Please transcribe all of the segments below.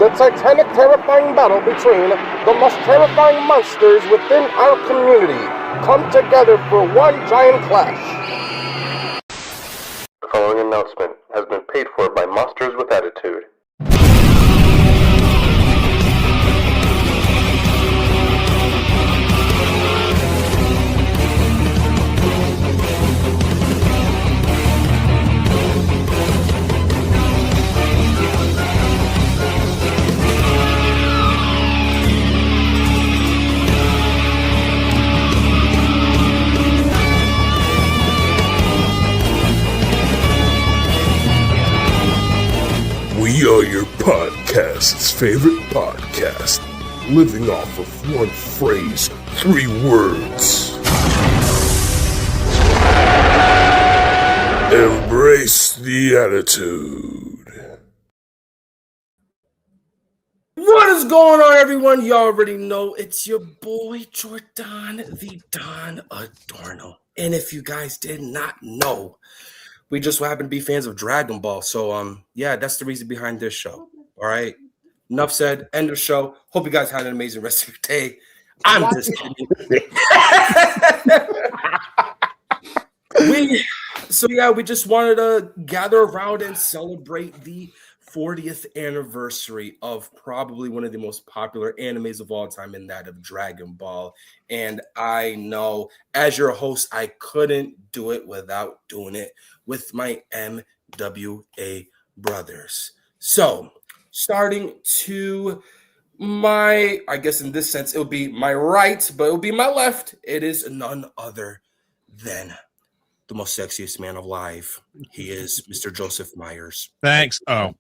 the titanic, terrifying battle between the most terrifying monsters within our community come together for one giant clash. The following announcement has been paid for by Monsters with Attitude. We are your podcast's favorite podcast, living off of one phrase, 3 words. Embrace the attitude. What is going on, everyone? You already know it's your boy Jordan, the Don Adorno. And if you guys did not know, we just happen to be fans of Dragon Ball. So, yeah, that's the reason behind this show. All right. Enough said. End of show. Hope you guys had an amazing rest of your day. I'm just kidding. We just wanted to gather around and celebrate the 40th anniversary of probably one of the most popular animes of all time, and that of Dragon Ball. And I know, as your host, I couldn't do it without doing it with my MWA brothers. So, starting to my, I guess in this sense, it would be my right, but it would be my left. It is none other than the most sexiest man alive. He is Mr. Joseph Myers. Thanks. Oh.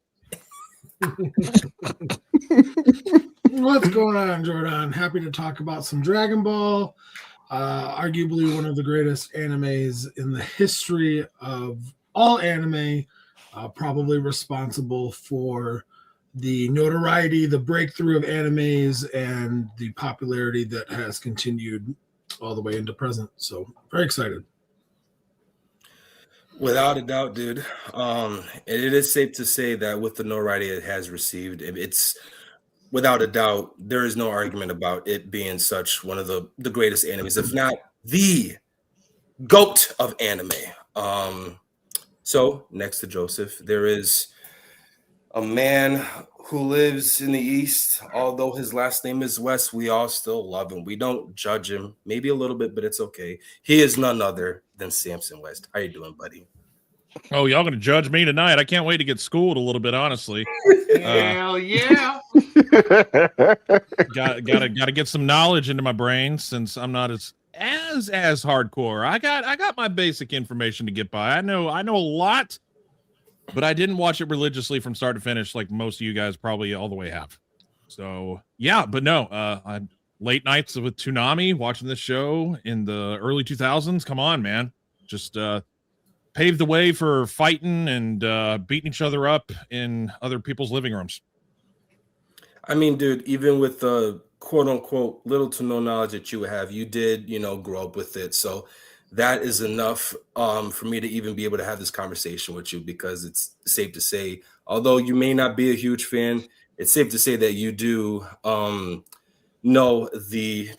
What's going on, Jordan? Happy to talk about some Dragon Ball. Arguably one of the greatest animes in the history of all anime. Probably responsible for the notoriety, the breakthrough of animes, and the popularity that has continued all the way into present. So very excited. Without a doubt, dude. It is safe to say that with the notoriety it has received, it's without a doubt, there is no argument about it being such one of the greatest animes, if not the GOAT of anime. So next to Joseph, there is a man who lives in the East. Although his last name is West, we all still love him. We don't judge him, maybe a little bit, but it's okay. He is none other than Samson West. How you doing, buddy? Oh, y'all gonna judge me tonight? I can't wait to get schooled a little bit, honestly. Hell yeah! Gotta get some knowledge into my brain since I'm not as hardcore. I got my basic information to get by. I know a lot, but I didn't watch it religiously from start to finish like most of you guys probably all the way have. So yeah, but no, I'm late nights with Toonami watching this show in the early 2000s. Come on, man. Just paved the way for fighting and beating each other up in other people's living rooms. I mean, dude, even with the quote unquote little to no knowledge that you have, you did, grow up with it. So that is enough for me to even be able to have this conversation with you, because it's safe to say, although you may not be a huge fan, it's safe to say that you do know the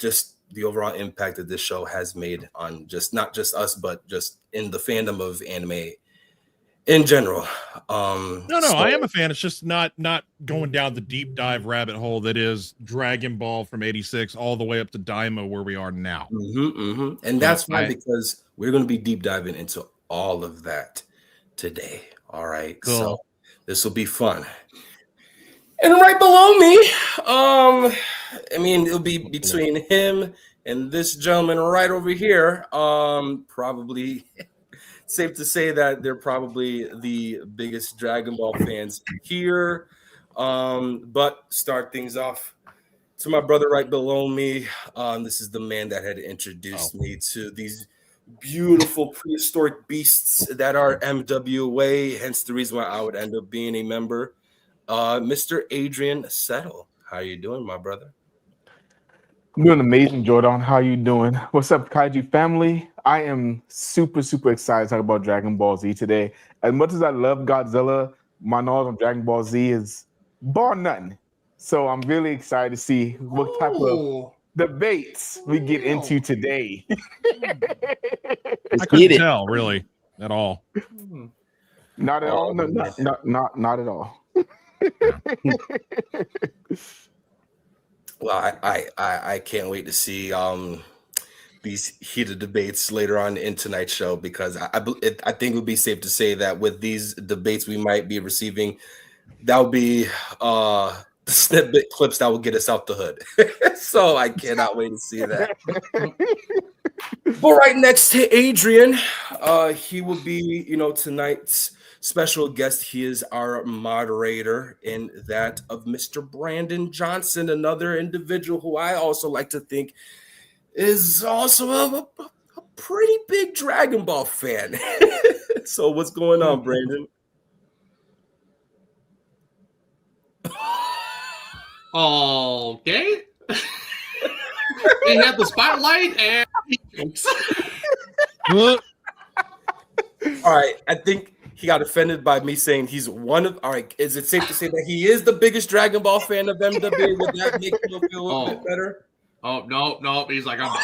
overall impact that this show has made on not just us, but just in the fandom of anime in general. I am a fan. It's just not going down the deep dive rabbit hole that is Dragon Ball from 86 all the way up to Daima where we are now. And that's why, because we're going to be deep diving into all of that today. All right. Cool. So this will be fun. And right below me, it'll be between him and this gentleman right over here. Probably safe to say that they're probably the biggest Dragon Ball fans here. But start things off to my brother right below me. This is the man that had introduced me to these beautiful prehistoric beasts that are MWA, hence the reason why I would end up being a member. Mr. Adrian Settle. How you doing, my brother? I'm doing amazing, Jordan. How you doing? What's up, Kaiju family? I am super excited to talk about Dragon Ball Z today. As much as I love Godzilla, my knowledge on Dragon Ball Z is bar nothing. So I'm really excited to see what type of Oh, debates we get into today. I couldn't tell really at all. Not at all. No, not at all. Well, I can't wait to see these heated debates later on in tonight's show, because I think it would be safe to say that with these debates we might be receiving, that would be the snippet clips that will get us out the hood. So I cannot wait to see that. But right next to Adrian, he will be, tonight's special guest. He is our moderator, in that of Mr. Brandon Johnson, another individual who I also like to think is also a pretty big Dragon Ball fan. So what's going on, Brandon? okay. They have the spotlight and All right, I think he got offended by me saying he's one of. All right, is it safe to say that he is the biggest Dragon Ball fan of MWA? Would that make him feel a little bit better? Oh no. He's like, I'm done.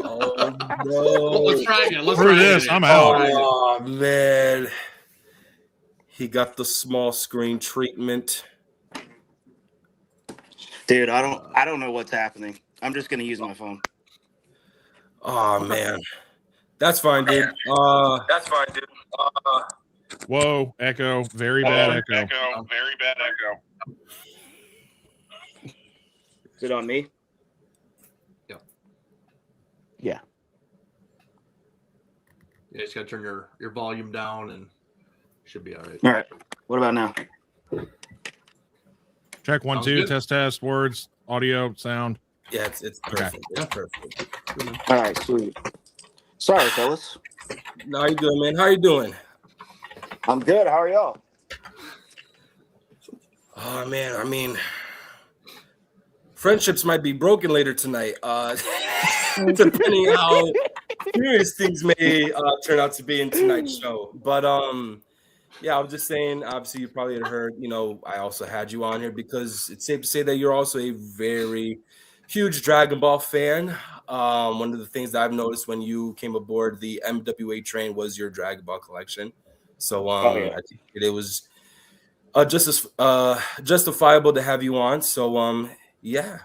Oh no! Let's try again. Screw this, I'm out. Oh man, he got the small screen treatment. Dude, I don't know what's happening. I'm just gonna use my phone. Oh man, that's fine, dude. Whoa, echo, very bad echo. Very bad echo. Is it on me? Yeah. You just gotta turn your volume down and should be all right. All right. What about now? Check 1, Sounds 2, good. test, words, audio, sound. Yeah, it's perfect. It's perfect. All right, sweet. Sorry, fellas. No, you good, man? How you doing? I'm good. How are y'all? Oh man, I mean, friendships might be broken later tonight. Depending how serious things may turn out to be in tonight's show. But yeah, I was just saying, obviously you probably had heard, I also had you on here because it's safe to say that you're also a very huge Dragon Ball fan. One of the things that I've noticed when you came aboard the MWA train was your Dragon Ball collection. So I think it was just as justifiable to have you on. So yeah.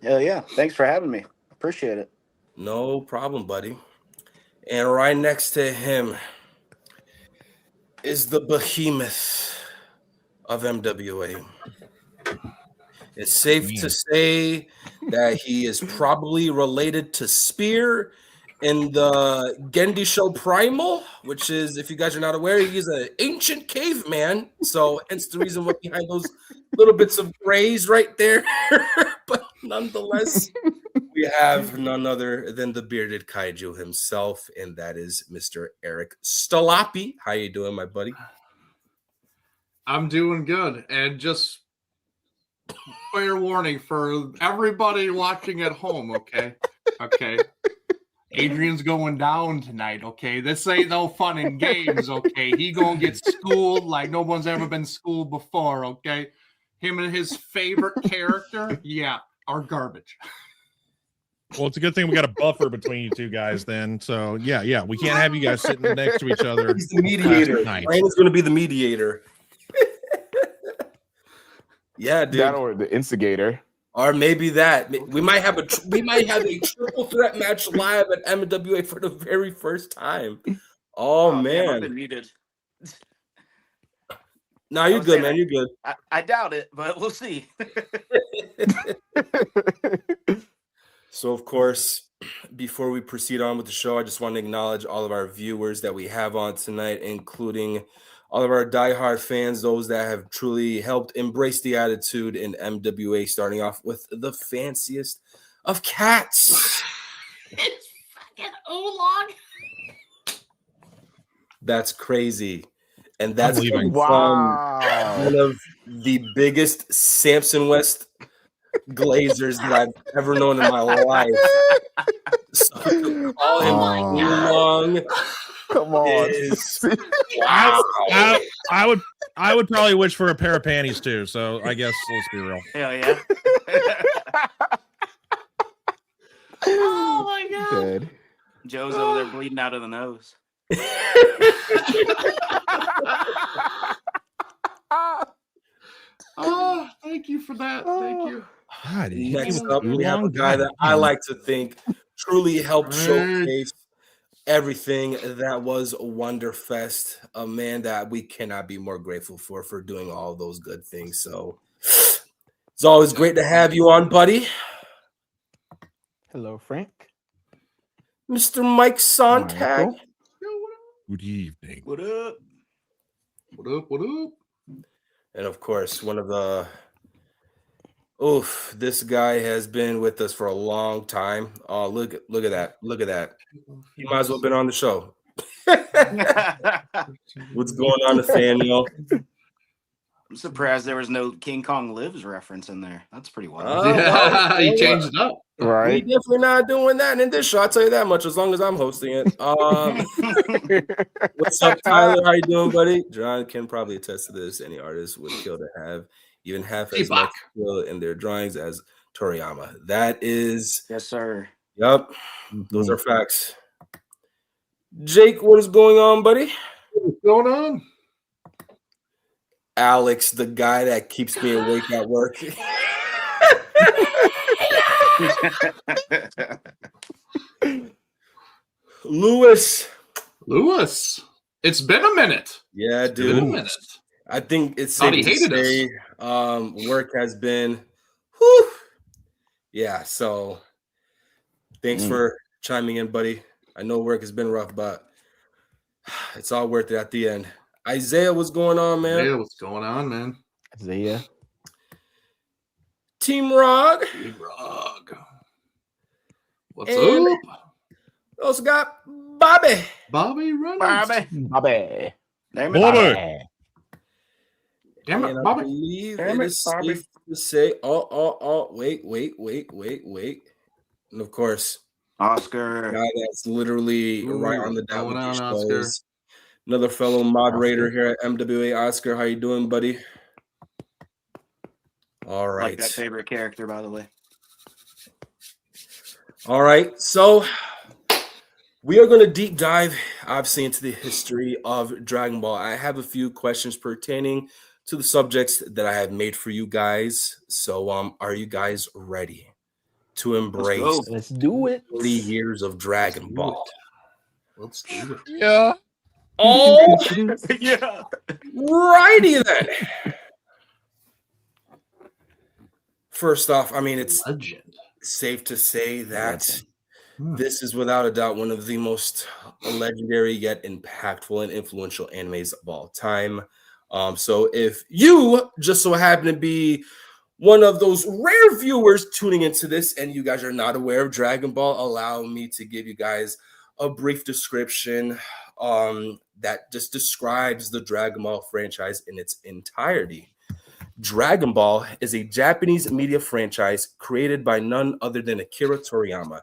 Hell yeah. Thanks for having me. Appreciate it. No problem, buddy. And right next to him is the behemoth of MWA. It's safe to say that he is probably related to Spear in the Gendisho Primal, which is, if you guys are not aware, he's an ancient caveman. So hence the reason why behind those little bits of grays right there. But nonetheless, we have none other than the bearded kaiju himself, and that is Mr. Eric Stalapi. How you doing, my buddy? I'm doing good. And just fair warning for everybody watching at home, okay? Okay. Adrian's going down tonight, okay? This ain't no fun and games, okay? He gonna get schooled like no one's ever been schooled before, okay? Him and his favorite character, yeah, are garbage. Well, it's a good thing we got a buffer between you two guys then. So yeah, we can't have you guys sitting next to each other. He's the mediator. Brandon's going to be the mediator. Yeah, dude. That or the instigator. Or maybe that. We might have a triple threat match live at MWA for the very first time. Oh man. I've been muted. No, you're good, man. You're good. I doubt it, but we'll see. So, of course, before we proceed on with the show, I just want to acknowledge all of our viewers that we have on tonight, including all of our diehard fans, those that have truly helped embrace the attitude in MWA, starting off with the fanciest of cats. It's fucking oolong. That's crazy. And that's leaving. from one of the biggest Samson West glazers that I've ever known in my life. So to call him oolong. Come on. Is, I I would probably wish for a pair of panties too. So I guess let's be real. Hell yeah. Oh my god. Good. Joe's over there bleeding out of the nose. Oh, thank you for that. Thank you. God, Next up, we have a guy that I like to think truly helped showcase everything that was Wonderfest. A man that we cannot be more grateful for doing all those good things. So it's always great to have you on, buddy. Hello, Frank. Mr. Mike Sontag. Michael. Good evening. What up? What up? What up? And of course, one of the this guy has been with us for a long time. Oh, look at that. Look at that. He might as well have been on the show. What's going on, Nathaniel? I'm surprised there was no King Kong Lives reference in there. That's pretty wild. Yeah, he changed it up. We Right. definitely not doing that in this show. I'll tell you that much, as long as I'm hosting it. What's up, Tyler? How you doing, buddy? John can probably attest to this. Any artist would kill to have even half as much skill in their drawings as Toriyama. That is, Yes, sir. yep, those are facts. Jake, what is going on, buddy? What's going on? Alex, the guy that keeps me awake at work. Lewis. It's been a minute. Yeah, It's been a dude. minute. I think it's Thought safe he to hated say work has been whew. Yeah, so thanks for chiming in, buddy. I know work has been rough, but it's all worth it at the end. Isaiah, what's going on, man? Yeah, what's going on, man? Isaiah. Team Rog. Big Rog. What's And- up? Also got Bobby. Bobby Reynolds. Bobby. Bobby. Damn it. Bobby. Damn And it, I Bobby. believe Damn it it, is Bobby. safe to say, wait. And of course, Oscar. guy that's literally Ooh, right on the what's dot with going these on, Oscar? shows. Another fellow moderator here at MWA. Oscar, how you doing, buddy? All Like right. that favorite character, by the way. All right. So we are going to deep dive, obviously, into the history of Dragon Ball. I have a few questions pertaining to the subjects that I have made for you guys. So are you guys ready to embrace go. Let's do it. 40 years of Dragon Ball? Let's do it. Yeah. All Yeah. righty then. First off, I mean, it's Legend. safe to say that Hmm. this is without a doubt one of the most legendary yet impactful and influential animes of all time. So if you just so happen to be one of those rare viewers tuning into this and you guys are not aware of Dragon Ball, allow me to give you guys a brief description that just describes the Dragon Ball franchise in its entirety. Dragon Ball is a Japanese media franchise created by none other than Akira Toriyama.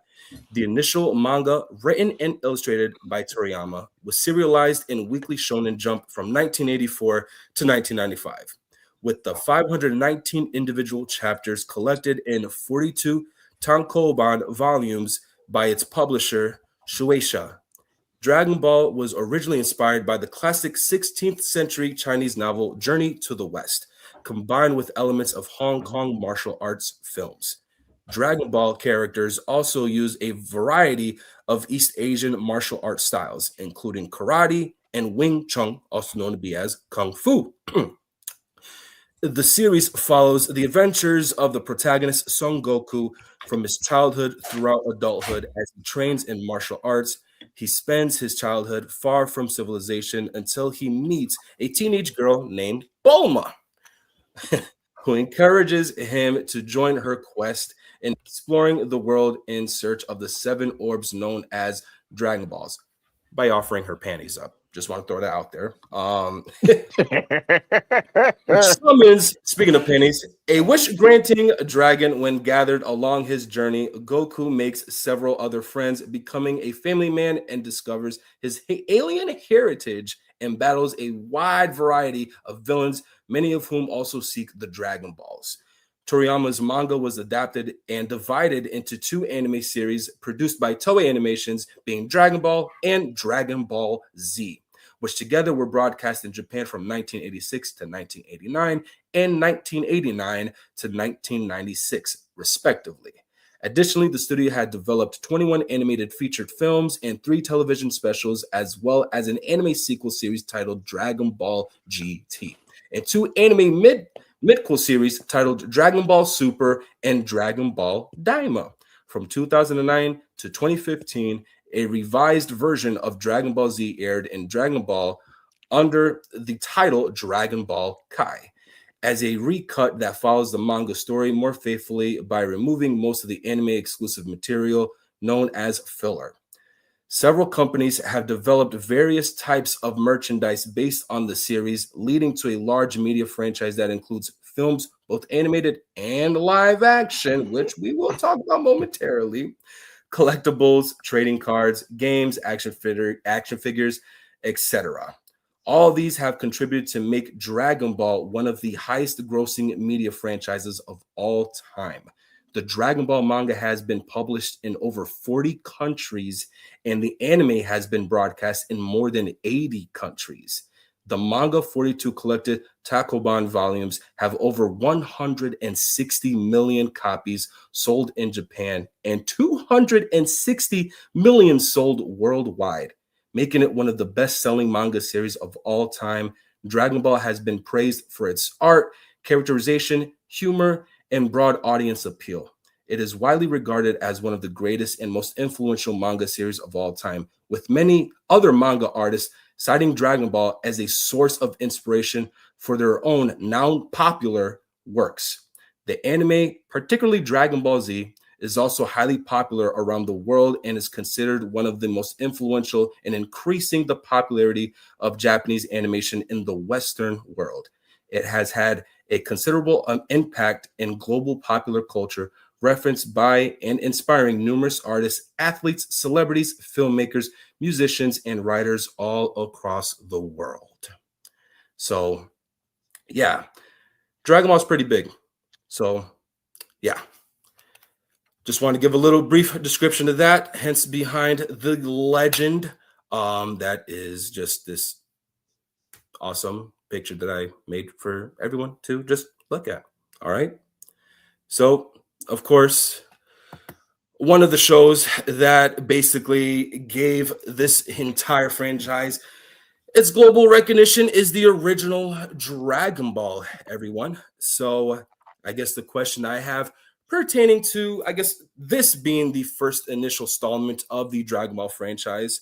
The initial manga, written and illustrated by Toriyama, was serialized in Weekly Shonen Jump from 1984 to 1995, with the 519 individual chapters collected in 42 tankobon volumes by its publisher, Shueisha. Dragon Ball was originally inspired by the classic 16th century Chinese novel Journey to the West, combined with elements of Hong Kong martial arts films. Dragon Ball characters also use a variety of East Asian martial arts styles, including karate and Wing Chun, also known to be as Kung Fu. The series follows the adventures of the protagonist Son Goku from his childhood throughout adulthood as he trains in martial arts. He spends his childhood far from civilization until he meets a teenage girl named Bulma, who encourages him to join her quest in exploring the world in search of the 7 orbs known as Dragon Balls by offering her panties up. Just want to throw that out there. Summons, speaking of pennies, a wish-granting dragon. When gathered along his journey, Goku makes several other friends, becoming a family man and discovers his alien heritage and battles a wide variety of villains, many of whom also seek the Dragon Balls. Toriyama's manga was adapted and divided into 2 anime series produced by Toei Animations, being Dragon Ball and Dragon Ball Z, which together were broadcast in Japan from 1986 to 1989 and 1989 to 1996, respectively. Additionally, the studio had developed 21 animated featured films and 3 television specials, as well as an anime sequel series titled Dragon Ball GT, and 2 anime mid-cool series titled Dragon Ball Super and Dragon Ball Daima. From 2009 to 2015, a revised version of Dragon Ball Z aired in Dragon Ball under the title Dragon Ball Kai, as a recut that follows the manga story more faithfully by removing most of the anime exclusive material known as filler. Several companies have developed various types of merchandise based on the series, leading to a large media franchise that includes films, both animated and live action, which we will talk about momentarily, collectibles, trading cards, games, action figures, etc. All these have contributed to make Dragon Ball one of the highest grossing media franchises of all time. The Dragon Ball manga has been published in over 40 countries, and the anime has been broadcast in more than 80 countries. The manga 42 collected takoban volumes have over 160 million copies sold in Japan and 260 million sold worldwide, making it one of the best-selling manga series of all time. Dragon Ball has been praised for its art, characterization, humor, and broad audience appeal. It is widely regarded as one of the greatest and most influential manga series of all time, with many other manga artists citing Dragon Ball as a source of inspiration for their own now popular works. The anime, particularly Dragon Ball Z, is also highly popular around the world and is considered one of the most influential in increasing the popularity of Japanese animation in the Western world. It has had a considerable impact in global popular culture, referenced by and inspiring numerous artists, athletes, celebrities, filmmakers, musicians, and writers all across the world. So, yeah, Dragon Ball is pretty big. So, yeah. Just want to give a little brief description of that, hence behind the legend. That is just this awesome picture that I made for everyone to just look at. All right. So, of course, one of the shows that basically gave this entire franchise its global recognition is the original Dragon Ball, everyone. So I guess the question I have pertaining to, I guess, this being the first initial installment of the Dragon Ball franchise,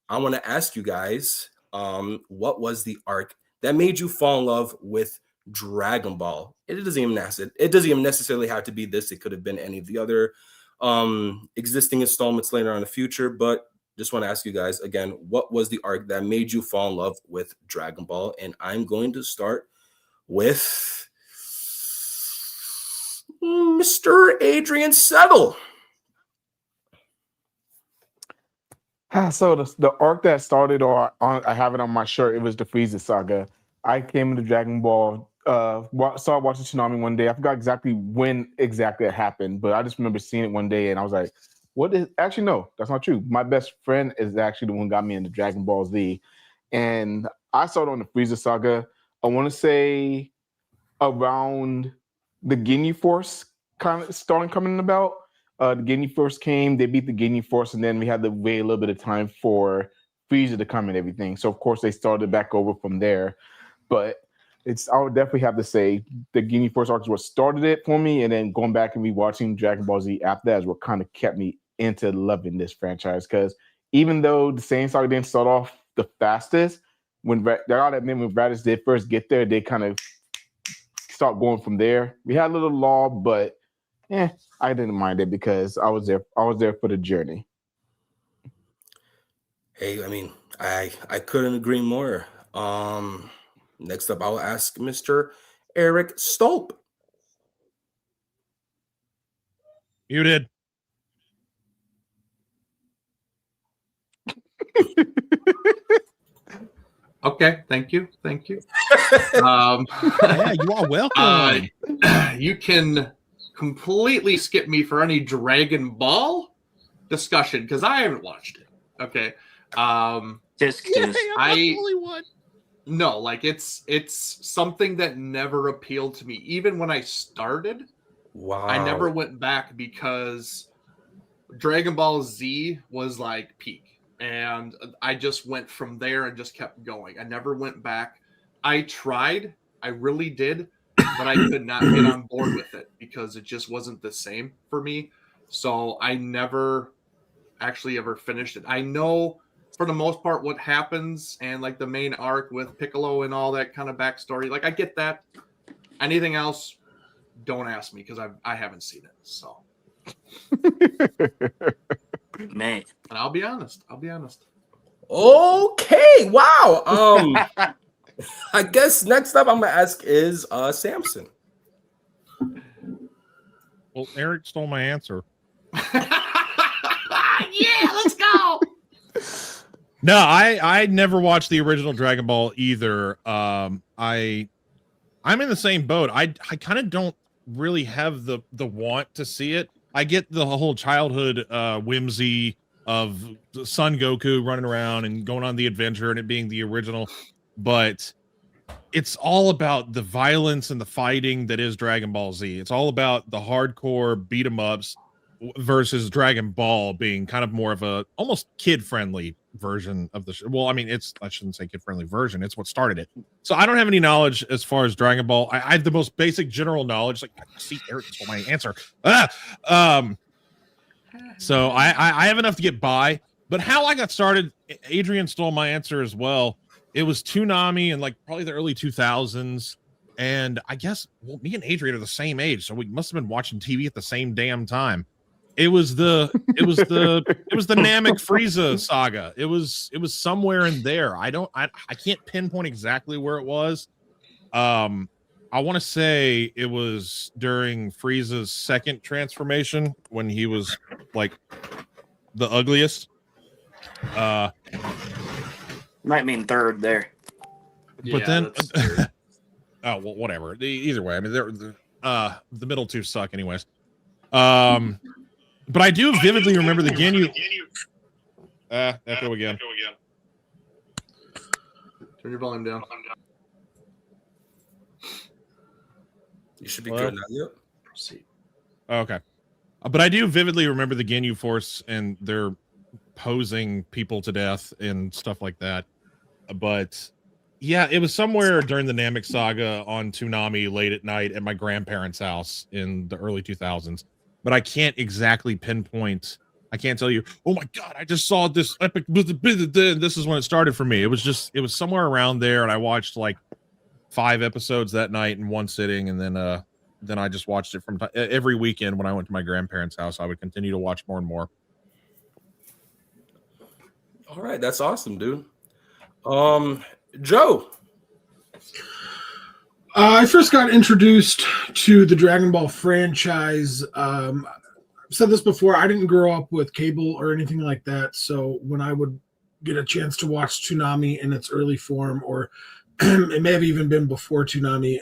I want to ask you guys, what was the arc that made you fall in love with Dragon Ball? It doesn't even necessarily have to be this. It could have been any of the other existing installments later on in the future, but just want to ask you guys again, what was the arc that made you fall in love with Dragon Ball? And I'm going to start with Mr. Adrian Settle. So the arc that started, I have it on my shirt. It was the Frieza saga. I came into Dragon Ball. Started watching Tsunami one day. I forgot exactly when it happened, but I just remember seeing it one day, and I was like, "What is?" Actually, no, that's not true. My best friend is actually the one who got me into Dragon Ball Z, and I started on the Frieza saga. I want to say around the Ginyu Force kind of starting coming about. The Ginyu Force came, they beat the Ginyu Force, and then we had to wait a little bit of time for Frieza to come and everything. So, of course, they started back over from there. But I would definitely have to say the Ginyu Force arc is what started it for me, and then going back and rewatching Dragon Ball Z after that is what kind of kept me into loving this franchise. Because even though the Saiyan saga didn't start off the fastest, when Raditz did first get there, they kind of start going from there. We had a little lull, but I didn't mind it because I was there for the journey. Hey, I mean, I couldn't agree more. Next up, I'll ask Mr. Eric Stolp. You did. Okay, thank you. Yeah, you are welcome. You can completely skip me for any Dragon Ball discussion because I haven't watched it. Okay. Disc. I'm not the only one. No, like it's something that never appealed to me. Even when I started, Wow. I never went back because Dragon Ball Z was like peak. And I just went from there and just kept going. I never went back. I tried, I really did, but I could not get on board with it because it just wasn't the same for me. So I never actually ever finished it. I know for the most part what happens and like the main arc with Piccolo and all that kind of backstory. Like I get that. Anything else, don't ask me because I haven't seen it. So Man. and I'll be honest. Okay. Wow. I guess next up I'm gonna ask is Samson. Well, Eric stole my answer. Yeah, let's go. No, I never watched the original Dragon Ball either. I'm in the same boat. I kind of don't really have the want to see it. I get the whole childhood whimsy of Son Goku running around and going on the adventure and it being the original, but it's all about the violence and the fighting that is Dragon Ball Z. It's all about the hardcore beat 'em ups versus Dragon Ball being kind of more of a almost kid-friendly version of the show. Well, I mean, I shouldn't say kid-friendly version. It's what started it. So I don't have any knowledge as far as Dragon Ball. I have the most basic general knowledge. Like, see, Eric stole my answer. So I have enough to get by. But how I got started, Adrian stole my answer as well. It was Toonami in like probably the early 2000s. And I guess, well, me and Adrian are the same age, so we must have been watching TV at the same damn time. It was the Namek Frieza saga. It was somewhere in there. I can't pinpoint exactly where it was. I want to say it was during Frieza's second transformation when he was like the ugliest. Might mean third there. But then oh well, whatever. Either way, I mean, the middle two suck, anyways. But I do vividly remember the Ginyu. Echo again. Turn your volume down. You should be good now. Yep. Proceed. Okay. But I do vividly remember the Ginyu Force and their posing people to death and stuff like that. But yeah, it was somewhere during the Namek saga on Toonami late at night at my grandparents' house in the early 2000s. But I can't exactly pinpoint. I can't tell you, oh my God, I just saw this epic. This is when it started for me. It was somewhere around there. And I watched like 5 episodes that night in one sitting. And then I just watched it from every weekend when I went to my grandparents' house. I would continue to watch more and more. All right. That's awesome, dude. Joe. I first got introduced to the Dragon Ball franchise. I've said this before. I didn't grow up with cable or anything like that. So when I would get a chance to watch Toonami in its early form, or it may have even been before Toonami,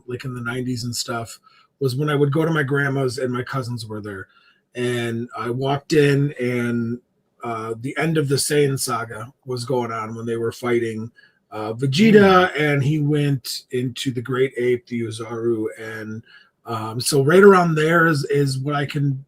like in the 90s and stuff, was when I would go to my grandma's and my cousins were there. And I walked in and the end of the Saiyan saga was going on when they were fighting Vegeta, and he went into the Great Ape, the Uzaru, and so right around there is what I can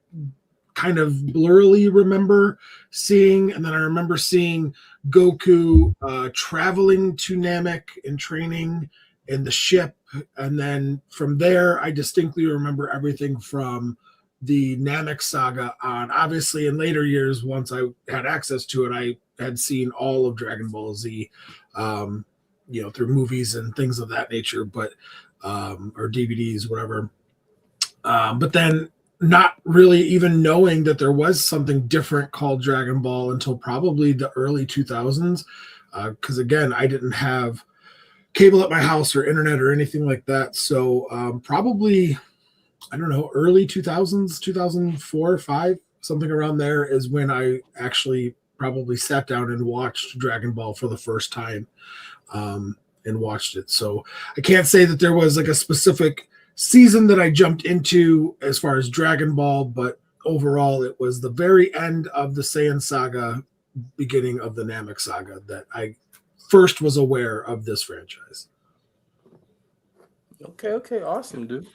kind of blurrily remember seeing. And then I remember seeing Goku traveling to Namek and training in the ship, and then from there I distinctly remember everything from the Namek saga on. Obviously, in later years, once I had access to it, I had seen all of Dragon Ball Z, through movies and things of that nature, but or DVDs, whatever. But then not really even knowing that there was something different called Dragon Ball until probably the early 2000s. Because again, I didn't have cable at my house or internet or anything like that. So probably, I don't know, early 2000s, 2004, 5, something around there is when I actually probably sat down and watched Dragon Ball for the first time, and watched it. So I can't say that there was like a specific season that I jumped into as far as Dragon Ball, but overall it was the very end of the Saiyan saga, beginning of the Namek saga that I first was aware of this franchise. Okay, awesome, dude.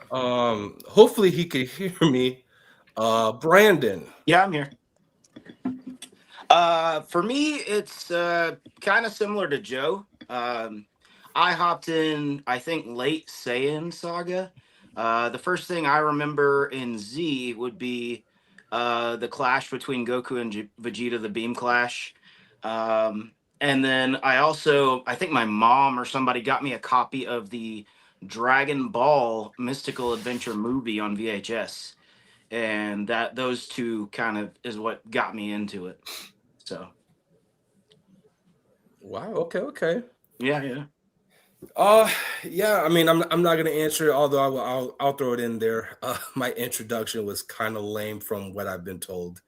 Hopefully he could hear me. Brandon. Yeah, I'm here. For me, it's kind of similar to Joe. I hopped in, I think, late Saiyan saga. The first thing I remember in Z would be the clash between Goku and Vegeta, the Beam Clash. And then I think my mom or somebody got me a copy of the Dragon Ball Mystical Adventure movie on VHS. And those two kind of is what got me into it. So. Wow. Okay. Yeah. Yeah. I mean, I'm not gonna answer it, although I'll throw it in there. My introduction was kind of lame from what I've been told.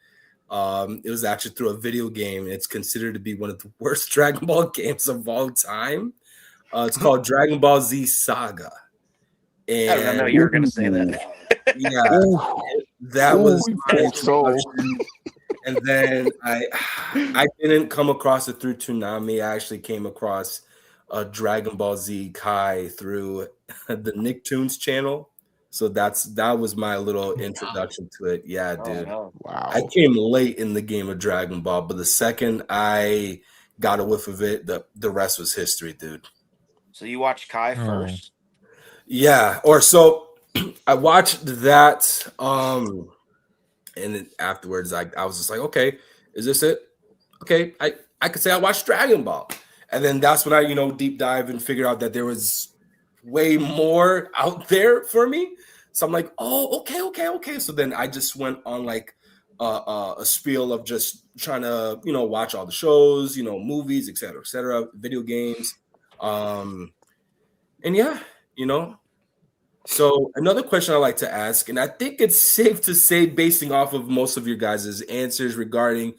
It was actually through a video game. It's considered to be one of the worst Dragon Ball games of all time. It's called Dragon Ball Z Saga. And I don't know you were going to say that. Yeah, that was my so. introduction. And then I didn't come across it through Toonami. I actually came across Dragon Ball Z Kai through the Nicktoons channel. So that was my little introduction to it. Yeah, dude. Oh, Wow. I came late in the game of Dragon Ball, but the second I got a whiff of it, the rest was history, dude. so you watched Kai first? Yeah, or so I watched that, and then afterwards I was just like, okay, is this it? Okay, I could say I watched Dragon Ball, and then that's when I deep dive and figured out that there was way more out there for me. So I'm like, oh, okay. So then I just went on like a spiel of just trying to watch all the shows, movies, etc., video games, and yeah, So another question I like to ask, and I think it's safe to say, basing off of most of your guys' answers regarding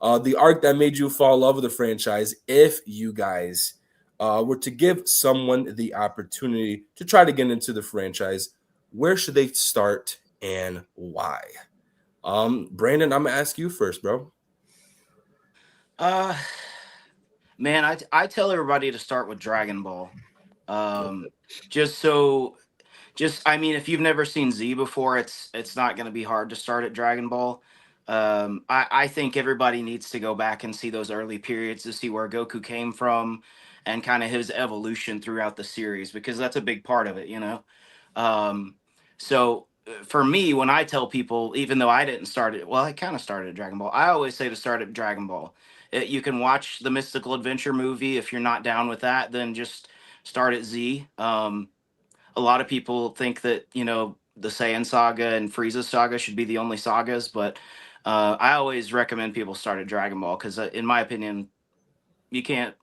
the arc that made you fall in love with the franchise, if you guys were to give someone the opportunity to try to get into the franchise, where should they start and why? Brandon, I'm gonna ask you first, bro. Man, I tell everybody to start with Dragon Ball. I mean, if you've never seen Z before, it's not going to be hard to start at Dragon Ball. I think everybody needs to go back and see those early periods to see where Goku came from and kind of his evolution throughout the series, because that's a big part of it, So for me, when I tell people, even though I didn't start it, well, I kind of started at Dragon Ball. I always say to start at Dragon Ball. You can watch the Mystical Adventure movie. If you're not down with that, then just start at Z. A lot of people think that the Saiyan saga and Frieza saga should be the only sagas, but I always recommend people start at Dragon Ball because, in my opinion, you can't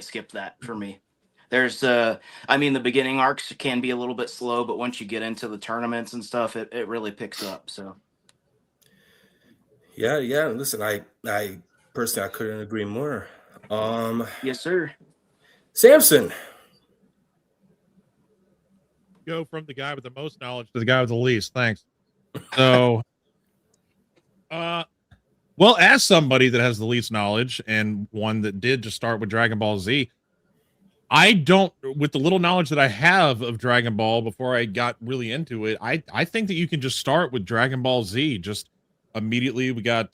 skip that for me. There's I mean, the beginning arcs can be a little bit slow, but once you get into the tournaments and stuff, it really picks up. So Yeah. Listen, I personally I couldn't agree more. yes, sir. Samson. Go from the guy with the most knowledge to the guy with the least. Thanks. So, well, as somebody that has the least knowledge and one that did just start with Dragon Ball Z, I don't, with the little knowledge that I have of Dragon Ball before I got really into it, I think that you can just start with Dragon Ball Z. Just immediately, we got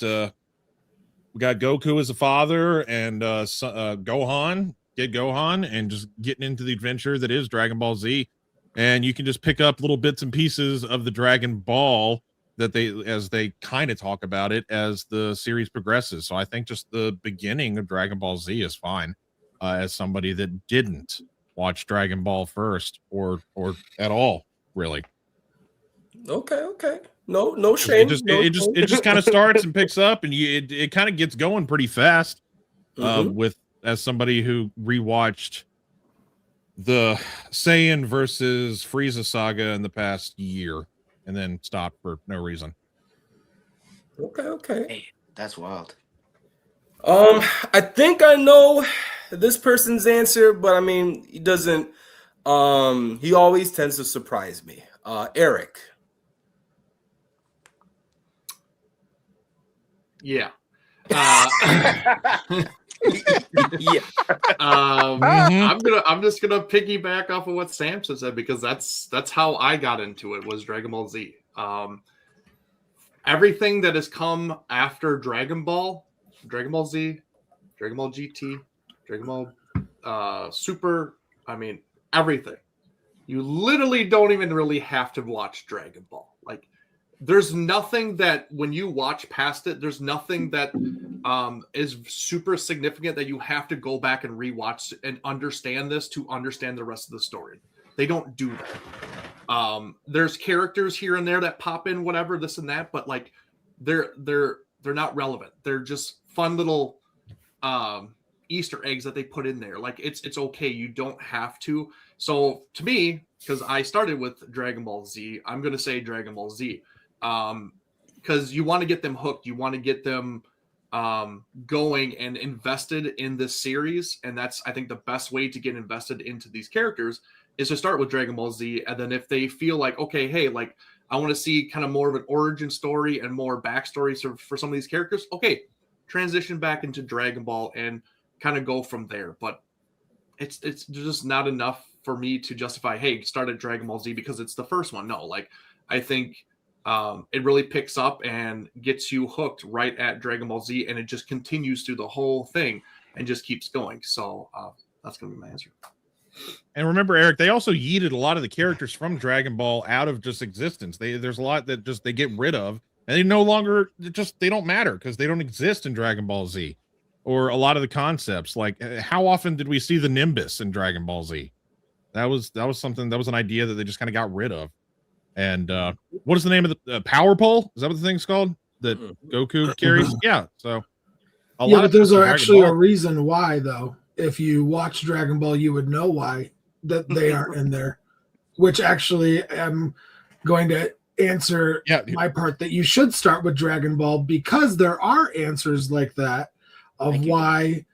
Goku as a father and Gohan, Kid Gohan, and just getting into the adventure that is Dragon Ball Z. And you can just pick up little bits and pieces of the Dragon Ball that as they kind of talk about it as the series progresses. So I think just the beginning of Dragon Ball Z is fine. As somebody that didn't watch Dragon Ball first or at all, really. Okay. No shame. It just kind of starts and picks up, and it kind of gets going pretty fast. With as somebody who rewatched the Saiyan versus Frieza saga in the past year, and then stopped for no reason. Okay. Hey, that's wild. I think I know this person's answer, but I mean, he doesn't. He always tends to surprise me. Eric. Yeah. Yeah. I'm just gonna piggyback off of what Samson said because that's how I got into it was Dragon Ball Z. Everything that has come after Dragon Ball Z, Dragon Ball GT, Dragon Ball Super, I mean everything. You literally don't even really have to watch Dragon Ball. Like there's nothing that when you watch past it, there's nothing that is super significant that you have to go back and rewatch and understand this to understand the rest of the story. They don't do that. There's characters here and there that pop in, whatever, this and that, but like they're not relevant. They're just fun little Easter eggs that they put in there. Like it's okay. You don't have to. So to me, because I started with Dragon Ball Z, I'm gonna say Dragon Ball Z. Because you want to get them hooked, you want to get them going and invested in this series, and that's I think the best way to get invested into these characters is to start with Dragon Ball Z, and then if they feel like okay, hey, like I want to see kind of more of an origin story and more backstories for some of these characters, okay, transition back into Dragon Ball and kind of go from there. But it's just not enough for me to justify, hey, start at Dragon Ball Z because it's the first one. No, like I think it really picks up and gets you hooked right at Dragon Ball Z, and it just continues through the whole thing and just keeps going. So that's going to be my answer. And remember, Eric, they also yeeted a lot of the characters from Dragon Ball out of just existence. There's a lot that just they get rid of, and they no longer they don't matter because they don't exist in Dragon Ball Z, or a lot of the concepts. Like, how often did we see the Nimbus in Dragon Ball Z? That was something that was an idea that they just kind of got rid of. And what is the name of the power pole? Is that what the thing's called that Goku carries? Yeah. So but there's actually a reason why, though. If you watch Dragon Ball, you would know why that they aren't in there. Which actually, I'm going to answer my part that you should start with Dragon Ball because there are answers like that of why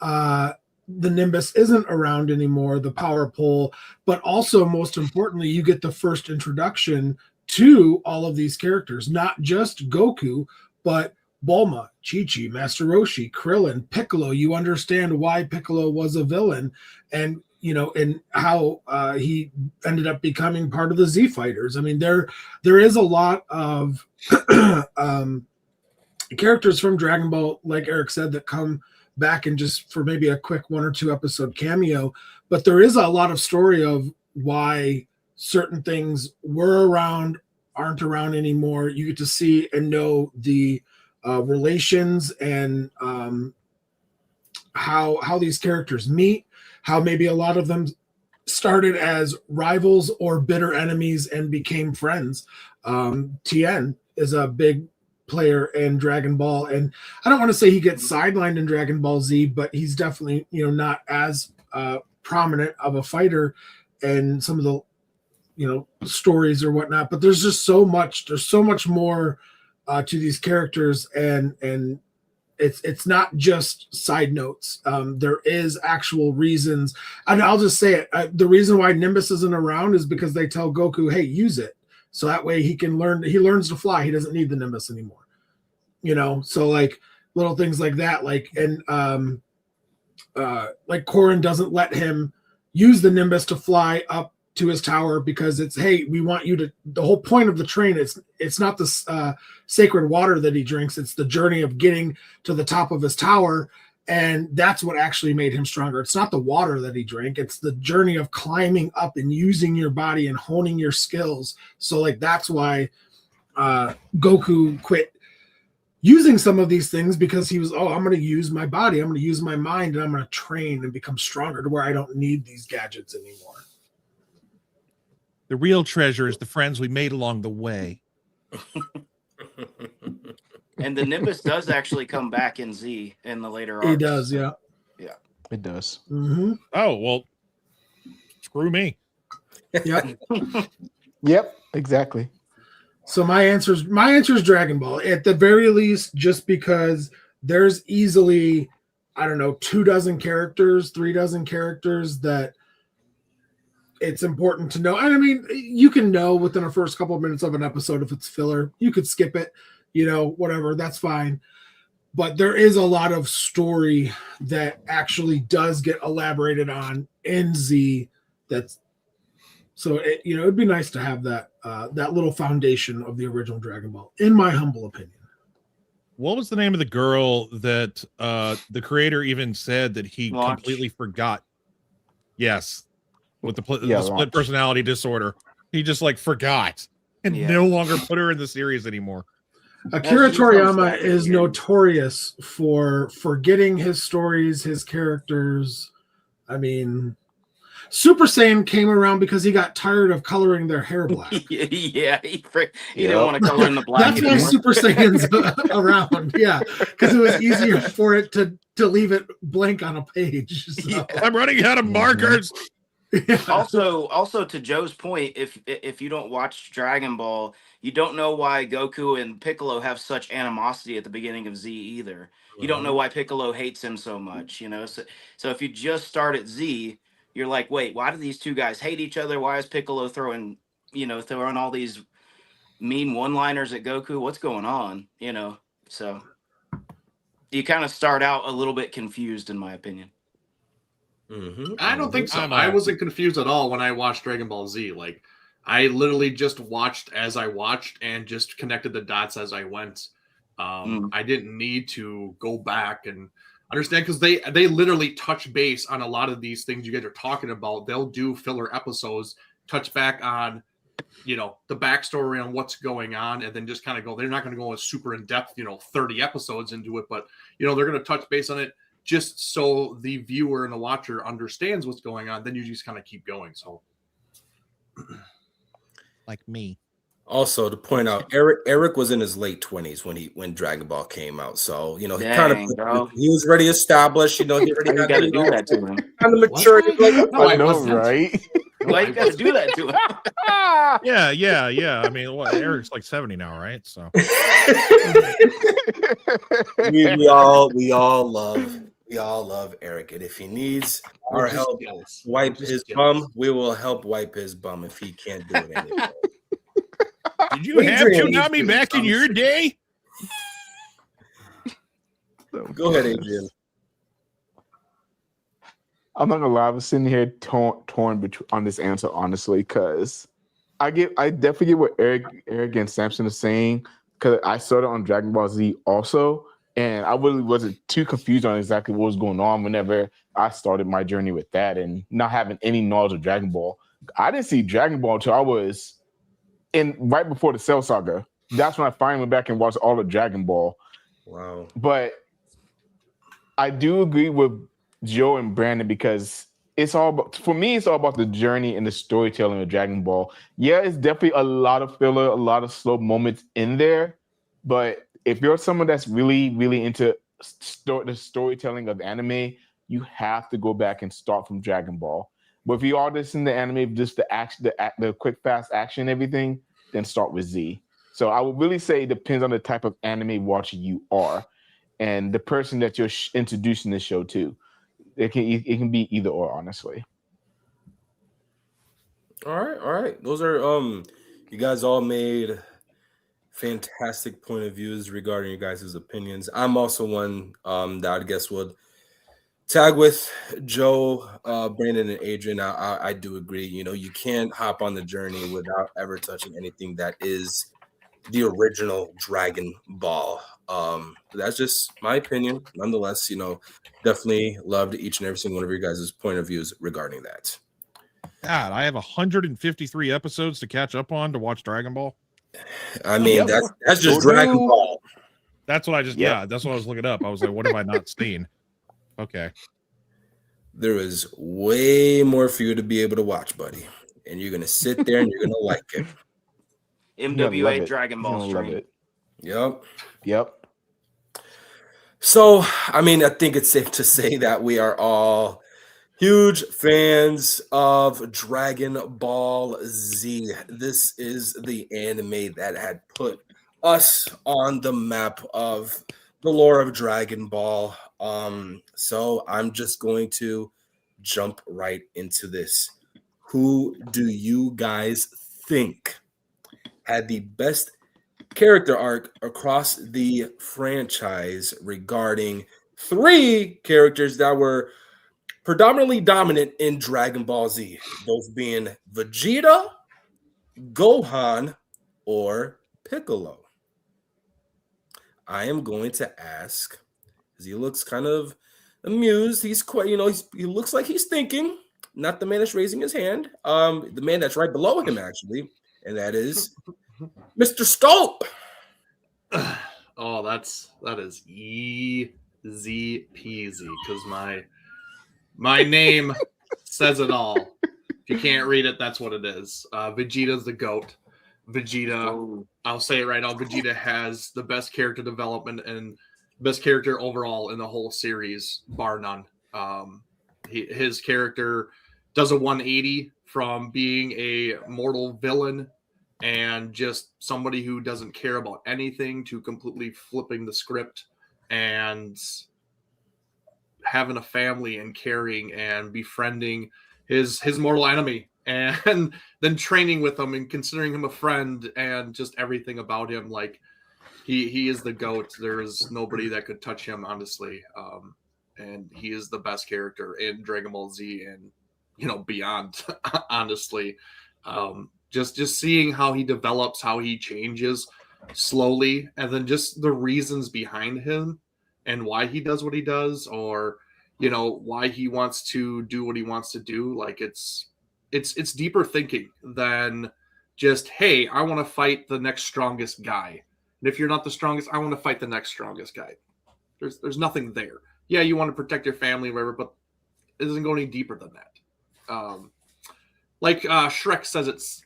the Nimbus isn't around anymore, the power pole, but also most importantly, you get the first introduction to all of these characters, not just Goku, but Bulma, Chi-Chi, Master Roshi, Krillin, Piccolo. You understand why Piccolo was a villain and, you know, and how he ended up becoming part of the Z Fighters. I mean, there is a lot of characters from Dragon Ball, like Eric said, that come back and just for maybe a quick 1 or 2 episode cameo, but there is a lot of story of why certain things were around, aren't around anymore. You get to see and know the relations and how these characters meet, how maybe a lot of them started as rivals or bitter enemies and became friends. Tien is a big player in Dragon Ball, and I don't want to say he gets sidelined in Dragon Ball Z, but he's definitely, you know, not as prominent of a fighter in some of the, you know, stories or whatnot. But there's just so much more to these characters, and it's not just side notes. There is actual reasons, and I'll just say it. The reason why Nimbus isn't around is because they tell Goku, hey, use it. So that way he learns to fly. He doesn't need the Nimbus anymore. You know, so like little things like that, like, and like Korin doesn't let him use the Nimbus to fly up to his tower because it's, hey, we want you to, the whole point of the train, it's not the sacred water that he drinks, it's the journey of getting to the top of his tower. And that's what actually made him stronger. It's not the water that he drank. It's the journey of climbing up and using your body and honing your skills. So like, that's why Goku quit using some of these things, because he was, I'm going to use my body. I'm going to use my mind, and I'm going to train and become stronger to where I don't need these gadgets anymore. The real treasure is the friends we made along the way. And the Nimbus does actually come back in Z in the later arcs. He does, yeah. Yeah. It does. Mm-hmm. Oh, well, screw me. Yep. Yep, exactly. So my answer is Dragon Ball. At the very least, just because there's easily, I don't know, 24 characters, 36 characters that it's important to know. And I mean, you can know within the first couple of minutes of an episode if it's filler. You could skip it, whatever, that's fine. But there is a lot of story that actually does get elaborated on in Z. It'd be nice to have that little foundation of the original Dragon Ball, in my humble opinion. What was the name of the girl that the creator even said that he completely forgot? Yes, with the split personality disorder, he just forgot and no longer put her in the series anymor. Akira Toriyama is notorious for forgetting his stories, his characters. I mean, Super Saiyan came around because he got tired of coloring their hair black. He didn't want to color in the black. That's why Super Saiyan's around. Yeah, because it was easier for it to leave it blank on a page. So. Yeah. I'm running out of markers. Yeah. Also to Joe's point, if you don't watch Dragon Ball, you don't know why Goku and Piccolo have such animosity at the beginning of Z either. You don't know why Piccolo hates him so much, So if you just start at Z, you're like, wait, why do these two guys hate each other? Why is Piccolo throwing all these mean one-liners at Goku? What's going on? So you kind of start out a little bit confused, in my opinion. Mm-hmm. I don't think so. I wasn't confused at all when I watched Dragon Ball Z. I literally just watched as I watched and just connected the dots as I went. I didn't need to go back and understand, because they literally touch base on a lot of these things you guys are talking about. They'll do filler episodes, touch back on, the backstory on what's going on, and then just kind of go. They're not going to go super in depth, 30 episodes into it, but they're going to touch base on it just so the viewer and the watcher understands what's going on. Then you just kind of keep going. So, like me. Also, to point out, Eric was in his late 20s when Dragon Ball came out. So, he was already established. He already got to do that to him. Kind of maturity. I know, right? Why you got to do that to him? Yeah. I mean, Eric's 70 now, right? So we all love Eric, and if he needs our help, wipe his bum, we will help wipe his bum if he can't do it anymore. Did you have Tsunami back in your day? Go ahead, Adrian. I'm not gonna lie, I was sitting here torn on this answer, honestly, because I definitely get what Eric and Samson are saying, because I started on Dragon Ball Z also, and I really wasn't too confused on exactly what was going on whenever I started my journey with that, and not having any knowledge of Dragon Ball. I didn't see Dragon Ball until I was right before the Cell Saga. That's when I finally went back and watched all of Dragon Ball. Wow. But I do agree with Joe and Brandon, because it's all about the journey and the storytelling of Dragon Ball. Yeah, it's definitely a lot of filler, a lot of slow moments in there. But if you're someone that's really, really into the storytelling of anime, you have to go back and start from Dragon Ball. But if you are just in the anime, just the action, the quick, fast action, everything, then start with Z. So I would really say it depends on the type of anime watcher you are and the person that you're introducing the show to. It can be either or, honestly. All right. Those are you guys all made fantastic point of views regarding your guys' opinions. I'm also one that I guess would tag with Joe, Brandon, and Adrian. I do agree. You can't hop on the journey without ever touching anything that is the original Dragon Ball. That's just my opinion. Nonetheless, definitely loved each and every single one of your guys' point of views regarding that. God, I have 153 episodes to catch up on to watch Dragon Ball. I mean, that's just Dragon Ball. That's what I just that's what I was looking up. I was like, what have I not seen? Okay. There is way more for you to be able to watch, buddy. And you're going to sit there and you're going to like it. MWA Dragon Ball stream. Yep. So, I mean, I think it's safe to say that we are all huge fans of Dragon Ball Z. This is the anime that had put us on the map of the lore of Dragon Ball. So I'm just going to jump right into this. Who do you guys think had the best character arc across the franchise regarding three characters that were predominantly dominant in Dragon Ball Z? Those being Vegeta, Gohan, or Piccolo. I am going to ask, because he looks kind of amused. He's quite, he looks like he's thinking. Not the man that's raising his hand. The man that's right below him, actually, and that is Mr. Scope. Oh, that is easy peasy because my name says it all. If you can't read it, that's what it is. Vegeta's the GOAT. Vegeta, I'll say it right now. Vegeta has the best character development and best character overall in the whole series, bar none. His character does a 180 from being a mortal villain and just somebody who doesn't care about anything to completely flipping the script and having a family and caring and befriending his mortal enemy and then training with him and considering him a friend and just everything about him. Like he is the GOAT. There is nobody that could touch him, honestly. And he is the best character in Dragon Ball Z and beyond, honestly. Just seeing how he develops, how he changes slowly, and then just the reasons behind him and why he does what he does, or why he wants to do what he wants to do. Like it's deeper thinking than just, hey, I want to fight the next strongest guy. And if you're not the strongest, I want to fight the next strongest guy. There's nothing there. Yeah, you want to protect your family, whatever, but it doesn't go any deeper than that. Like Shrek says it's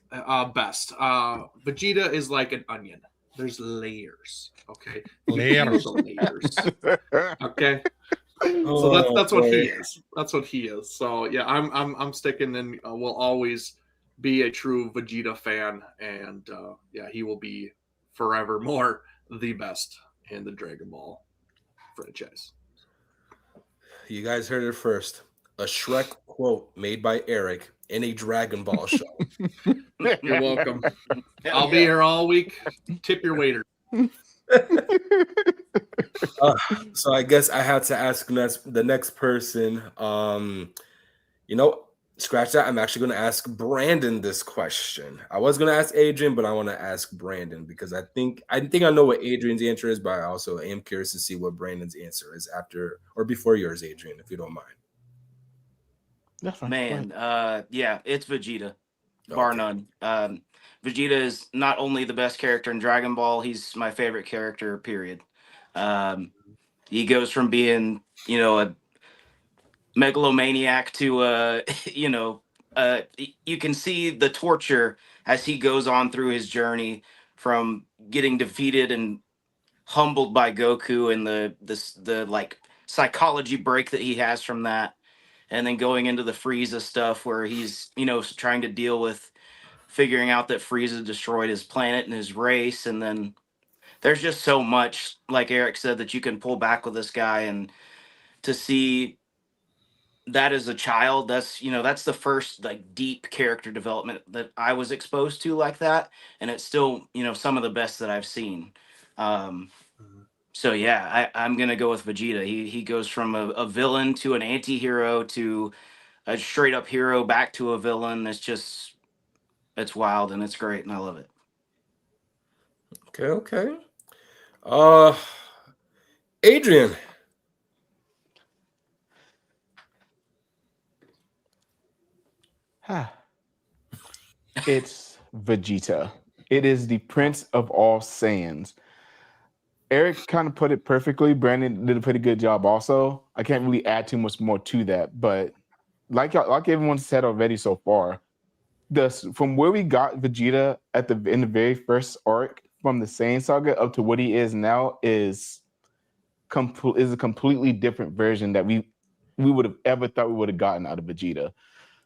best. Vegeta is like an onion. There's layers. Okay. Layers. Okay. So that's what he is. That's what he is. So yeah, I'm sticking and will always be a true Vegeta fan, and yeah, he will be forevermore the best in the Dragon Ball franchise. You guys heard it first. A Shrek quote made by Eric in a Dragon Ball show. You're welcome. I'll be here all week. Tip your waiter. So I guess I had to ask the next person. Scratch that. I'm actually going to ask Brandon this question. I was going to ask Adrian, but I want to ask Brandon because I think I know what Adrian's answer is, but I also am curious to see what Brandon's answer is after or before yours, Adrian, if you don't mind. That's fine. Man, yeah, it's Vegeta, bar none. Vegeta is not only the best character in Dragon Ball, he's my favorite character, period. He goes from being, a megalomaniac to, you can see the torture as he goes on through his journey from getting defeated and humbled by Goku and the like psychology break that he has from that. And then going into the Frieza stuff where he's, trying to deal with figuring out that Frieza destroyed his planet and his race. And then there's just so much, like Eric said, that you can pull back with this guy. And to see that as a child, that's the first like deep character development that I was exposed to like that. And it's still, some of the best that I've seen. So yeah, I'm gonna go with Vegeta. He goes from a villain to an anti-hero to a straight up hero back to a villain. It's wild and it's great and I love it. Okay. Adrian. It's Vegeta. It is the Prince of all Saiyans. Eric kind of put it perfectly. Brandon did a pretty good job also. I can't really add too much more to that, but like everyone said already so far, from where we got Vegeta in the very first arc from the Saiyan saga up to what he is now is a completely different version that we would have ever thought we would have gotten out of Vegeta.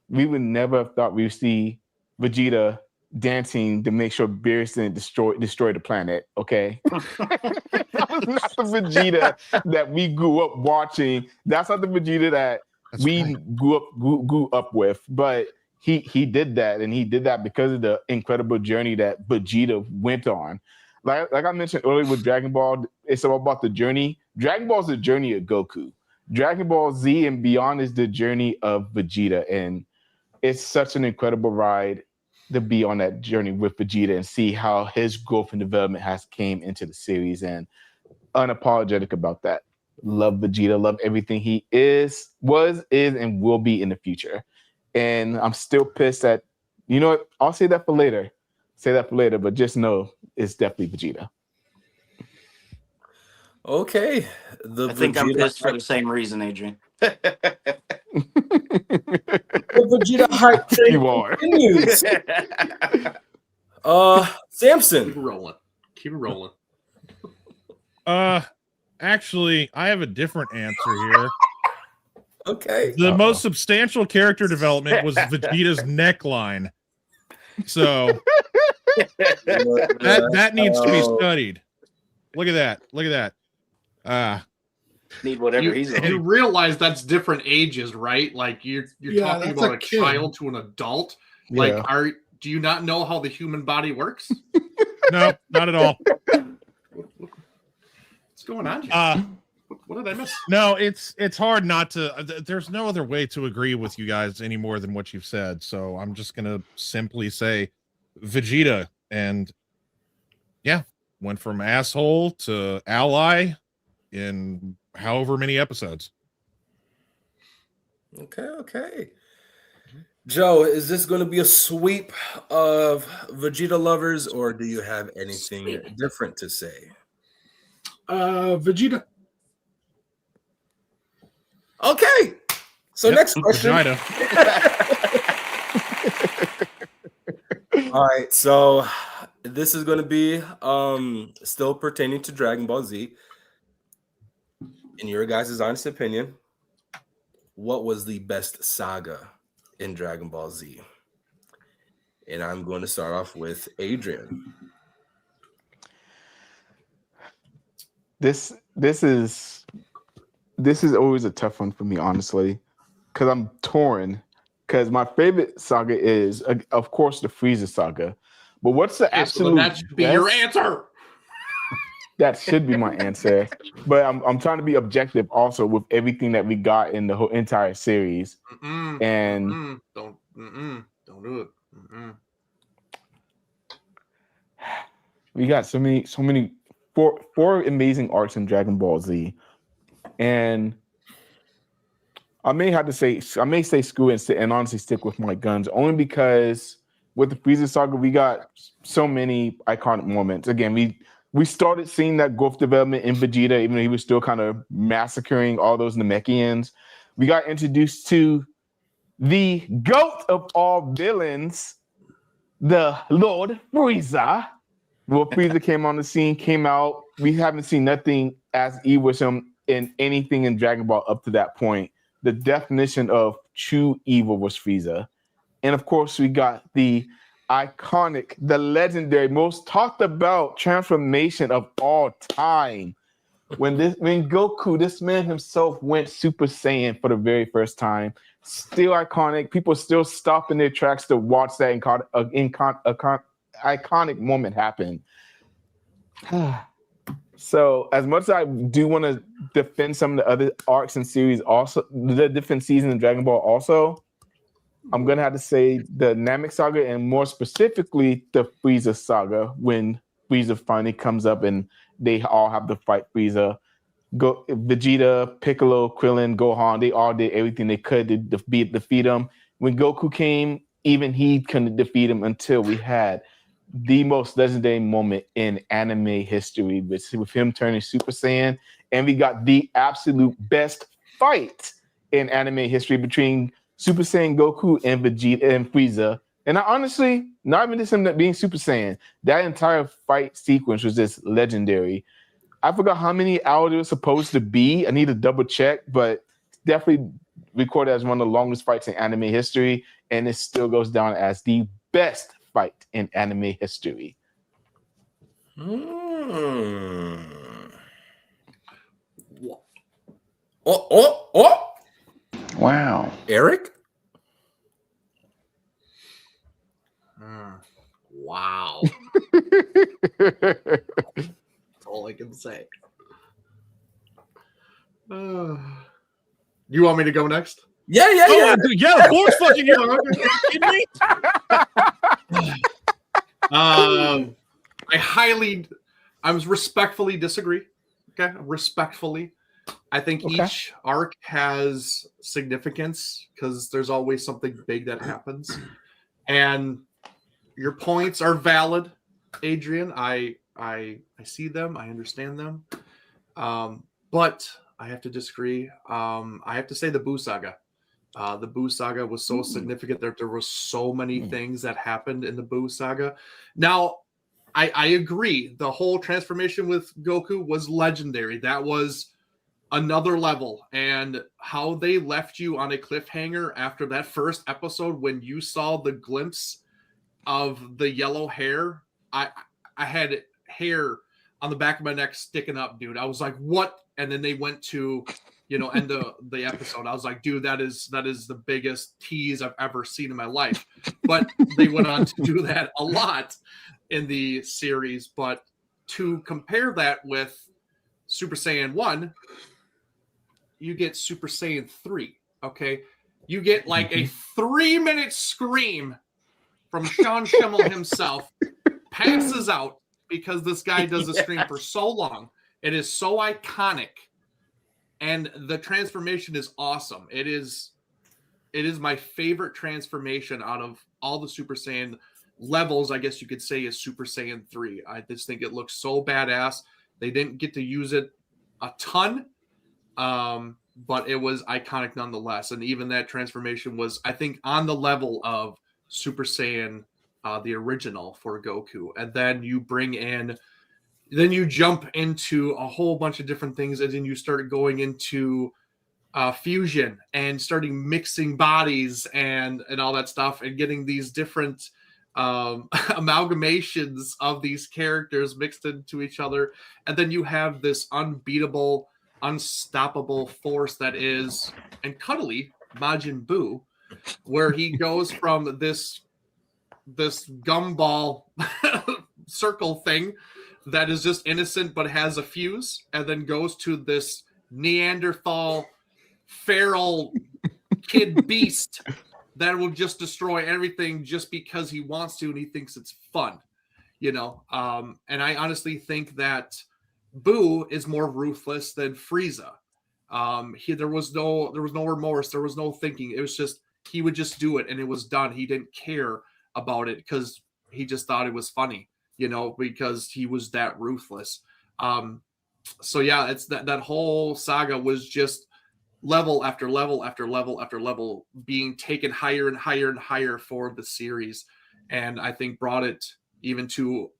We would never have thought we'd see Vegeta dancing to make sure Beerus didn't destroy the planet. Okay, that was not the Vegeta that we grew up watching. That's not the Vegeta that grew up with. But he did that, and he did that because of the incredible journey that Vegeta went on. Like I mentioned earlier with Dragon Ball, it's all about the journey. Dragon Ball is the journey of Goku. Dragon Ball Z and beyond is the journey of Vegeta, and it's such an incredible ride to be on that journey with Vegeta and see how his growth and development has came into the series, and unapologetic about that. Love Vegeta, love everything he was, and will be in the future. And I'm still pissed that, you know what, I'll say that for later. But just know it's definitely Vegeta. Okay. I think I'm pissed for the same reason, Adrian. The Vegeta hype train You are. continues. Samson. Keep it rolling. Actually, I have a different answer here. Okay. The most substantial character development was Vegeta's neckline. So that needs to be studied. Look at that. Need whatever he's on. You realize that's different ages, right? Like you're talking about a child to an adult. Like, do you not know how the human body works? No, not at all. What's going on here? What did I miss? No, it's hard not to. There's no other way to agree with you guys any more than what you've said. So I'm just gonna simply say Vegeta, and yeah, went from asshole to ally in however many episodes. Okay. Joe, is this going to be a sweep of Vegeta lovers, or do you have anything different to say? Vegeta. Okay. So next question. All right. So this is going to be still pertaining to Dragon Ball Z. In your guys' honest opinion, what was the best saga in Dragon Ball Z? And I'm going to start off with Adrian. This is always a tough one for me, honestly, because I'm torn. Because my favorite saga is, of course, the Frieza saga. But what's the absolute? So that should be your answer. That should be my answer. But I'm trying to be objective also with everything that we got in the whole entire series. And don't do it. We got so many four amazing arcs in Dragon Ball Z. And I may say screw it and honestly stick with my guns, only because with the Frieza saga, we got so many iconic moments. Again, we started seeing that growth development in Vegeta, even though he was still kind of massacring all those Namekians. We got introduced to the GOAT of all villains, the Lord Frieza. Well, Frieza came on the scene, came out. We haven't seen nothing as evil as him in anything in Dragon Ball up to that point. The definition of true evil was Frieza. And of course, we got the iconic, the legendary, most talked about transformation of all time. When Goku, this man himself, went Super Saiyan for the very first time. Still iconic. People still stop in their tracks to watch that iconic moment happen. So as much as I do want to defend some of the other arcs and series, also the different seasons in Dragon Ball also, I'm going to have to say the Namek saga, and more specifically the Frieza saga, when Frieza finally comes up and they all have to fight Frieza. Vegeta, Piccolo, Krillin, Gohan, they all did everything they could to defeat him. When Goku came, even he couldn't defeat him until we had the most legendary moment in anime history with him turning Super Saiyan. And we got the absolute best fight in anime history between Super Saiyan Goku and Vegeta and Frieza. And I honestly, not even just him being Super Saiyan, that entire fight sequence was just legendary. I forgot how many hours it was supposed to be. I need to double check, but definitely recorded as one of the longest fights in anime history. And it still goes down as the best fight in anime history? Oh, oh, oh! Wow. Eric? Wow. That's all I can say. You want me to go next? Yeah. Yeah, of course, fucking yeah. Kidding me? I respectfully disagree. Okay, respectfully. I think each arc has significance because there's always something big that happens. And your points are valid, Adrian. I see them. I understand them. But I have to disagree. I have to say the Boo Saga. The Boo Saga was so significant that there were so many things that happened in the Boo Saga. Now, I agree. The whole transformation with Goku was legendary. That was another level. And how they left you on a cliffhanger after that first episode when you saw the glimpse of the yellow hair. I had hair on the back of my neck sticking up, dude. I was like, what? And then they went to, end the episode. I was like, dude, that is the biggest tease I've ever seen in my life. But they went on to do that a lot in the series. But to compare that with Super Saiyan 1, you get Super Saiyan 3, okay? You get like a 3-minute scream from Sean Schimmel himself, passes out because this guy does the scream for so long. It is so iconic. And the transformation is awesome. It is my favorite transformation out of all the Super Saiyan levels, I guess you could say, is Super Saiyan 3. I just think it looks so badass. They didn't get to use it a ton, but it was iconic nonetheless. And even that transformation was, I think, on the level of Super Saiyan, the original for Goku. And then you you jump into a whole bunch of different things, and then you start going into fusion and starting mixing bodies and all that stuff, and getting these different amalgamations of these characters mixed into each other. And then you have this unbeatable, unstoppable force that is, and cuddly, Majin Buu, where he goes from this gumball circle thing that is just innocent but has a fuse, and then goes to this Neanderthal feral kid beast that will just destroy everything just because he wants to and he thinks it's fun, and I honestly think that Boo is more ruthless than Frieza. There was no remorse, there was no thinking. It was just, he would just do it and it was done. He didn't care about it because he just thought it was funny, because he was that ruthless. So yeah, it's that whole saga was just level after level after level after level being taken higher and higher and higher for the series, and I think brought it even to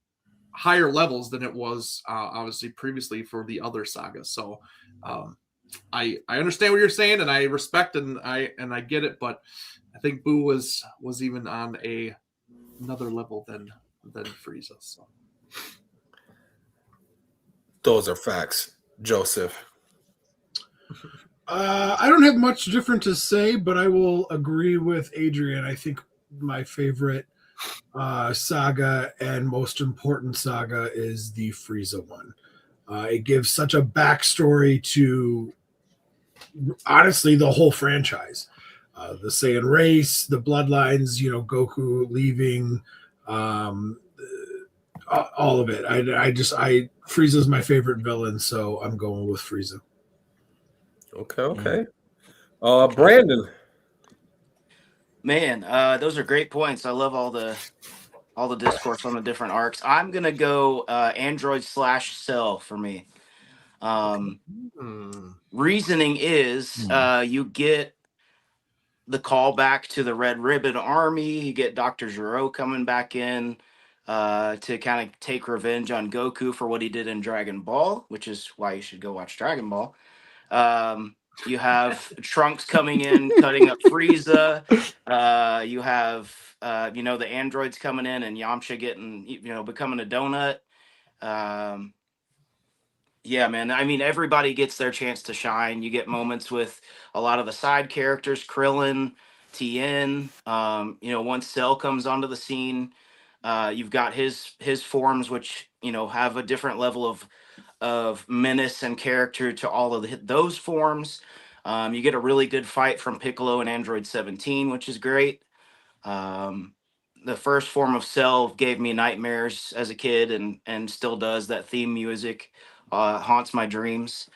higher levels than it was obviously previously for the other sagas. So I understand what you're saying, and I respect and I get it, but I think Boo was even on another level than Frieza. So those are facts, Joseph. I don't have much different to say, but I will agree with Adrian. I think my favorite saga and most important saga is the Frieza one. It gives such a backstory to, honestly, the whole franchise. The Saiyan race, the bloodlines, Goku leaving, all of it. Frieza's my favorite villain, so I'm going with Frieza. Okay. Brandon. Man, those are great points. I love all the discourse on the different arcs. I'm gonna go Android / Cell for me. Reasoning is you get the callback to the Red Ribbon Army. You get Dr. Gero coming back in to kind of take revenge on Goku for what he did in Dragon Ball, which is why you should go watch Dragon Ball. You have Trunks coming in, cutting up Frieza. You have the androids coming in and Yamcha getting becoming a donut. Yeah, man. I mean, everybody gets their chance to shine. You get moments with a lot of the side characters, Krillin, Tien. Once Cell comes onto the scene, you've got his forms, which have a different level of menace and character to all of those forms. You get a really good fight from Piccolo and Android 17, which is great. The first form of Cell gave me nightmares as a kid, and still does. That theme music haunts my dreams.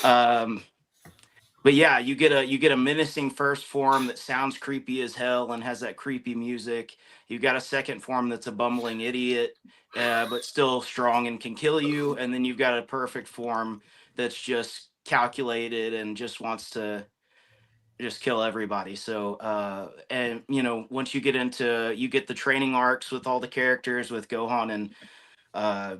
But yeah, you get a menacing first form that sounds creepy as hell and has that creepy music. You've got a second form that's a bumbling idiot, but still strong and can kill you. And then you've got a perfect form that's just calculated and just wants to just kill everybody. So and once you get the training arcs with all the characters with Gohan and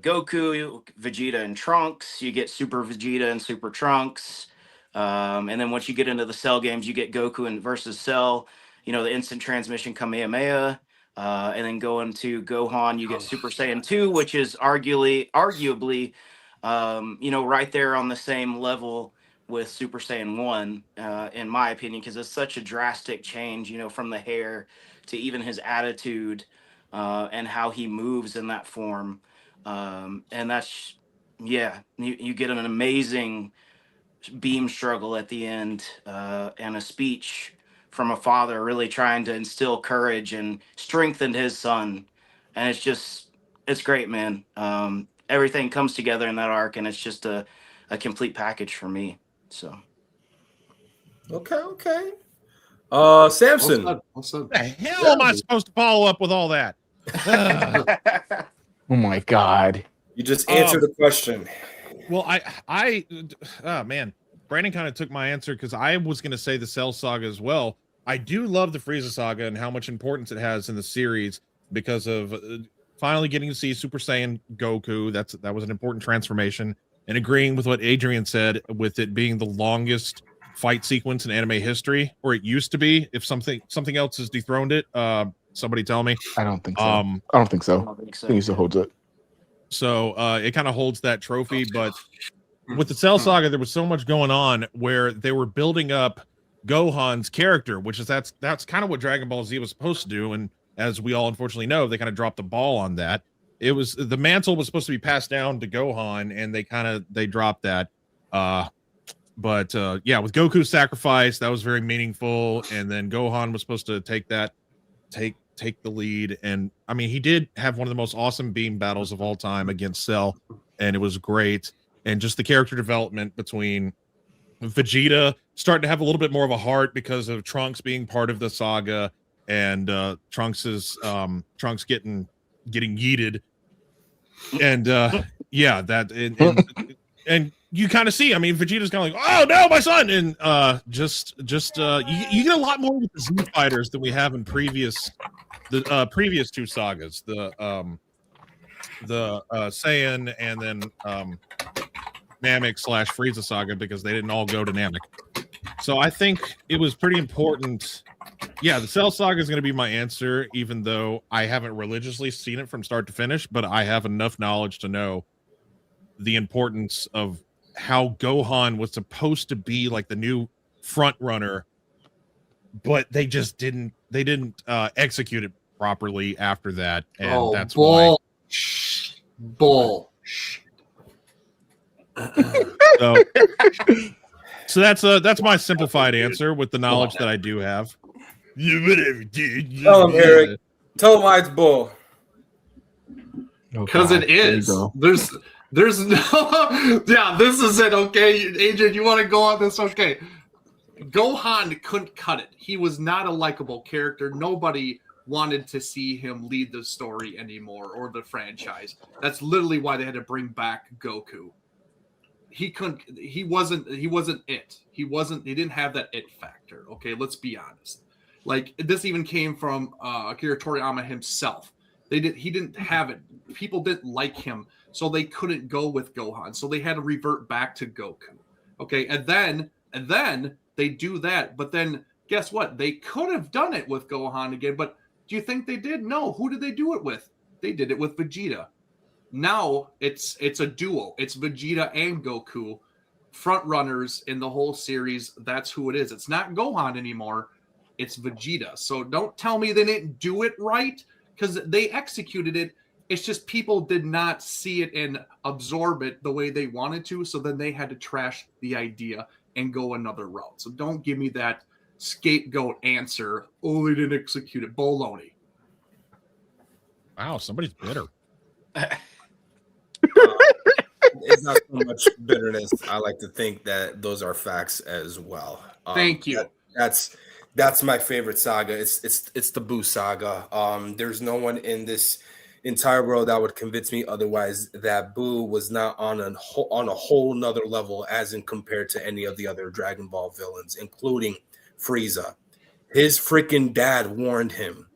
Goku, Vegeta, and Trunks. You get Super Vegeta and Super Trunks. And then once you get into the Cell games, you get Goku and versus Cell. The instant transmission Kamehameha. And then going to Gohan, you get Super Saiyan 2, which is arguably, right there on the same level with Super Saiyan 1, in my opinion, because it's such a drastic change, from the hair to even his attitude and how he moves in that form. And that's, yeah, you get an amazing beam struggle at the end, and a speech from a father really trying to instill courage and strengthen his son. And it's great, man. Everything comes together in that arc, and it's just a complete package for me. So. Okay. What's Samson. up? What the hell am I supposed to follow up with all that? Oh my god. You just answered the question. Well, oh man, Brandon kind of took my answer because I was going to say the Cell Saga as well. I do love the Frieza Saga and how much importance it has in the series because of finally getting to see Super Saiyan Goku. That was an important transformation, and agreeing with what Adrian said with it being the longest fight sequence in anime history, or it used to be. If something else has dethroned it, somebody tell me. I don't think so. I don't think so. I think it still holds it. So it kind of holds that trophy, but with the Cell Saga, there was so much going on where they were building up Gohan's character, which is that's kind of what Dragon Ball Z was supposed to do, and as we all unfortunately know, they kind of dropped the ball on that. It was the mantle was supposed to be passed down to Gohan, and they dropped that. But yeah, with Goku's sacrifice, that was very meaningful, and then Gohan was supposed to take the lead, and I mean, he did have one of the most awesome beam battles of all time against Cell, and it was great. And just the character development between Vegeta starting to have a little bit more of a heart because of Trunks being part of the saga, and Trunks getting yeeted, and yeah, that and you kind of see, I mean, Vegeta's kind of like, oh no, my son, and you get a lot more with the Z fighters than we have in previous two sagas, the Saiyan and then Namek / Frieza saga, because they didn't all go to Namek. So I think it was pretty important. Yeah, the Cell Saga is going to be my answer, even though I haven't religiously seen it from start to finish, but I have enough knowledge to know the importance of how Gohan was supposed to be like the new front runner, but they just didn't execute it properly after that, and that's why. Bull. So that's my simplified answer with the knowledge that I do have. Tell him, Eric. Tell him why it's bull. Because it is. There's no. Yeah, this is it. Okay, Adrian, you want to go on this? Okay. Gohan couldn't cut it. He was not a likable character. Nobody wanted to see him lead the story anymore, or the franchise. That's literally why they had to bring back Goku. He wasn't it. He didn't have that it factor. Okay, let's be honest. Like, this even came from Akira Toriyama himself. He didn't have it. People didn't like him, so they couldn't go with Gohan. So they had to revert back to Goku. Okay, and then And then they do that, but then guess what? They could have done it with Gohan again, but do you think they did? No. Who did they do it with? They did it with Vegeta. Now it's a duo. It's Vegeta and Goku, front runners in the whole series. That's who it is. It's not Gohan anymore. It's Vegeta. So don't tell me they didn't do it right, because they executed it. It's just people did not see it and absorb it the way they wanted to. So then they had to trash the idea and go another route. So don't give me that scapegoat answer. Oh, they didn't execute it. Baloney. Wow, somebody's bitter. It's not so much bitterness. I like to think that those are facts as well. Thank you. That's my favorite saga. It's the Boo saga. There's no one in this entire world that would convince me otherwise that Boo was not on a whole nother level as in compared to any of the other Dragon Ball villains, including Frieza. His freaking dad warned him,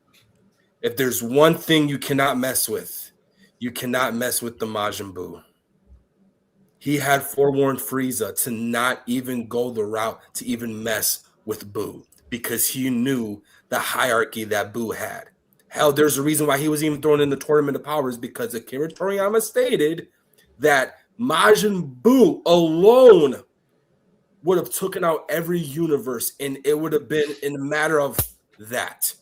if there's one thing you cannot mess with, you cannot mess with the Majin Buu. He had forewarned Frieza to not even go the route to even mess with Buu, because he knew the hierarchy that Buu had. Hell, there's a reason why he was even thrown in the Tournament of Powers, because Akira Toriyama stated that Majin Buu alone would have taken out every universe, and it would have been in a matter of that.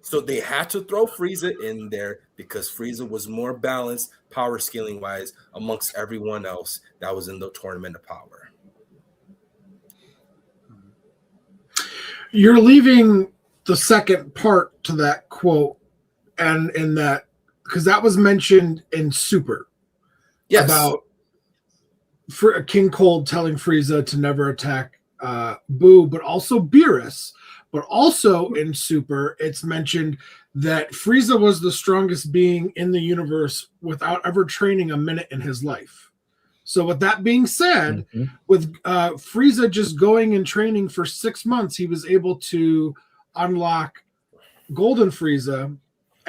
So they had to throw Frieza in there because Frieza was more balanced power scaling wise amongst everyone else that was in the Tournament of Power. You're leaving the second part to that quote, and in that, because that was mentioned in Super. Yes. About King Cold telling Frieza to never attack Buu, but also Beerus. But also in Super, it's mentioned that Frieza was the strongest being in the universe without ever training a minute in his life. So with that being said, with Frieza just going and training for 6 months, he was able to unlock Golden Frieza.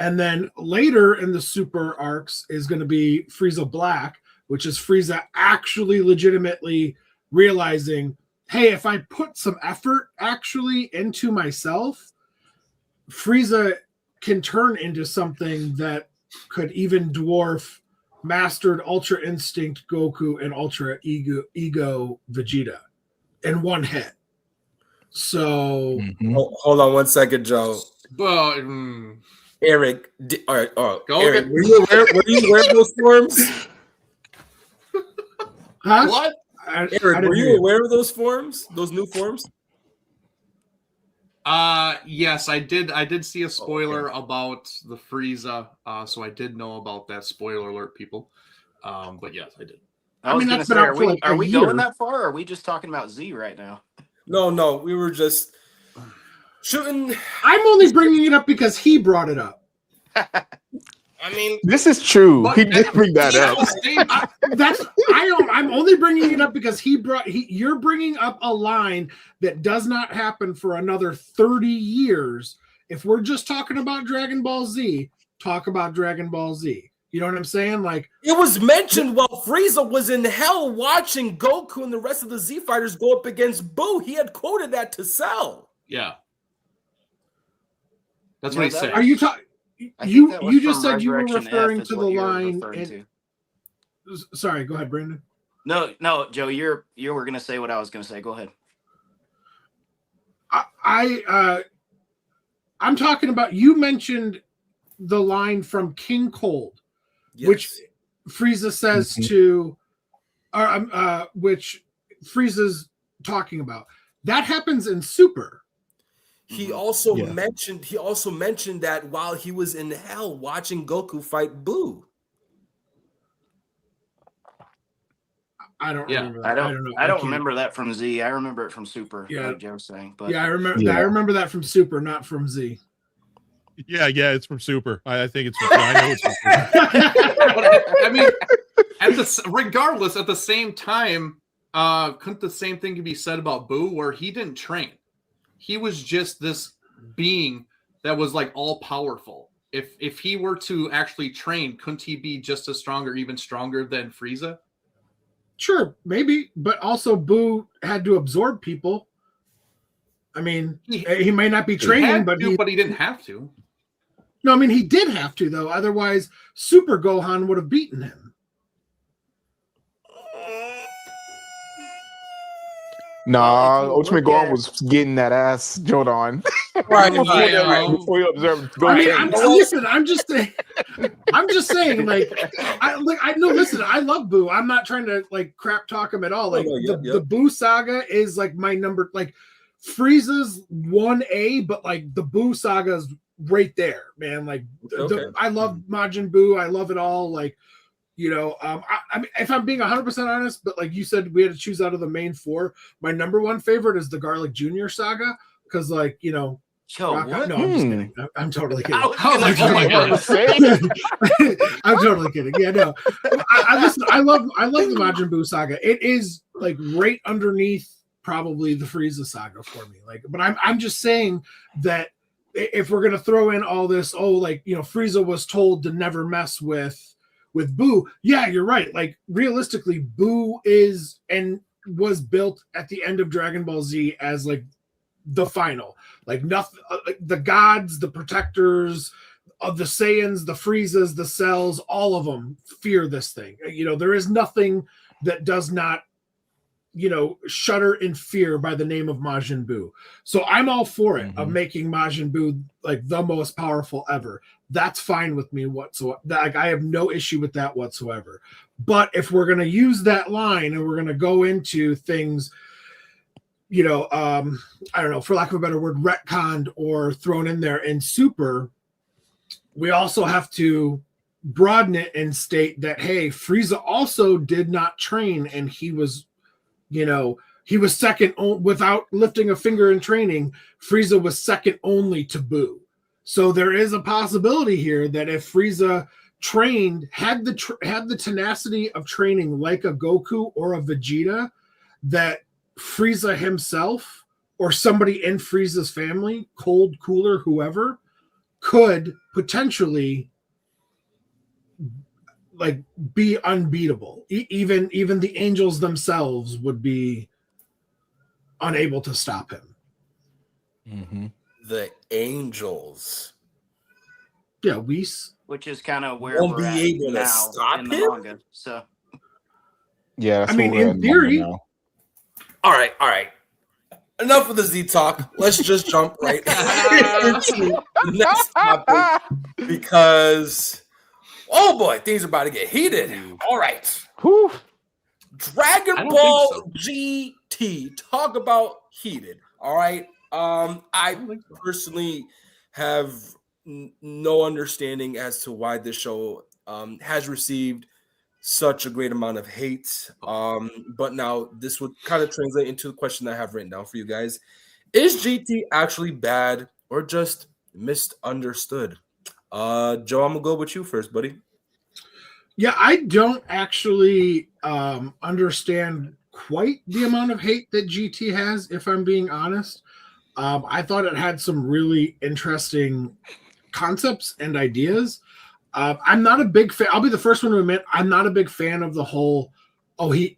And then later in the Super arcs is going to be Frieza Black, which is Frieza actually legitimately realizing, hey, if I put some effort actually into myself, Frieza can turn into something that could even dwarf mastered Ultra Instinct Goku and Ultra Ego Vegeta in one hit. So Hold on 1 second, Joe. Eric, all right, Eric, were you aware of those forms? Huh? What? Eric, were you aware of those forms? Those new forms? Yes, I did see a spoiler about the Frieza, so I did know about that. Spoiler alert, people. But yes, I did. I was going to say, are we going that far, or are we just talking about Z right now? No, we were just shooting. I'm only bringing it up because he brought it up. I mean, this is true. He did bring that up. I'm only bringing it up because you're bringing up a line that does not happen for another 30 years. If we're just talking about Dragon Ball Z, talk about Dragon Ball Z. You know what I'm saying? Like, it was mentioned while Frieza was in hell watching Goku and the rest of the Z fighters go up against Buu. He had quoted that to Cell. Yeah, that's what he said. Are you talking? You just said you were referring to the line. Sorry, go ahead, Brandon. No, Joe, you were going to say what I was going to say. Go ahead. I'm talking about, you mentioned the line from King Cold, yes, which Frieza says to, which Frieza's talking about. That happens in Super. He also mentioned that while he was in hell watching Goku fight Buu. I don't remember that. I don't remember that from Z. I remember it from Super. Yeah, like Joe was saying. But I remember that from Super, not from Z. Yeah, it's from Super. I think it's from Super. I know it's from Super. I mean, regardless, at the same time, couldn't the same thing be said about Buu, where he didn't train? He was just this being that was like all powerful. If he were to actually train, couldn't he be just as strong or even stronger than Frieza? Sure, maybe, but also Boo had to absorb people. I mean, he might not be training, but he didn't have to. No, I mean he did have to though. Otherwise, Super Gohan would have beaten him. Nah, Ultimate Gohan was getting that ass Jodan. Right, before you observe. I'm just saying, like, I know. Listen, I love Boo. I'm not trying to like crap talk him at all. Like the Boo saga is like my number. Like Frieza's 1A, but like the Boo saga's right there, man. Like I love Majin Buu. I love it all. Like. I mean, if I'm being 100% honest, but like you said, we had to choose out of the main 4. My number 1 favorite is the Garlic Jr. saga because, like, Yo, I'm just kidding. I'm totally kidding. I'm totally kidding. Yeah, no. I love the Majin Buu saga. It is like right underneath probably the Frieza saga for me. Like, but I'm just saying that if we're gonna throw in all this, Frieza was told to never mess with Boo, yeah, you're right. Like realistically, Boo is and was built at the end of Dragon Ball Z as like the final, like nothing. The gods, the protectors of the Saiyans, the Friezas, the Cells, all of them fear this thing. There is nothing that does not, shudder in fear by the name of Majin Buu. So I'm all for it of making Majin Buu like the most powerful ever. That's fine with me whatsoever. Like, I have no issue with that whatsoever. But if we're going to use that line and we're going to go into things, I don't know, for lack of a better word, retconned or thrown in there in Super, we also have to broaden it and state that, hey, Frieza also did not train and he was second without lifting a finger in training. Frieza was second only to Boo. So there is a possibility here that if Frieza trained, had the tenacity of training like a Goku or a Vegeta, that Frieza himself or somebody in Frieza's family, Cold, Cooler, whoever, could potentially like be unbeatable. Even the angels themselves would be unable to stop him. Mm-hmm. The angels. Yeah, Whis. Which is kind of where Won't we're be at able to now stop in the him? manga. So Yeah, that's I mean, what we're in at theory. now. All right. Enough of the Z talk. Let's just jump right into the next topic because, oh boy, things are about to get heated. All right. Whew. Dragon Ball GT. Talk about heated. All right. I personally have no understanding as to why this show has received such a great amount of hate. But now this would kind of translate into the question that I have written down for you guys. Is GT actually bad or just misunderstood? Joe, I'm gonna go with you first, buddy. Yeah, I don't actually understand quite the amount of hate that GT has, if I'm being honest. I thought it had some really interesting concepts and ideas. I'm not a big fan. I'll be the first one to admit I'm not a big fan of the whole,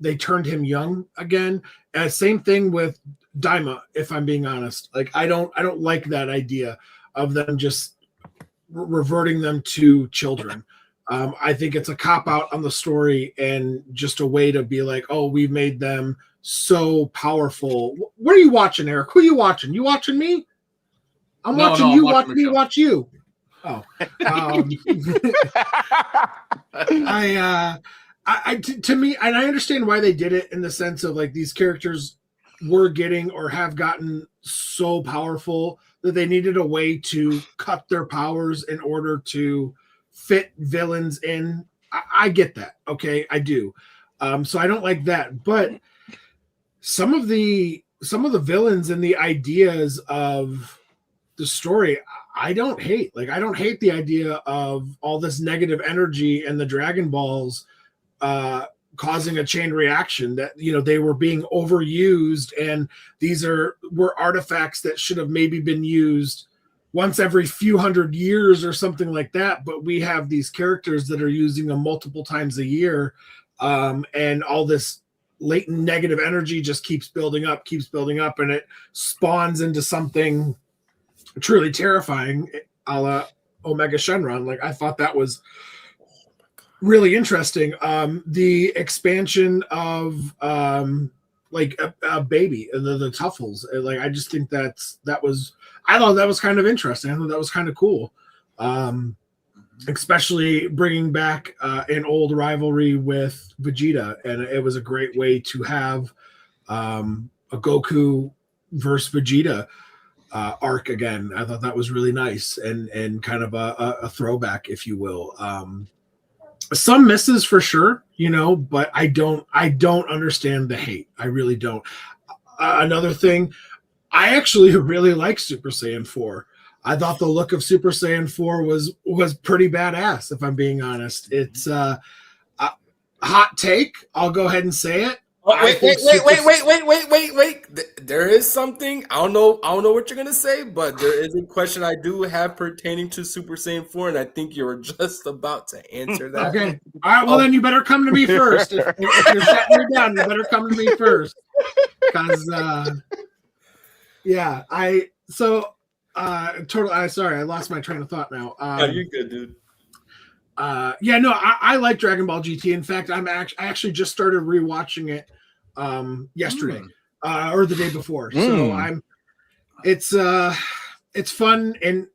they turned him young again. Same thing with Daima, if I'm being honest. Like I don't like that idea of them just reverting them to children. I think it's a cop out on the story and just a way to be like, oh, we made them so powerful. What are you watching, Eric? Who are you watching? You watching me? I'm watching you. Watch me. Watch you. Oh, to me, and I understand why they did it in the sense of like these characters were getting or have gotten so powerful that they needed a way to cut their powers in order to fit villains in. I get that. Okay, I do. So I don't like that, but some of the villains and the ideas of the story, I don't hate. Like, I don't hate the idea of all this negative energy and the Dragon Balls causing a chain reaction that, they were being overused. And these were artifacts that should have maybe been used once every few hundred years or something like that. But we have these characters that are using them multiple times a year. And all this latent negative energy just keeps building up, and it spawns into something truly terrifying, a la Omega Shenron. Like, I thought that was really interesting. The expansion of like a baby, the Tuffles. Like, I just think I thought that was kind of interesting. I thought that was kind of cool. Especially bringing back an old rivalry with Vegeta, and it was a great way to have a Goku versus Vegeta arc again. I thought that was really nice and kind of a throwback, if you will. Some misses for sure, but I don't understand the hate. I really don't. Another thing, I actually really like Super Saiyan 4. I thought the look of Super Saiyan 4 was pretty badass, if I'm being honest. It's a hot take. I'll go ahead and say it. Oh, wait. There is something. I don't know what you're gonna say, but there is a question I do have pertaining to Super Saiyan 4, and I think you're just about to answer that. Okay. All right. Well, then you better come to me first. If you're shutting me down, you better come to me first. Because, sorry, I lost my train of thought now. You're good, dude. I like Dragon Ball GT. In fact, I actually just started rewatching it yesterday or the day before. So it's fun, and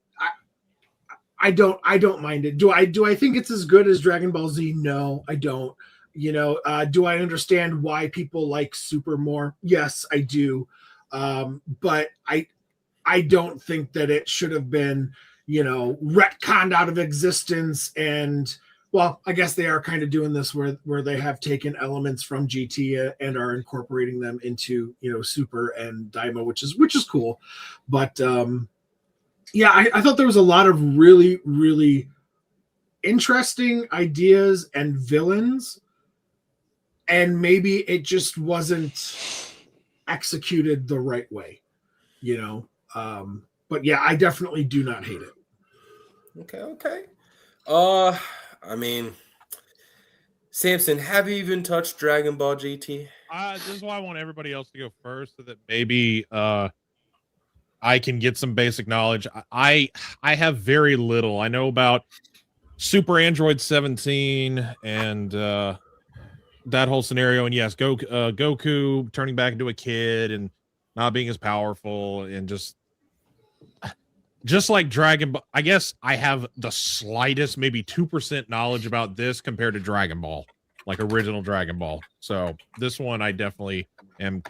I don't mind it. Do I think it's as good as Dragon Ball Z? No, I don't. Do I understand why people like Super more? Yes, I do. But I don't think that it should have been, retconned out of existence. And, well, I guess they are kind of doing this where they have taken elements from GT and are incorporating them into, Super and Daima, which is cool. But I thought there was a lot of really, really interesting ideas and villains, and maybe it just wasn't executed the right way, but yeah, I definitely do not hate it. Okay. I mean, Samson, have you even touched Dragon Ball GT? This is why I want everybody else to go first, so that maybe I can get some basic knowledge. I have very little. I know about Super Android 17 and that whole scenario. And yes, Goku turning back into a kid and not being as powerful, and just like Dragon Ball. I guess I have the slightest, maybe 2% knowledge about this compared to Dragon Ball, like original Dragon Ball. So this one, I definitely am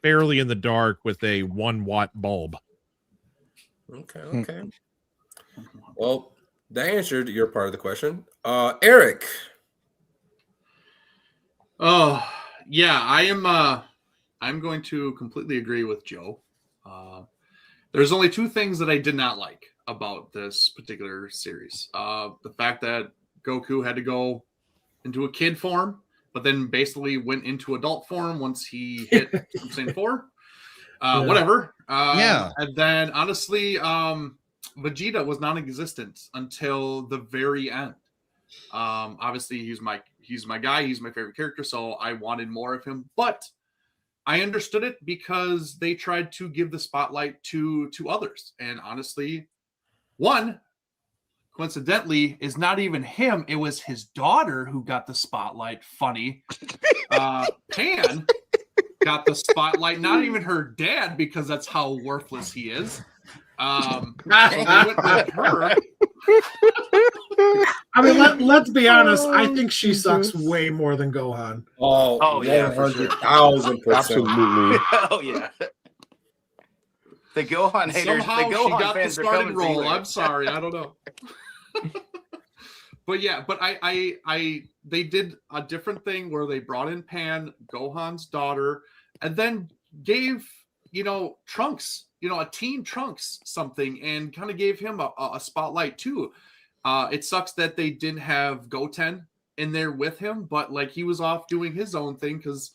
fairly in the dark with a 1-watt bulb. Okay. Well, that answered your part of the question. Eric. Oh, yeah, I'm going to completely agree with Joe. There's only two things that I did not like about this particular series. The fact that Goku had to go into a kid form, but then basically went into adult form once he hit Super Saiyan 4. Whatever. And then, honestly, Vegeta was non-existent until the very end. Obviously, he's my guy. He's my favorite character, so I wanted more of him. But I understood it because they tried to give the spotlight to others. And honestly, one, coincidentally, is not even him. It was his daughter who got the spotlight. Funny. Pan got the spotlight, not even her dad, because that's how worthless he is. So they went with her. I mean, let's be honest. I think she sucks way more than Gohan. Oh yeah, 100,000%. Absolutely. Oh yeah. The Gohan haters. Somehow the Gohan she got the fans are starting coming for role. you. I'm sorry, I don't know. But yeah, but I they did a different thing where they brought in Pan, Gohan's daughter, and then gave Trunks, a teen Trunks something, and kind of gave him a spotlight too. It sucks that they didn't have Goten in there with him, but like he was off doing his own thing because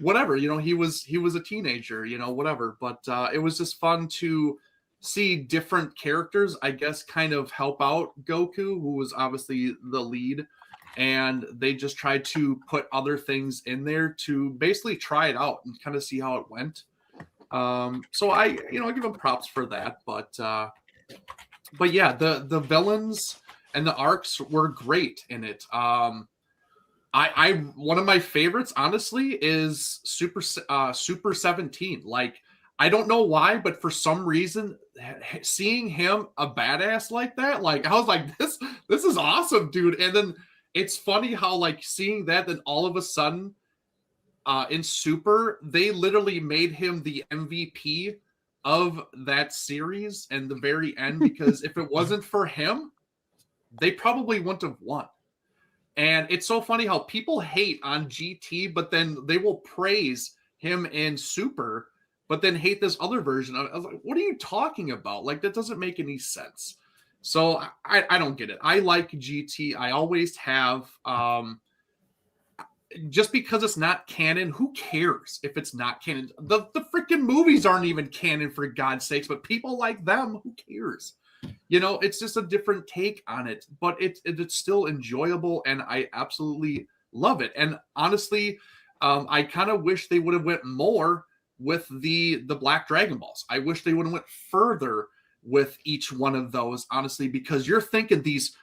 whatever, he was a teenager, whatever. But it was just fun to see different characters, I guess, kind of help out Goku, who was obviously the lead. and they just tried to put other things in there to basically try it out and kind of see how it went. So I give them props for that, but yeah, the villains and the arcs were great in it. I one of my favorites, honestly, is Super 17. Like, I don't know why, but for some reason, seeing him a badass like that, like, I was like, this is awesome, dude. And then it's funny how, like, seeing that, then all of a sudden, in Super, they literally made him the MVP of that series and the very end, because if it wasn't for him, they probably wouldn't have won. And it's so funny how people hate on GT, but then they will praise him in Super, but then hate this other version. I was like, what are you talking about? Like, that doesn't make any sense. So I don't get it. I like GT. I always have. Just because it's not canon, who cares if it's not canon? The freaking movies aren't even canon, for God's sakes, but people like them, who cares? You know, it's just a different take on it, but it's still enjoyable, and I absolutely love it. And honestly, I kind of wish they would have went more with the Black Dragon Balls. I wish they would have went further with each one of those, honestly, because you're thinking these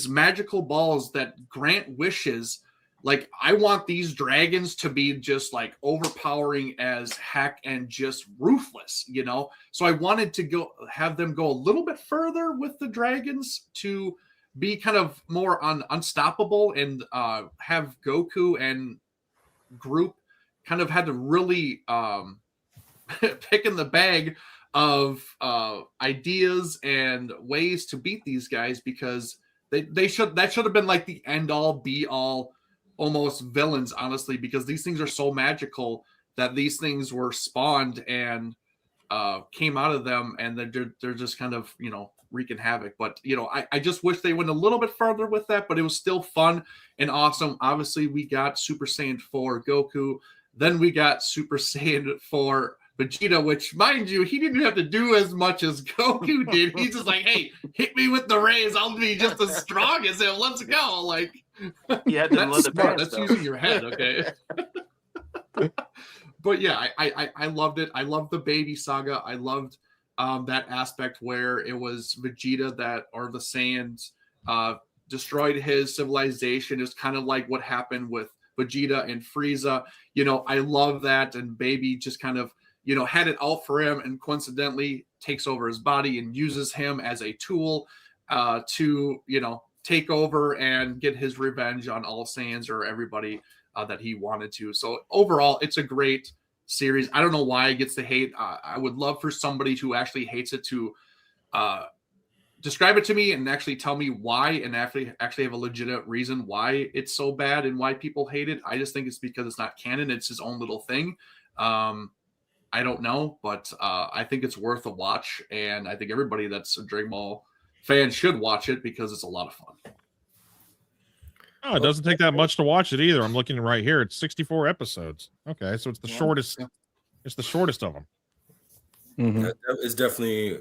magical balls that grant wishes. Like, I want these dragons to be just like overpowering as heck and just ruthless, you know? So I wanted to have them go a little bit further with the dragons to be kind of more unstoppable, and have Goku and group kind of had to really pick in the bag of ideas and ways to beat these guys, because that should have been like the end all be all almost villains, honestly, because these things are so magical that these things were spawned and came out of them, and they're just kind of, you know, wreaking havoc. But, you know, I just wish they went a little bit further with that, but it was still fun and awesome. Obviously, we got Super Saiyan 4 Goku, then we got Super Saiyan 4 Vegeta, which, mind you, he didn't have to do as much as Goku did. He's just like, hey, hit me with the rays, I'll be just as strong as him. Let's go. Like, Yeah, that's smart. That's using your head, okay? But yeah, I loved it. I loved the baby saga. I loved that aspect where it was Vegeta or the Saiyans destroyed his civilization. It's kind of like what happened with Vegeta and Frieza. You know, I love that. And baby just kind of, you know, had it out for him, and coincidentally takes over his body and uses him as a tool to, you know, take over and get his revenge on all Saiyans or everybody that he wanted to. So overall, it's a great series. I don't know why it gets the hate. I would love for somebody who actually hates it to describe it to me and actually tell me why, and actually have a legitimate reason why it's so bad and why people hate it. I just think it's because it's not canon. It's his own little thing. I don't know, but I think it's worth a watch, and I think everybody that's a Dragon Ball fan should watch it because it's a lot of fun. Oh, it doesn't take that much to watch it either. I'm looking right here. It's 64 episodes. Okay, so it's the shortest. Yeah. It's the shortest of them. Mm-hmm. It's definitely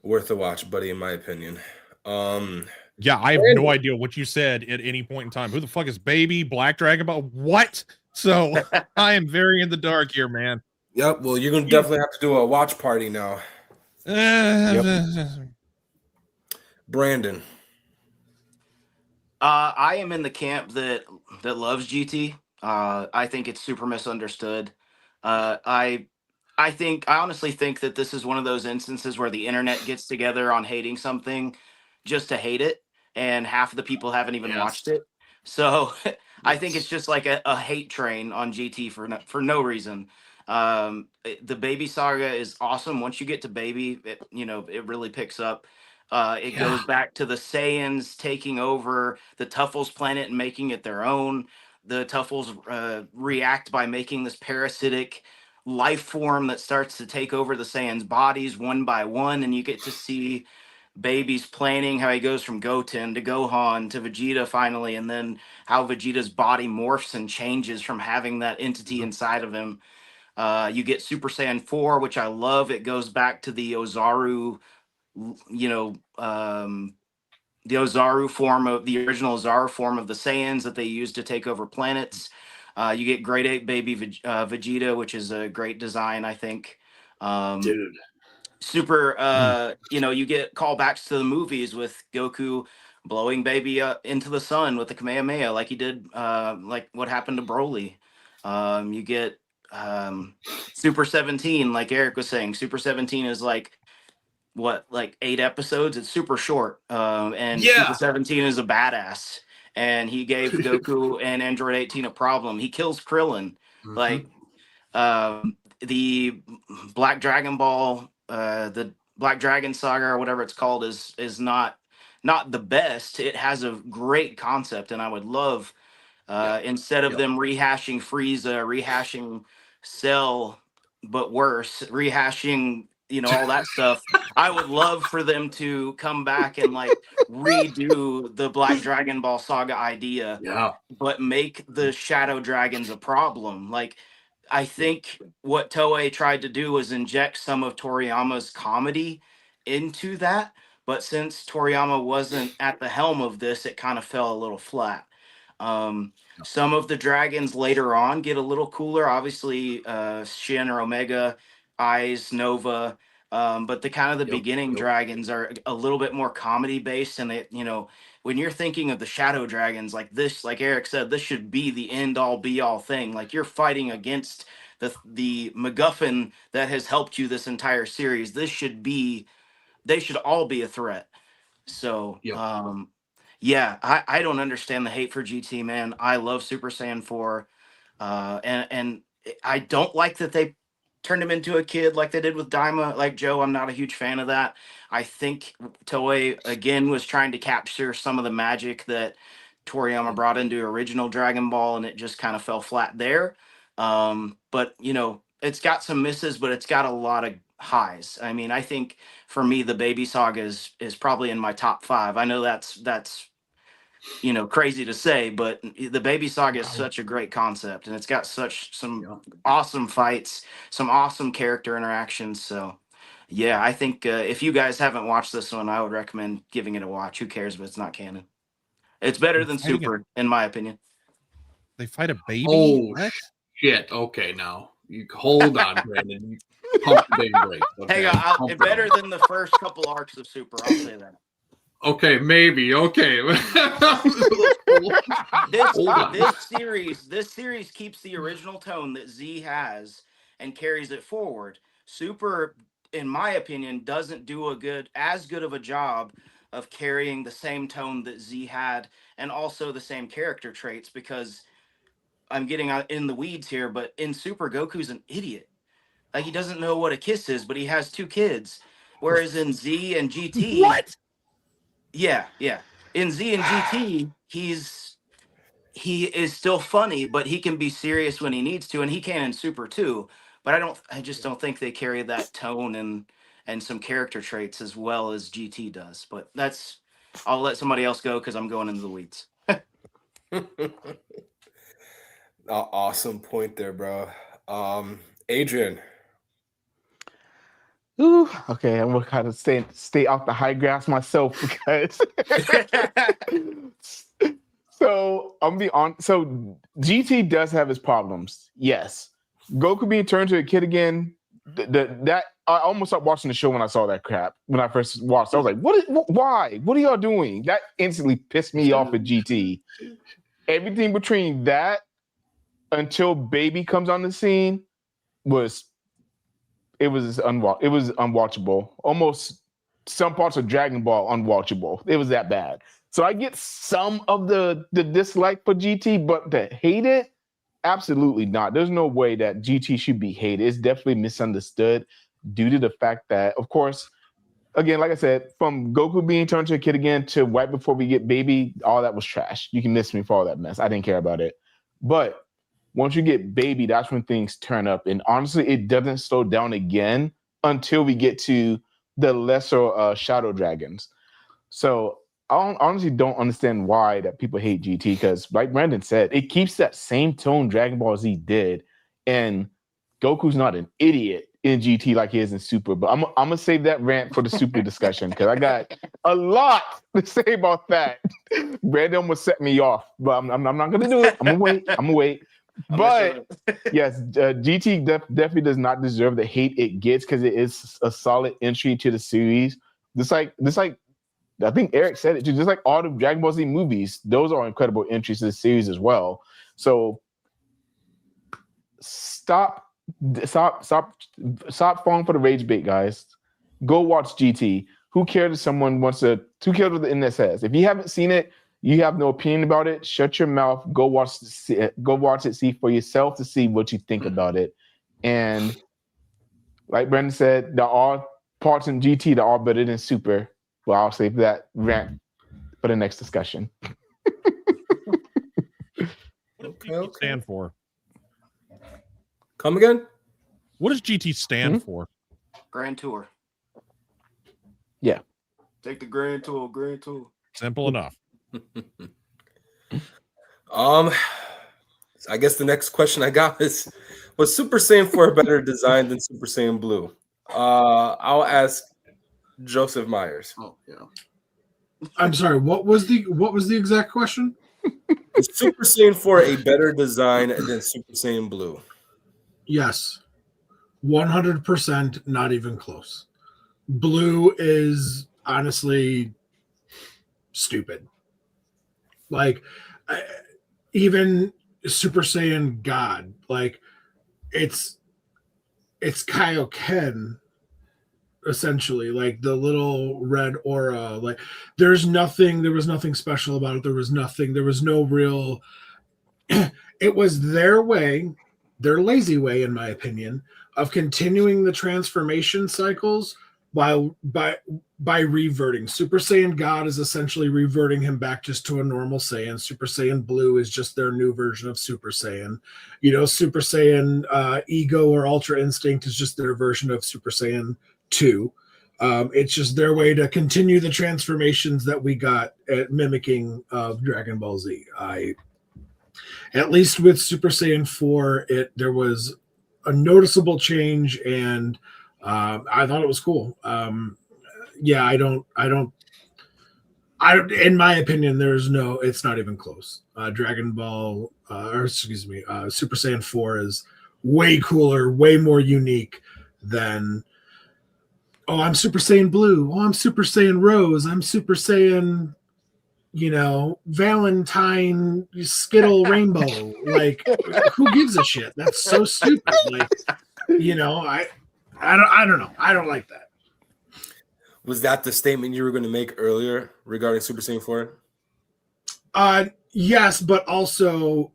worth a watch, buddy, in my opinion. Yeah, I have no idea what you said at any point in time. Who the fuck is Baby Black Dragon Ball? What? So I am very in the dark here, man. Yep. Well, you're gonna definitely have to do a watch party now. Brandon. I am in the camp that loves GT. I think it's super misunderstood. I honestly think that this is one of those instances where the internet gets together on hating something just to hate it, and half of the people haven't even watched it. So I think it's just like a hate train on GT for no reason. The Baby saga is awesome. Once you get to Baby, it really picks up. It goes back to the Saiyans taking over the Tuffles planet and making it their own. The Tuffles react by making this parasitic life form that starts to take over the Saiyans' bodies one by one, and you get to see Baby's planning how he goes from Goten to Gohan to Vegeta finally, and then how Vegeta's body morphs and changes from having that entity inside of him. You get Super Saiyan 4, which I love. It goes back to the Ozaru, the Ozaru form of the original Ozaru form of the Saiyans that they used to take over planets. You get Great Ape Baby Vegeta, which is a great design, I think. Dude. Super, you get callbacks to the movies with Goku blowing baby up into the sun with the Kamehameha, like he did, like what happened to Broly. You get Super 17, like Eric was saying. Super 17 is like 8 episodes. It's super short, and Super Yeah. 17 is a badass, and he gave Goku and Android 18 a problem. He kills Krillin. Mhm. Like the Black Dragon Ball, the Black Dragon Saga or whatever it's called is not the best. It has a great concept, and I would love instead of them rehashing Frieza, rehashing Cell, but worse, rehashing all that stuff. I would love for them to come back and like redo the Black Dragon Ball Saga idea, Yeah. but make the Shadow Dragons a problem. Like, I think what Toei tried to do was inject some of Toriyama's comedy into that, but since Toriyama wasn't at the helm of this, it kind of fell a little flat. Some of the dragons later on get a little cooler. Obviously, Shin or Omega, Eyes, Nova. But the kind of the beginning dragons are a little bit more comedy based, and when you're thinking of the shadow dragons like this, like Eric said, this should be the end all be all thing. Like you're fighting against the MacGuffin that has helped you this entire series. They should all be a threat. So, yeah, I don't understand the hate for GT, man. I love Super Saiyan 4. And I don't like that they turned him into a kid like they did with Daima. Like Joe, I'm not a huge fan of that. I think Toei, again, was trying to capture some of the magic that Toriyama brought into original Dragon Ball, and it just kind of fell flat there. But, it's got some misses, but it's got a lot of highs. I mean, I think for me, the Baby Saga is probably in my top 5. I know that's crazy to say, but the Baby Saga is such a great concept, and it's got some awesome fights, some awesome character interactions. So, yeah, I think if you guys haven't watched this one, I would recommend giving it a watch. Who cares if it's not canon? It's better than Super, in my opinion. They fight a baby? Oh, what? Shit. Okay, now. You hold on, Brandon. You pump the damn brakes. Okay? Hang on, better than the first couple arcs of Super, I'll say that. Okay, maybe. Okay. This series keeps the original tone that Z has and carries it forward. Super, in my opinion, doesn't do as good of a job of carrying the same tone that Z had and also the same character traits, because I'm getting in the weeds here, but in Super, Goku's an idiot. Like, he doesn't know what a kiss is, but he has 2 kids. Whereas in Z and GT... What? Yeah. In Z and GT, he is still funny, but he can be serious when he needs to, and he can in Super too. But I just don't think they carry that tone and some character traits as well as GT does. But I'll let somebody else go because I'm going into the weeds. Awesome point there, bro. Adrian. Ooh, okay, I'm gonna kind of stay off the high grass myself because. So I'm be on. So GT does have its problems. Yes, Goku being turned to a kid again. That I almost stopped watching the show when I saw that crap. When I first watched, I was like, why? What are y'all doing? That instantly pissed me off at GT. Everything between that until Baby comes on the scene was unwatchable. Almost some parts of Dragon Ball unwatchable. It was that bad. So I get some of the dislike for GT, but to hate it, absolutely not. There's no way that GT should be hated. It's definitely misunderstood due to the fact that, of course, again, like I said, from Goku being turned to a kid again to right before we get Baby, all that was trash. You can miss me for all that mess. I didn't care about it. But once you get Baby, that's when things turn up. And honestly, it doesn't slow down again until we get to the lesser Shadow Dragons. So I honestly don't understand why that people hate GT, because like Brandon said, it keeps that same tone Dragon Ball Z did. And Goku's not an idiot. in GT like he is in Super. But I'm gonna save that rant for the Super discussion because I got a lot to say about that. Brandon almost set me off, but I'm not gonna do it. I'm gonna wait. But yes, GT definitely does not deserve the hate it gets because it is a solid entry to the series. Just like I think Eric said it too. Just like all the Dragon Ball Z movies, those are incredible entries to the series as well. So stop falling for the rage bait, guys. Go watch GT. Who cares if someone wants to? Who cares what the internet says? If you haven't seen it, you have no opinion about it. Shut your mouth. Go watch it. See for yourself to see what you think about it. And like Brendan said, there are parts in GT that are better than Super. Well, I'll save that rant for the next discussion. What does GT stand for? Come again? What does GT stand for? Grand Tour. Yeah. Take the Grand Tour. Grand Tour. Simple enough. I guess the next question I got is: was Super Saiyan 4 better designed than Super Saiyan Blue? I'll ask Joseph Myers. Oh yeah. I'm sorry. What was the exact question? Is Super Saiyan 4 a better design than Super Saiyan Blue? Yes, 100%. Not even close. Blue is honestly stupid. Like, even Super Saiyan God, like it's Kaioken essentially, like the little red aura. Like there was nothing special about it. There was no real. It was their way, their lazy way, in my opinion, of continuing the transformation cycles by reverting. Super Saiyan God is essentially reverting him back just to a normal Saiyan. Super Saiyan Blue is just their new version of Super Saiyan. Super Saiyan Ego or Ultra Instinct is just their version of Super Saiyan 2. It's just their way to continue the transformations that we got at mimicking of Dragon Ball Z. At least with Super Saiyan 4, there was a noticeable change, and I thought it was cool. I don't. In my opinion, it's not even close. Dragon Ball, Super Saiyan 4 is way cooler, way more unique than. Oh, I'm Super Saiyan Blue. Oh, I'm Super Saiyan Rose. I'm Super Saiyan, Valentine Skittle Rainbow. Like, who gives a shit? That's so stupid. Like, I don't know. I don't like that. Was that the statement you were going to make earlier regarding Super Saiyan 4? Yes, but also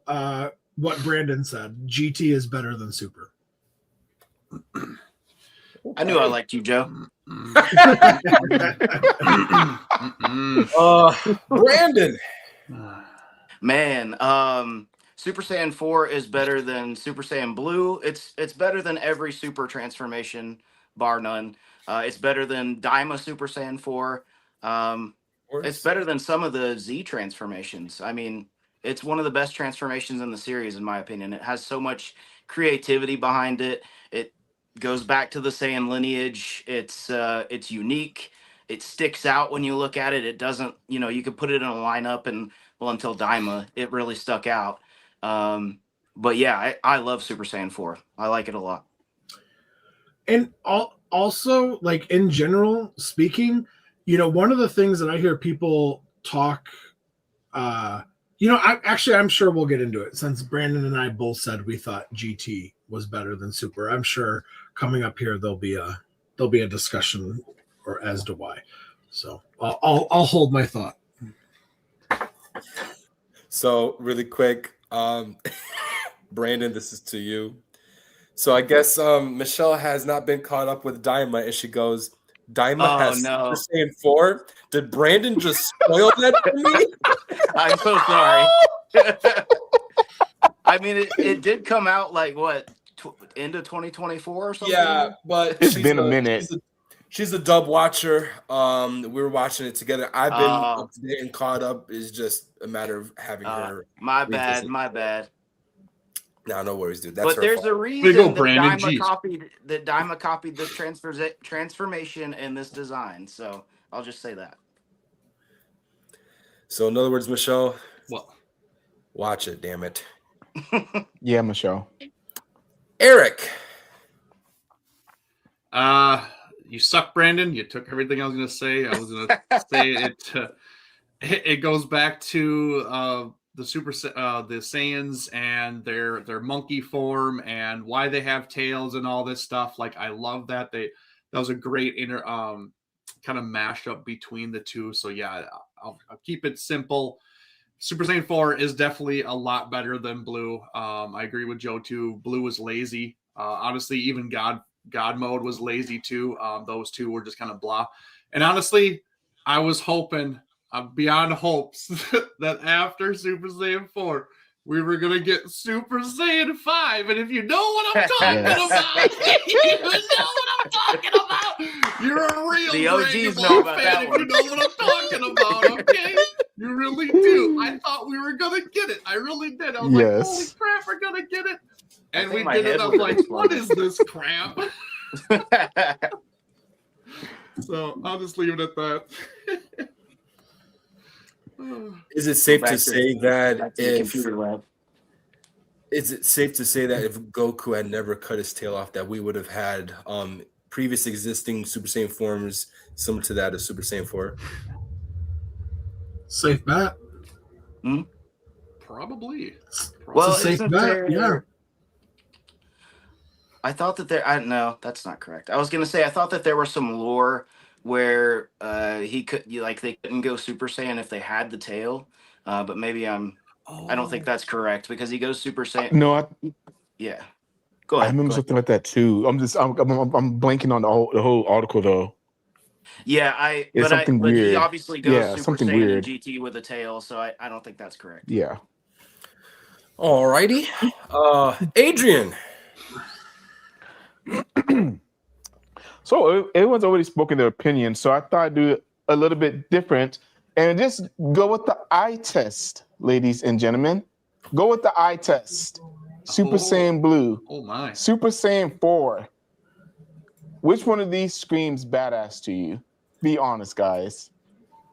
what Brandon said. GT is better than Super. I knew I liked you, Joe. Brandon. Man, Super Saiyan 4 is better than Super Saiyan Blue. It's better than every super transformation, bar none. It's better than Daima Super Saiyan 4. It's better than some of the Z transformations. I mean, it's one of the best transformations in the series, in my opinion. It has so much creativity behind it. It goes back to the Saiyan lineage. It's unique. It sticks out when you look at it. It doesn't, you could put it in a lineup, and until Daima, it really stuck out. But yeah, I love Super Saiyan 4. I like it a lot. And also, like, in general speaking, one of the things that I hear people talk, I'm sure we'll get into it, since Brandon and I both said we thought GT was better than Super. I'm sure coming up here there'll be a discussion or as to why. So I'll hold my thought. So really quick, Brandon, this is to you. So I guess Michelle has not been caught up with Daima, and she goes, Daima has Super Saiyan 4. Did Brandon just spoil that for me? I'm so sorry. I mean, it did come out like what, end of 2024 or something? Yeah, but it's been a minute. She's a dub watcher. We were watching it together. I've been up to date and caught up. It's just a matter of having her. My bad. No worries, dude. That's But there's fault. a Big reason ol' Brandon, Daima jeez. copied this transformation and this design. So I'll just say that. So in other words, Michelle, What? watch it, damn it. Yeah, Michelle. Eric. You suck, Brandon. You took everything I was going to say. I was going to say it. It goes back to the Saiyans and their monkey form and why they have tails and all this stuff. Like, I love that. That was a great kind of mashup between the two. So yeah, I'll keep it simple. Super Saiyan 4 is definitely a lot better than Blue. I agree with Joe too. Blue was lazy. Honestly, even God mode was lazy too. Those two were just kind of blah. And honestly, I was hoping, beyond hopes, that after Super Saiyan 4, we were going to get Super Saiyan 5. And if you know what I'm talking about, you know what I'm talking about. You're a real The OGs Dragon know Ball about fan that if one. you know what I'm talking about, okay? You really do. I thought we were going to get it. I really did. I was like, holy crap, we're going to get it. And we did it. I was like, what is this crap? So I'll just leave it at that. Is it safe to say that if computer lab. is it safe to say that if Goku had never cut his tail off, that we would have had previous existing Super Saiyan forms similar to that of Super Saiyan 4? Safe bet. Probably. Well, It's a safe isn't bet. there- Yeah. I thought that no, that's not correct. I was gonna say I thought that there was some lore where they couldn't go Super Saiyan if they had the tail, but maybe I don't think that's correct because he goes Super Saiyan. No, Yeah, go I ahead. remember something like that too. I'm blanking on the whole article though. Yeah, It's something but he weird. obviously goes Yeah, Super something Saiyan weird. in GT with a tail, so I don't think that's correct. Yeah. Alrighty. Adrian. So everyone's already spoken their opinion, so I thought I'd do it a little bit different and just go with the eye test, ladies and gentlemen. Go with the eye test. Super Saiyan Blue. Oh my. Super Saiyan 4. Which one of these screams badass to you? Be honest, guys.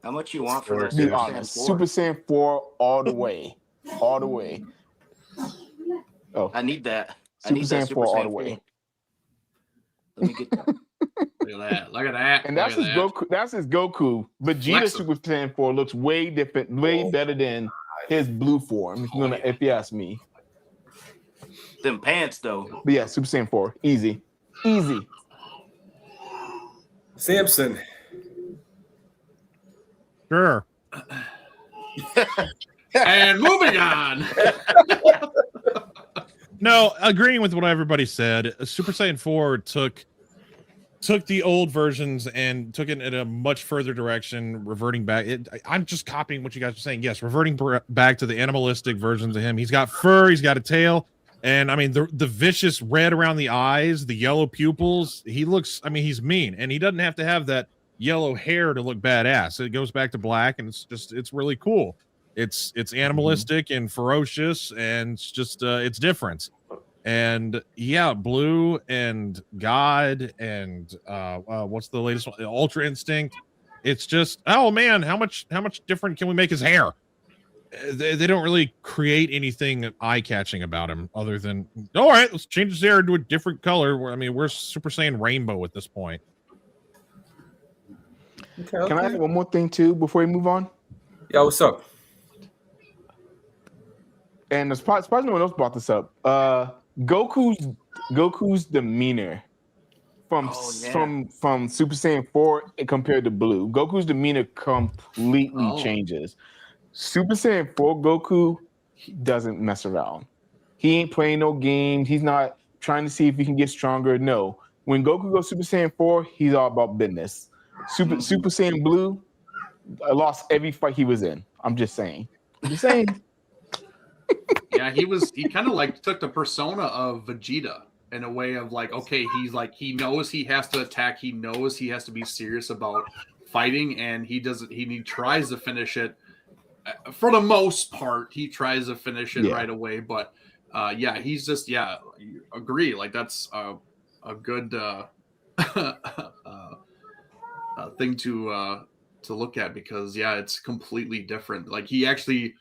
How much you want for this? Be honest. Super Saiyan 4 all the way. All the way. Oh. I need that. Super Saiyan 4 all the way. Let me get that. Look at that. Look at that. And that's his Goku. That's his Goku. Vegeta Flex 'em. Super Saiyan 4 looks way different, way better than his blue form. If you ask me. Them pants though. But yeah, Super Saiyan 4. Easy. Easy. Samson. Sure. And moving on. No, agreeing with what everybody said. Super Saiyan 4 took the old versions and took it in a much further direction, reverting back. I'm just copying what you guys are saying. Yes, reverting back to the animalistic versions of him. He's got fur, he's got a tail, and I mean the vicious red around the eyes, the yellow pupils. He looks, I mean, he's mean, and he doesn't have to have that yellow hair to look badass. It goes back to black, and it's really cool. It's animalistic and ferocious, and it's different. And yeah, Blue and God and what's the latest one? Ultra Instinct. It's just, oh man, how much different can we make his hair? They don't really create anything eye-catching about him other than, all right, let's change his hair to a different color. I mean, we're Super Saiyan Rainbow at this point. Okay. Can I add one more thing too before we move on? Yeah, what's up? And as far as no one else brought this up, Goku's demeanor from Super Saiyan 4 compared to Blue. Goku's demeanor completely changes. Super Saiyan 4 Goku, he doesn't mess around. He ain't playing no games. He's not trying to see if he can get stronger. No. When Goku goes Super Saiyan 4, he's all about business. Super Saiyan Blue, I lost every fight he was in. I'm just saying. Yeah, he kind of like took the persona of Vegeta in a way of like, okay, he's like, he knows he has to attack. He knows he has to be serious about fighting, and he tries to finish it. For the most part, he tries to finish it right away. But yeah, he's just agree. Like that's a good thing to look at because it's completely different. Like he actually,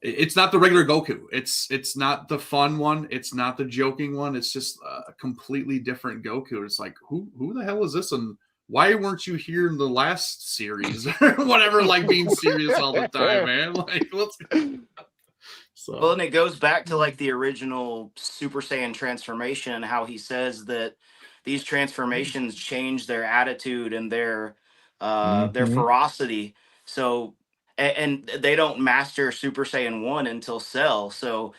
it's not the regular Goku. It's not the fun one. It's not the joking one. It's just a completely different Goku. It's like who the hell is this and why weren't you here in the last series or whatever? Like being serious all the time, man. Like let's. So. Well, and it goes back to like the original Super Saiyan transformation and how he says that these transformations change their attitude and their ferocity. So, and they don't master Super Saiyan 1 until Cell. So,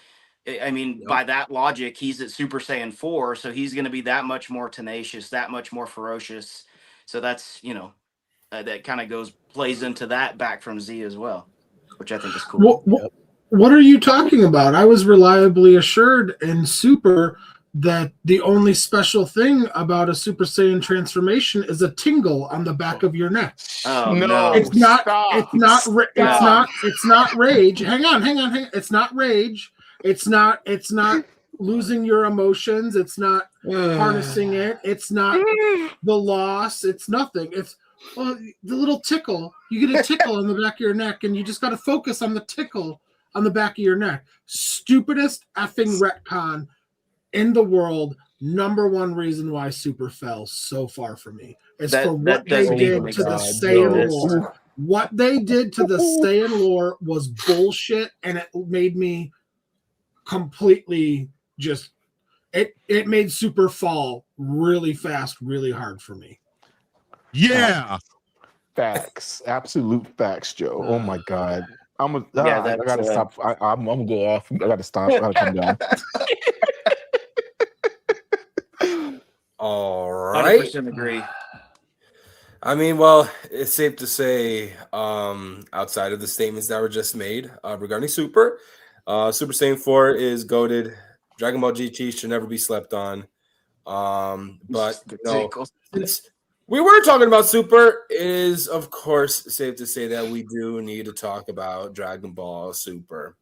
I mean, by that logic, he's at Super Saiyan 4. So he's going to be that much more tenacious, that much more ferocious. So that's, that kind of plays into that back from Z as well, which I think is cool. What are you talking about? I was reliably assured in Super that the only special thing about a Super Saiyan transformation is a tingle on the back of your neck. Oh no! It's not. It's not rage. Hang on. It's not rage. It's not losing your emotions. It's not harnessing it. It's not the loss. It's nothing. It's the little tickle. You get a tickle on the back of your neck, and you just got to focus on the tickle on the back of your neck. Stupidest effing retcon in the world. Number one reason why Super fell so far for me is for what they did to the Saiyan lore. What they did to the Saiyan lore was bullshit, and it made me completely just it made Super fall really fast, really hard for me. Yeah. Facts. Absolute facts, Joe. Oh my God. I gotta stop. I'm gonna go off. I gotta stop. I gotta come down. All right. 100% agree. I mean, well, it's safe to say, outside of the statements that were just made regarding Super, Super Saiyan 4 is goated. Dragon Ball GT should never be slept on. But since we were talking about Super, it is of course safe to say that we do need to talk about Dragon Ball Super.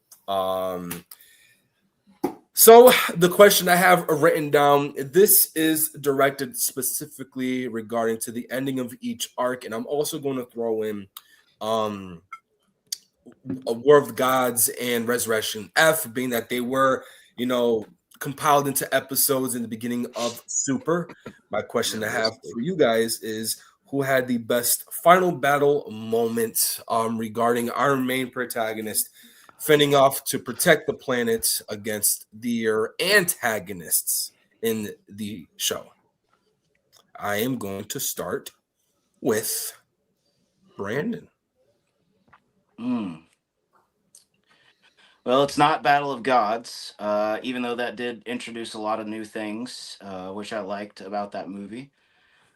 So the question I have written down, this is directed specifically regarding to the ending of each arc, and I'm also going to throw in a War of the Gods and Resurrection F, being that they were, compiled into episodes in the beginning of Super. My question I have for you guys is, who had the best final battle moment regarding our main protagonist fending off to protect the planet against their antagonists in the show? I am going to start with Brandon. Well, it's not Battle of Gods, even though that did introduce a lot of new things, which I liked about that movie.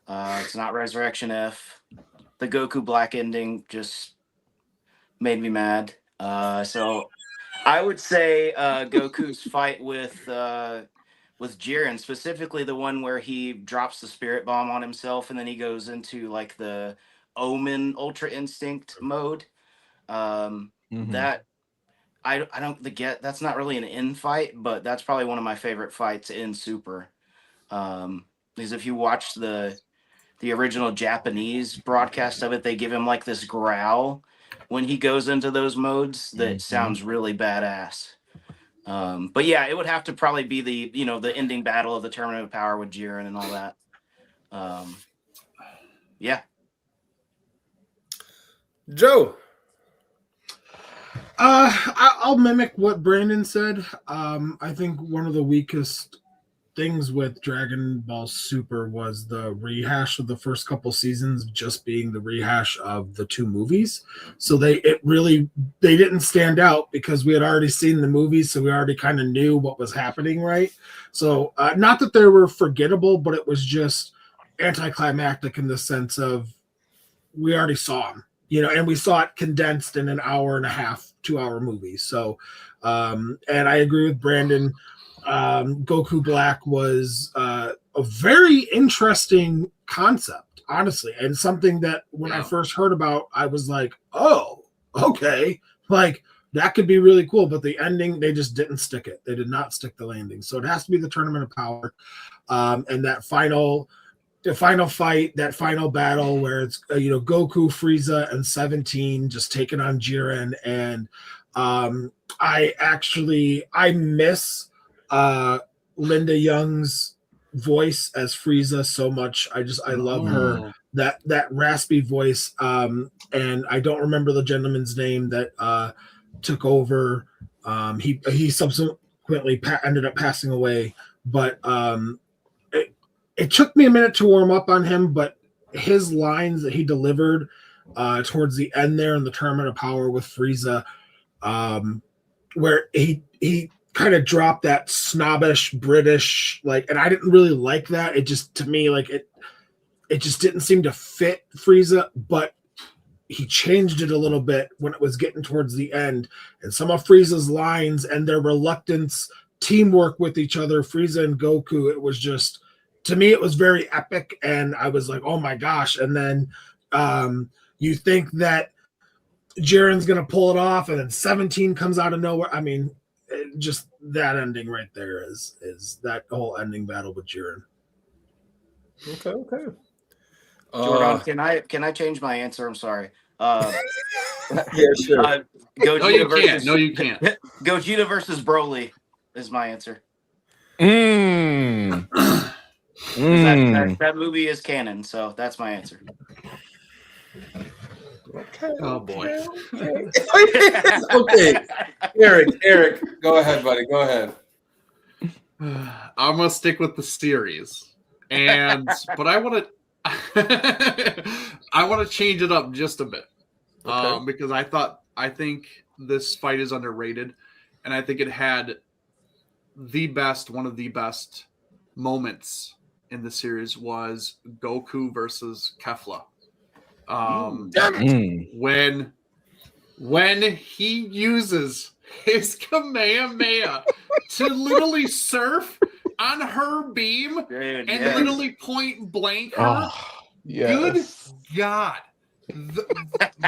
It's not Resurrection F. The Goku Black ending just made me mad. So I would say Goku's fight with Jiren, specifically the one where he drops the spirit bomb on himself and then he goes into like the Omen Ultra Instinct mode. That I don't get. That's not really an in fight, but that's probably one of my favorite fights in Super. Because if you watch the original Japanese broadcast of it, they give him like this growl when he goes into those modes that sounds really badass. But yeah, it would have to probably be the ending battle of the Tournament of Power with Jiren and all that. Yeah. Joe. I'll mimic what Brandon said. I think one of the weakest things with Dragon Ball Super was the rehash of the first couple seasons just being the rehash of the two movies. So they didn't stand out because we had already seen the movies, so we already kind of knew what was happening, right? So not that they were forgettable, but it was just anticlimactic in the sense of we already saw them. And we saw it condensed in an hour and a half, 2-hour movie. So, and I agree with Brandon. Goku Black was a very interesting concept, honestly, and something that when I first heard about, I was like, oh, okay. Like, that could be really cool. But the ending, they just didn't stick it. They did not stick the landing. So it has to be the Tournament of Power, and that the final fight, that final battle where it's Goku, Frieza, and 17 just taking on Jiren. And I miss Linda Young's voice as Frieza so much. I love her, that raspy voice. And I don't remember the gentleman's name that took over. He subsequently ended up passing away, but it took me a minute to warm up on him, but his lines that he delivered towards the end there in the Tournament of Power with Frieza, where he kind of dropped that snobbish British, and I didn't really like that. It just, to me, it just didn't seem to fit Frieza, but he changed it a little bit when it was getting towards the end. And some of Frieza's lines and their reluctance, teamwork with each other, Frieza and Goku, it was just, to me, it was very epic. And I was like, oh my gosh. And then you think that Jiren's going to pull it off, and then 17 comes out of nowhere. I mean, just that ending right there is that whole ending battle with Jiren. Okay. Jordan, can I change my answer? I'm sorry. Yeah, sure. Gogeta No, you can't. Gogeta versus Broly is my answer. That movie is canon, so that's my answer. Okay. Oh boy. Okay. Eric, go ahead, buddy. Go ahead. I'm gonna stick with the series, but I want to change it up just a bit, because I think this fight is underrated, and I think it had one of the best moments in the series was Goku versus Kefla. When he uses his Kamehameha to literally surf on her beam literally point blank her. Good God.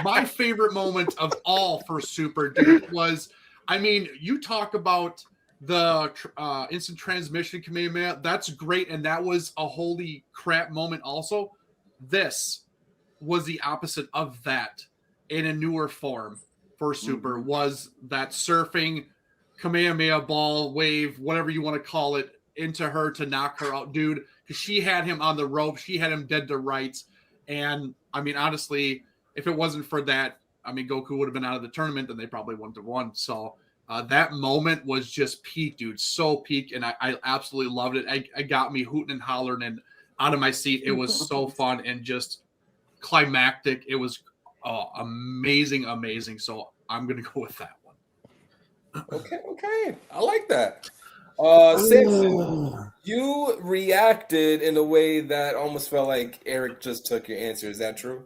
My favorite moment of all for Super, dude, was, you talk about the instant transmission Kamehameha. That's great, and that was a holy crap moment also. This was the opposite of that in a newer form for Super, was that surfing Kamehameha ball, wave, whatever you want to call it, into her to knock her out, dude, because she had him on the rope. She had him dead to rights. And, honestly, if it wasn't for that, Goku would have been out of the tournament, and they probably wouldn't have won. So that moment was just peak, dude. So peak, and I absolutely loved it. It got me hooting and hollering and out of my seat. It was so fun and just climactic. It was amazing. So I'm gonna go with that one. Okay. I like that. Sensu, you reacted in a way that almost felt like Eric just took your answer. Is that true?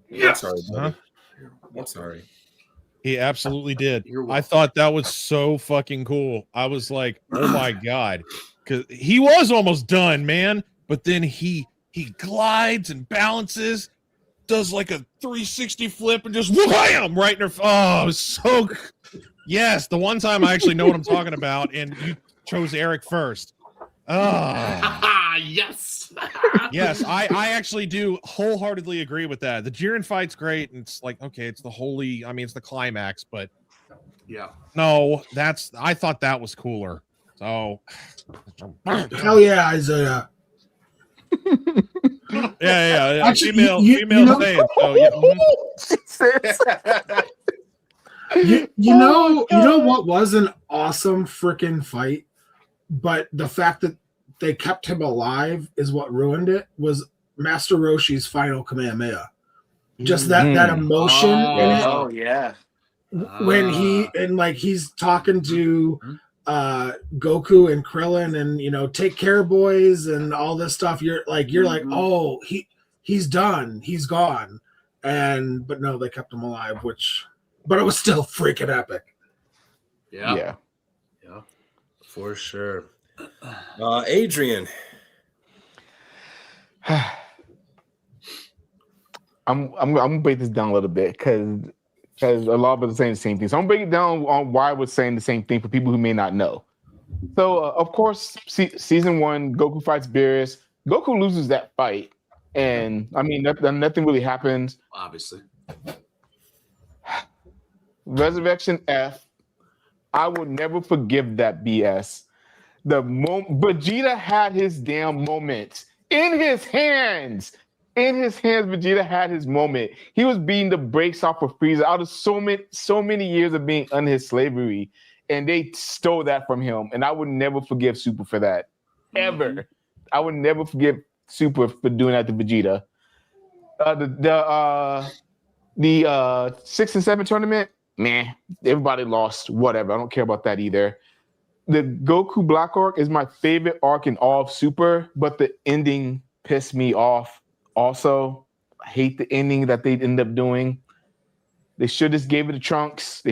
Yes. I'm sorry. He absolutely did. You're welcome. I thought that was so fucking cool. I was like, oh my God. Because he was almost done, man. But then he glides and balances, does like a 360 flip and just wham right in her. Oh, it was so. Yes, the one time I actually know what I'm talking about, and you chose Eric first. Oh. Yes. Yes, I actually do wholeheartedly agree with that. The Jiren fight's great, and it's like, okay, it's the holy, it's the climax, but yeah. No, I thought that was cooler. So hell yeah, Isaiah. Yeah. Actually, female saying so. Yeah. You know what was an awesome freaking fight, but the fact that they kept him alive is what ruined it, was Master Roshi's final Kamehameha. Just that emotion in it. Oh yeah. When he's talking to Goku and Krillin and take care, boys, and all this stuff. You're like, oh, he's done, he's gone. But no, they kept him alive, but it was still freaking epic. Yeah. For sure. Adrian. I'm gonna break this down a little bit because a lot of us are saying the same thing. So I'm gonna break it down on why we're saying the same thing for people who may not know. So of course, season 1, Goku fights Beerus. Goku loses that fight, and I mean nothing really happens. Obviously. Resurrection F. I will never forgive that BS. Vegeta had his damn moment in his hands. In his hands, Vegeta had his moment. He was beating the brakes off of Frieza out of so many years of being under his slavery, and they stole that from him. And I would never forgive Super for that, ever. Mm-hmm. I would never forgive Super for doing that to Vegeta. The 6 and 7 tournament, man, everybody lost. Whatever, I don't care about that either. The Goku Black arc is my favorite arc in all of Super, but the ending pissed me off. Also, I hate the ending that they ended up doing. They should just gave it to Trunks.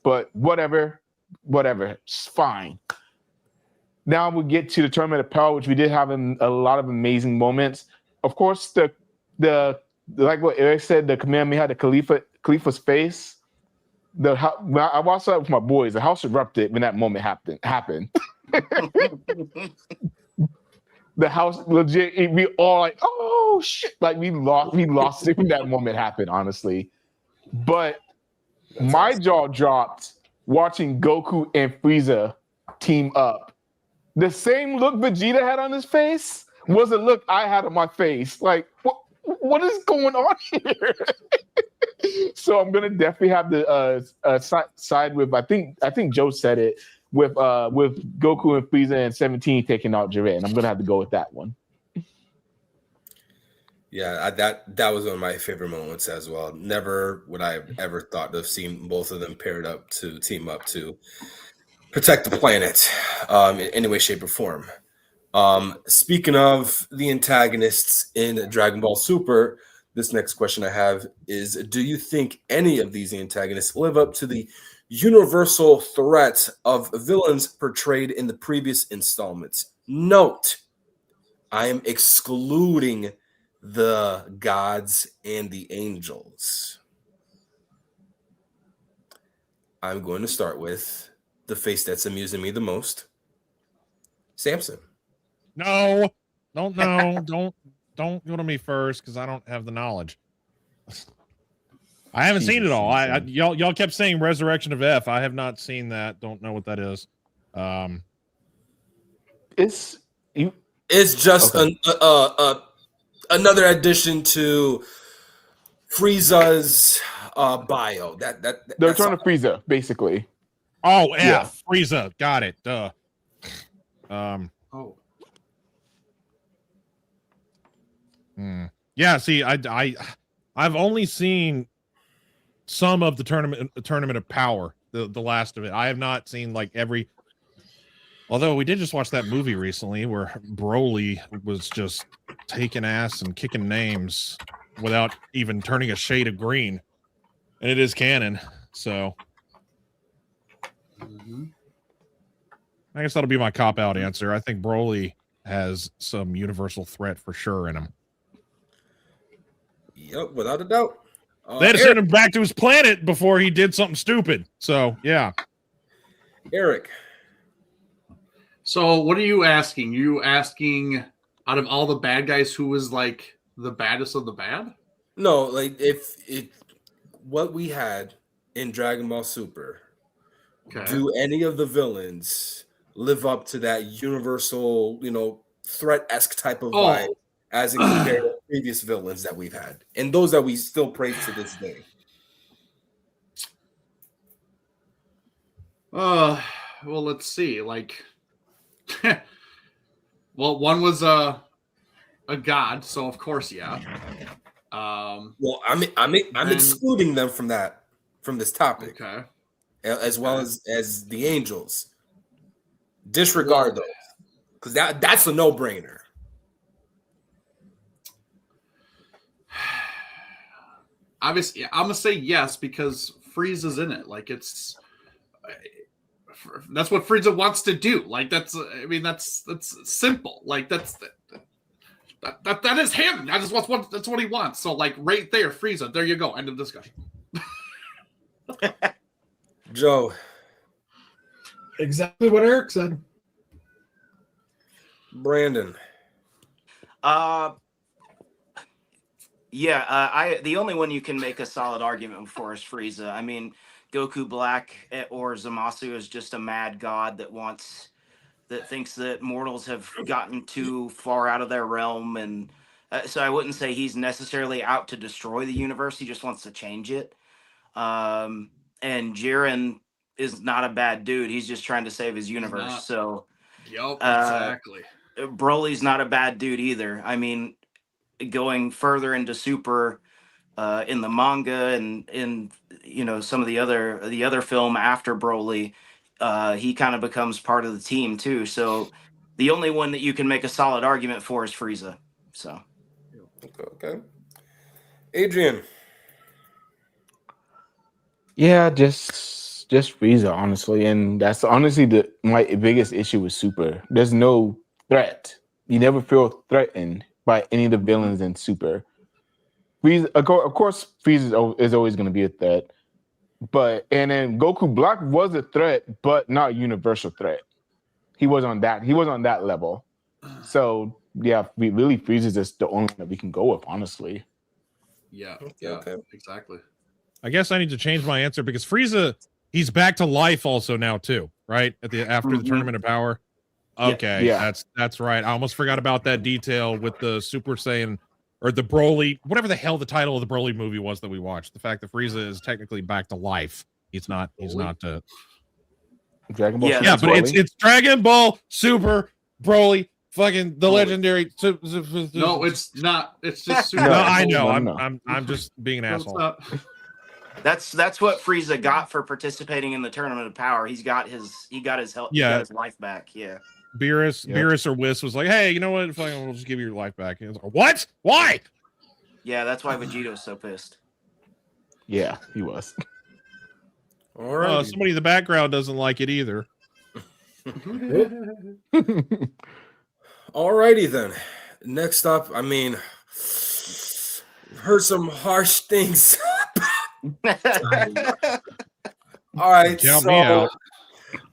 But whatever, it's fine. Now we get to the Tournament of Power, which we did have a lot of amazing moments. Of course, the like what Eric said, the Kamehameha, the Khalifa's face. I watched that with my boys. The house erupted when that moment happened. The house legit, we all like, oh shit, like we lost it when that moment happened, honestly. But my jaw dropped watching Goku and Frieza team up. The same look Vegeta had on his face was a look I had on my face. Like, what is going on here? So I'm gonna definitely have the side with. I think Joe said it with Goku and Frieza and 17 taking out Jiren. I'm gonna have to go with that one. Yeah, that was one of my favorite moments as well. Never would I have ever thought of seeing both of them paired up to team up to protect the planet in any way, shape, or form. Speaking of the antagonists in Dragon Ball Super, this next question I have is, do you think any of these antagonists live up to the universal threat of villains portrayed in the previous installments? Note, I am excluding the gods and the angels. I'm going to start with the face that's amusing me the most, Samson. No, don't go to me first because I don't have the knowledge. I haven't seen it all. Y'all kept saying Resurrection of F. I have not seen that. Don't know what that is. It's just okay. Another addition to Frieza's bio. The Return of Frieza, basically. Oh, yeah, Frieza. Got it. Duh. Yeah, see, I've only seen some of the tournament of power, the last of it. I have not seen like every. Although we did just watch that movie recently where Broly was just taking ass and kicking names without even turning a shade of green, and it is canon. So, I guess that'll be my cop-out answer. I think Broly has some universal threat for sure in him. Yep, without a doubt. They had to send him back to his planet before he did something stupid. So, yeah. Eric. So, what are you asking? You asking out of all the bad guys who was like the baddest of the bad? No, like if what we had in Dragon Ball Super, do any of the villains live up to that universal, threat-esque type of vibe as it compared to previous villains that we've had, and those that we still praise to this day? Well, let's see. Like, well, one was a god, so of course, yeah. Well, I'm excluding them from this topic, okay, as well as the angels. Disregard those, because that's a no-brainer. Obviously, I'm gonna say yes because Frieza's in it. Like that's what Frieza wants to do. Like that's simple. Like that's That is him. That's what he wants. So like right there, Frieza. There you go. End of discussion. Joe. Exactly what Eric said. Brandon. The only one you can make a solid argument for is Frieza. I mean, Goku Black or Zamasu is just a mad god that thinks that mortals have gotten too far out of their realm, and so I wouldn't say he's necessarily out to destroy the universe. He just wants to change it. And Jiren is not a bad dude. He's just trying to save his universe. So, yep, exactly. Broly's not a bad dude either. I mean, going further into Super in the manga and in some of the other film after Broly, he kind of becomes part of the team too. So the only one that you can make a solid argument for is Frieza. So okay. Adrian. Yeah, just Frieza, honestly, and that's honestly my biggest issue with Super. There's no threat. You never feel threatened by any of the villains in Super. Frieza, of course, Frieza is always going to be a threat, and then Goku Black was a threat, but not a universal threat. He was on that level. So yeah, Frieza is just the only one that we can go with, honestly. Yeah, okay. Exactly. I guess I need to change my answer because Frieza, he's back to life also now too, right? After the Tournament of Power. Okay, yeah. That's right. I almost forgot about that detail with the Super Saiyan or the Broly, whatever the hell the title of the Broly movie was that we watched. The fact that Frieza is technically back to life. He's not. Dragon Ball. Yeah, but it's Dragon Ball Super Broly. Fucking the legendary. No, it's not. It's just Super. No, I know. No. I'm just being an asshole. that's what Frieza got for participating in the Tournament of Power. He got his health. Yeah. He got his life back. Yeah. Beerus or Whis was like, hey, you know what? Fine, we'll just give you your life back. And was like, what? Why? Yeah, that's why Vegeto's so pissed. Yeah, he was. All right. Somebody in the background doesn't like it either. All righty then. Next up, I mean, heard some harsh things. All right, Count me out.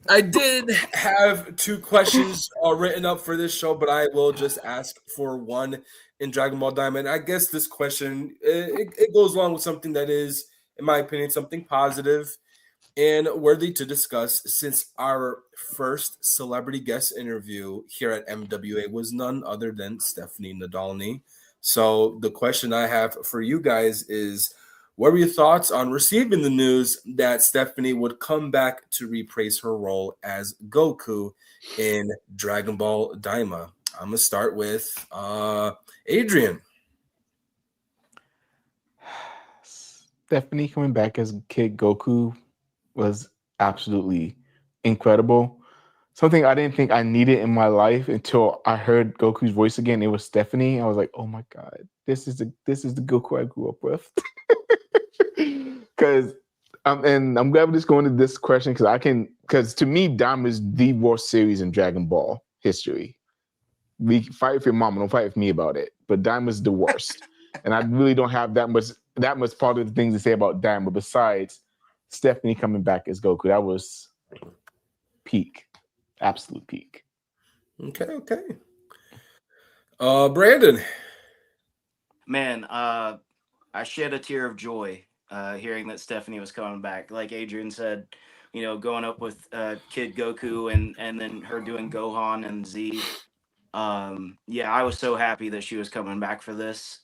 I did have 2 questions written up for this show, but I will just ask for one in Dragon Ball Diamond. I guess this question, it goes along with something that is, in my opinion, something positive and worthy to discuss, since our first celebrity guest interview here at MWA was none other than Stephanie Nadolny. So the question I have for you guys is, what were your thoughts on receiving the news that Stephanie would come back to reprise her role as Goku in Dragon Ball Daima? I'm going to start with Adrian. Stephanie coming back as Kid Goku was absolutely incredible. Something I didn't think I needed in my life until I heard Goku's voice again. It was Stephanie. I was like, "Oh my god, this is the Goku I grew up with." Because and I'm glad we're just going to this question because to me, Daima is the worst series in Dragon Ball history. We fight with your mom, don't fight with me about it. But Daima is the worst, and I really don't have that much positive things to say about Daima besides Stephanie coming back as Goku. That was peak. Absolute peak. Okay. Brandon. Man, I shed a tear of joy hearing that Stephanie was coming back. Like Adrian said, going up with Kid Goku and then her doing Gohan and Z. I was so happy that she was coming back for this.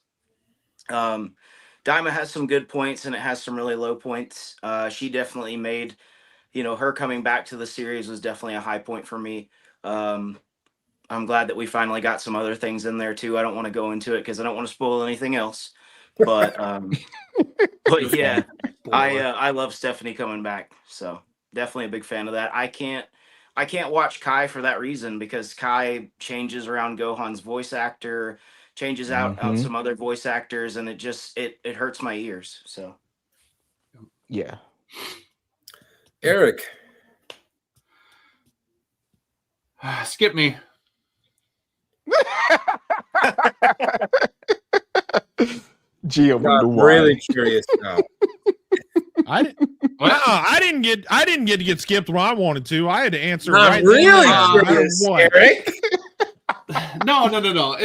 Daima has some good points and it has some really low points. She definitely made, her coming back to the series was definitely a high point for me. I'm glad that we finally got some other things in there too. I don't want to go into it because I don't want to spoil anything else. But yeah, I love Stephanie coming back. So definitely a big fan of that. I can't watch Kai for that reason because Kai changes around Gohan's voice actor, changes out some other voice actors, and it hurts my ears. So yeah. Eric. Skip me. Gee, I wonder I'm why. really curious now. I didn't get to get skipped when I wanted to. I had to answer I'm right really then and there, no matter curious, what. Eric. No.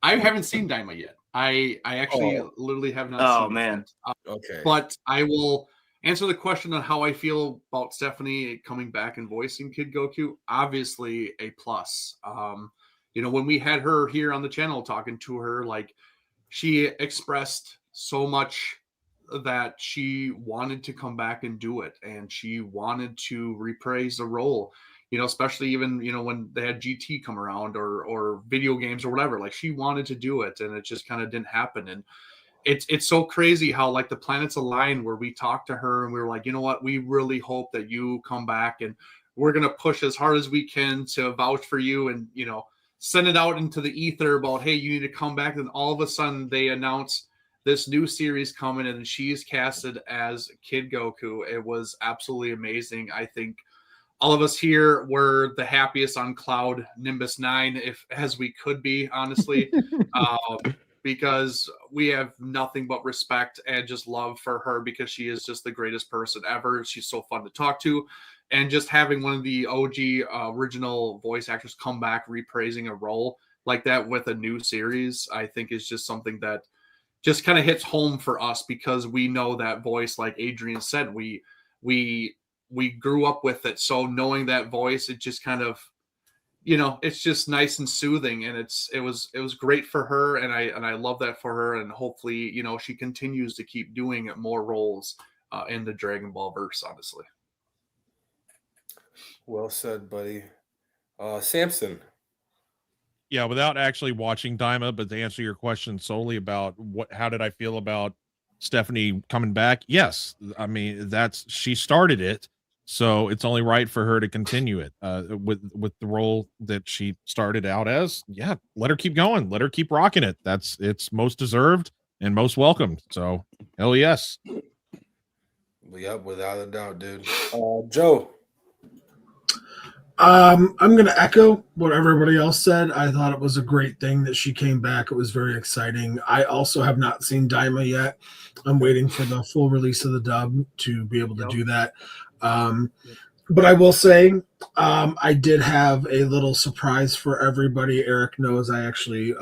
I haven't seen Daima yet. I actually literally have not seen man. it. Okay. But I will answer the question on how I feel about Stephanie coming back and voicing Kid Goku. Obviously a plus. When we had her here on the channel talking to her, like she expressed so much that she wanted to come back and do it, and she wanted to reprise the role, especially even when they had GT come around or video games or whatever. Like she wanted to do it, and it just kind of didn't happen. And it's so crazy how like the planets align, where we talked to her and we were like, you know what, we really hope that you come back, and we're gonna push as hard as we can to vouch for you, and send it out into the ether about, hey, you need to come back. And all of a sudden they announce this new series coming, and she's casted as Kid Goku. It was absolutely amazing. I think all of us here were the happiest on cloud Nimbus 9, as we could be, honestly, because we have nothing but respect and just love for her, because she is just the greatest person ever. She's so fun to talk to. And just having one of the OG original voice actors come back reprising a role like that with a new series, I think is just something that just kind of hits home for us, because we know that voice. Like Adrian said, we grew up with it. So knowing that voice, it just kind of, it's just nice and soothing, and it was great for her, and I love that for her, and hopefully she continues to keep doing more roles in the Dragon Ball verse, honestly. Well said, buddy. Samson. Yeah, without actually watching Daima, but to answer your question solely about how did I feel about Stephanie coming back? Yes, I mean she started it, so it's only right for her to continue it with the role that she started out as. Yeah, let her keep going, let her keep rocking it. It's most deserved and most welcomed. So hell yes. Yep, without a doubt, dude. Joe. I'm going to echo what everybody else said. I thought it was a great thing that she came back. It was very exciting. I also have not seen Daima yet. I'm waiting for the full release of the dub to be able to do that. But I will say, I did have a little surprise for everybody. Eric knows I actually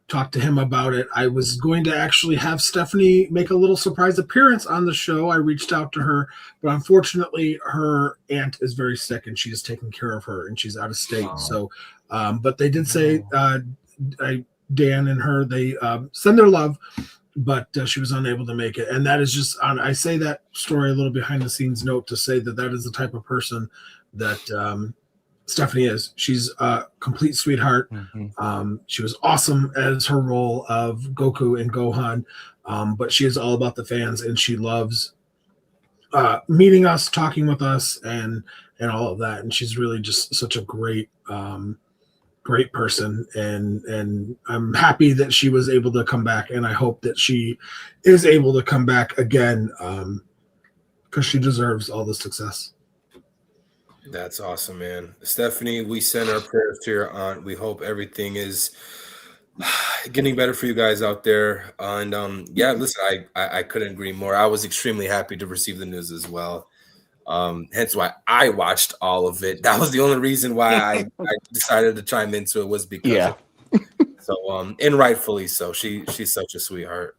talked to him about it. I was going to actually have Stephanie make a little surprise appearance on the show. I reached out to her, but unfortunately her aunt is very sick and she's taking care of her and she's out of state. So, but they did say, Dan and her, they send their love, but she was unable to make it. And that is just, I say that story a little behind the scenes note to say that is the type of person that Stephanie is. She's a complete sweetheart. She was awesome as her role of Goku and Gohan, but she is all about the fans, and she loves meeting us, talking with us, and all of that. And she's really just such a great person. And I'm happy that she was able to come back, and I hope that she is able to come back again, because she deserves all the success. That's awesome, man. Stephanie, we send our prayers to your aunt. We hope everything is getting better for you guys out there. And yeah, listen, I couldn't agree more. I was extremely happy to receive the news as well. Hence why I watched all of it. That was the only reason why I decided to chime into it, was because so and rightfully so. She's such a sweetheart.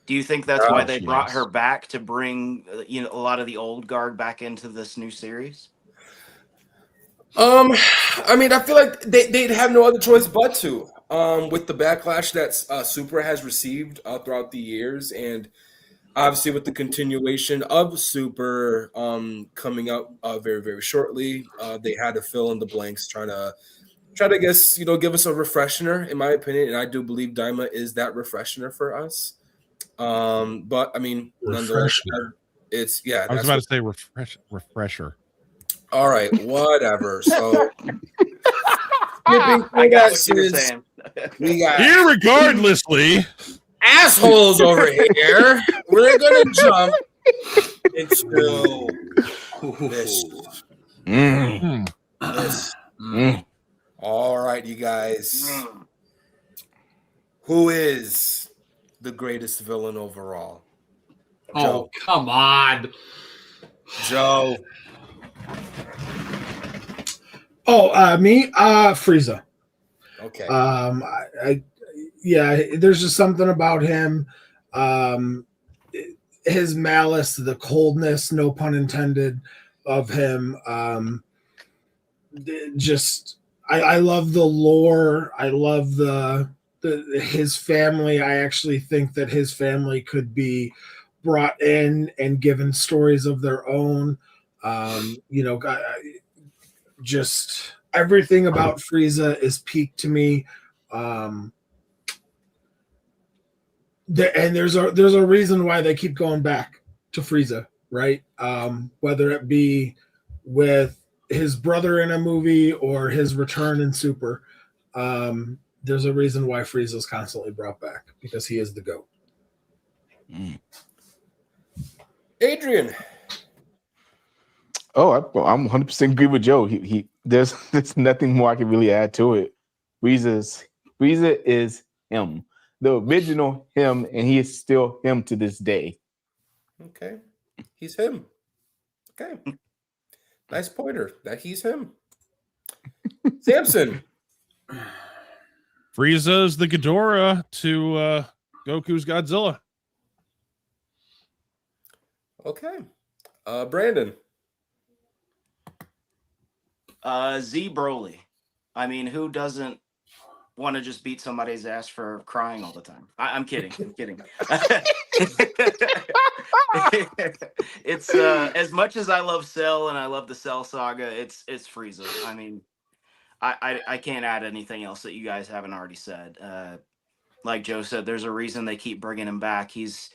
Do you think that's why they brought her back, to bring a lot of the old guard back into this new series? I mean, I feel like they'd have no other choice but to, with the backlash that Super has received throughout the years, and obviously with the continuation of Super coming up very, very shortly. They had to fill in the blanks, trying to guess, give us a refresher, in my opinion, and I do believe Daima is that refresher for us. But I mean, nonetheless, it's I was about to say refresher. All right, whatever. So, I got what you were saying. We got irregardlessly assholes over here. We're gonna jump into this. All right, you guys. Who is the greatest villain overall? Oh, Joe. come on. Joe. Oh, me? Frieza. Okay. Yeah, there's just something about him. His malice, the coldness, no pun intended, of him. Just, I love the lore. I love the his family. I actually think that his family could be brought in and given stories of their own. Just everything about Frieza is peak to me. Um, and there's a reason why they keep going back to Frieza, right? Whether it be with his brother in a movie or his return in Super, there's a reason why Frieza is constantly brought back because he is the GOAT. Adrian. Oh, I'm 100% agree with Joe. There's nothing more I can really add to it. Frieza is him, the original him, and he is still him to this day. Okay. He's him. Okay. Nice pointer. That he's him. Samson. Frieza's the Ghidorah to Goku's Godzilla. Okay. Brandon. Z Broly. I mean, who doesn't want to just beat somebody's ass for crying all the time? I'm kidding. I'm kidding. It's as much as I love Cell and I love the Cell saga, it's Frieza. I mean, I can't add anything else that you guys haven't already said. Like Joe said, there's a reason they keep bringing him back. He's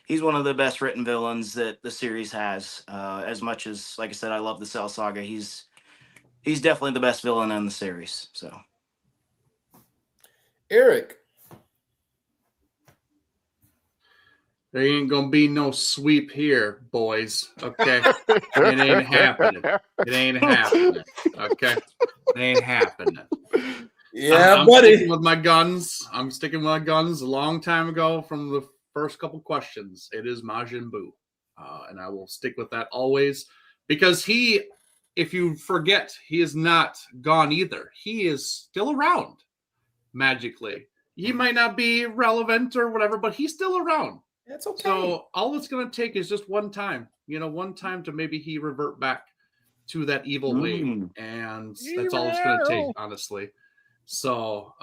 one of the best written villains that the series has. As much as, like I said, I love the Cell saga. He's definitely the best villain in the series. So, Eric. There ain't gonna be no sweep here, boys. Okay, it ain't happening. It ain't happening. Okay, it ain't happening. Yeah, I'm buddy. sticking with my guns. I'm sticking with my guns. A long time ago, from the first couple questions, it is Majin Buu, and I will stick with that always because he. If you forget, he is not gone either. He is still around magically. He might not be relevant or whatever, but he's still around. That's okay. So all it's going to take is just one time, one time to maybe he revert back to that evil way. And that's all it's going to take, honestly. So,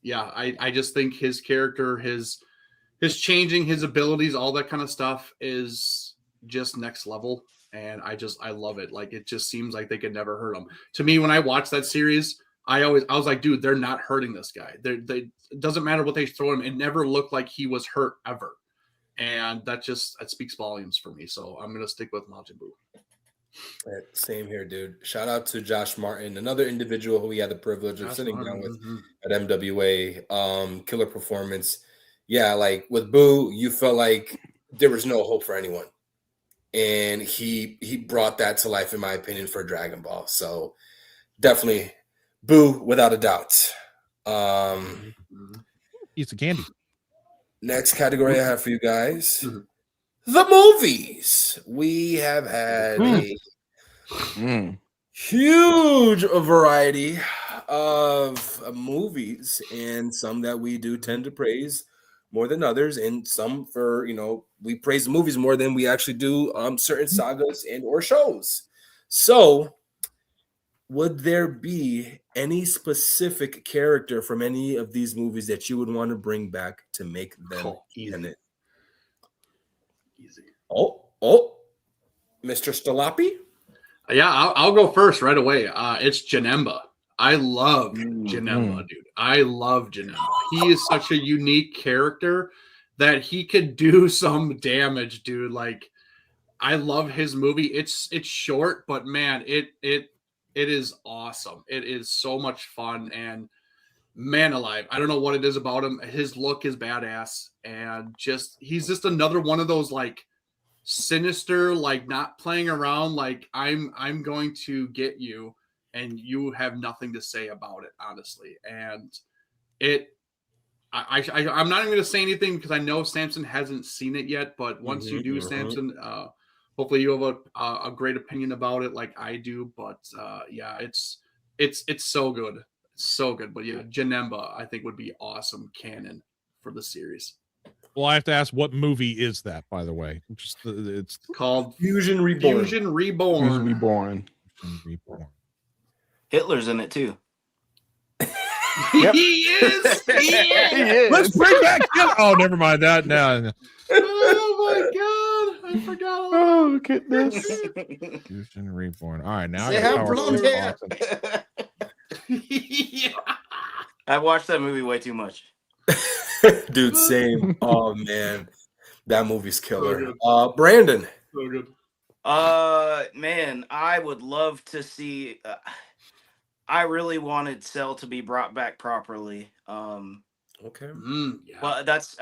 yeah, I just think his character, his changing, his abilities, all that kind of stuff is just next level. And I love it. Like, it just seems like they could never hurt him. To me, when I watch that series, I was like, dude, they're not hurting this guy. It doesn't matter what they throw him. It never looked like he was hurt ever. And that speaks volumes for me. So I'm going to stick with Majin Buu. Same here, dude. Shout out to Josh Martin, another individual who we had the privilege of sitting down with at MWA. Killer performance. Yeah, like with Buu, you felt like there was no hope for anyone. And he brought that to life, in my opinion, for Dragon Ball. So definitely Buu, without a doubt. Piece of candy. Next category I have for you guys. The movies. We have had a huge variety of movies, and some that we do tend to praise more than others, and some for, we praise the movies more than we actually do certain sagas and or shows. So would there be any specific character from any of these movies that you would want to bring back to make them canon? Easy. Oh, Mr. Stalapi? Yeah, I'll go first right away. It's Janemba. I love Janemba, dude. I love Janemba. He is such a unique character that he could do some damage, dude. Like, I love his movie. It's short, but man, it is awesome. It is so much fun, and man alive, I don't know what it is about him. His look is badass, and he's just another one of those like sinister, like not playing around, like I'm going to get you and you have nothing to say about it, honestly. And I'm not even going to say anything because I know Samson hasn't seen it yet. But once you do, Mhm. Samson, hopefully you have a great opinion about it, like I do. But yeah, it's so good, it's so good. But yeah, Janemba I think would be awesome canon for the series. Well, I have to ask, what movie is that, by the way? It's Called Fusion Reborn. Fusion Reborn. Fusion Reborn. Reborn. Hitler's in it too. Yep. He is. He is. He is. Let's bring back Hitler. Oh, never mind that. No. Oh my god! I forgot. All Oh goodness. Fusion Reborn. All right, now I They got have Power blonde Rangers. hair. Awesome. yeah. I've watched that movie way too much. Dude, same. Oh man, that movie's killer. good. Brandon. So good. Man, I would love to see. I really wanted Cell to be brought back properly. Okay. Yeah. Well, that's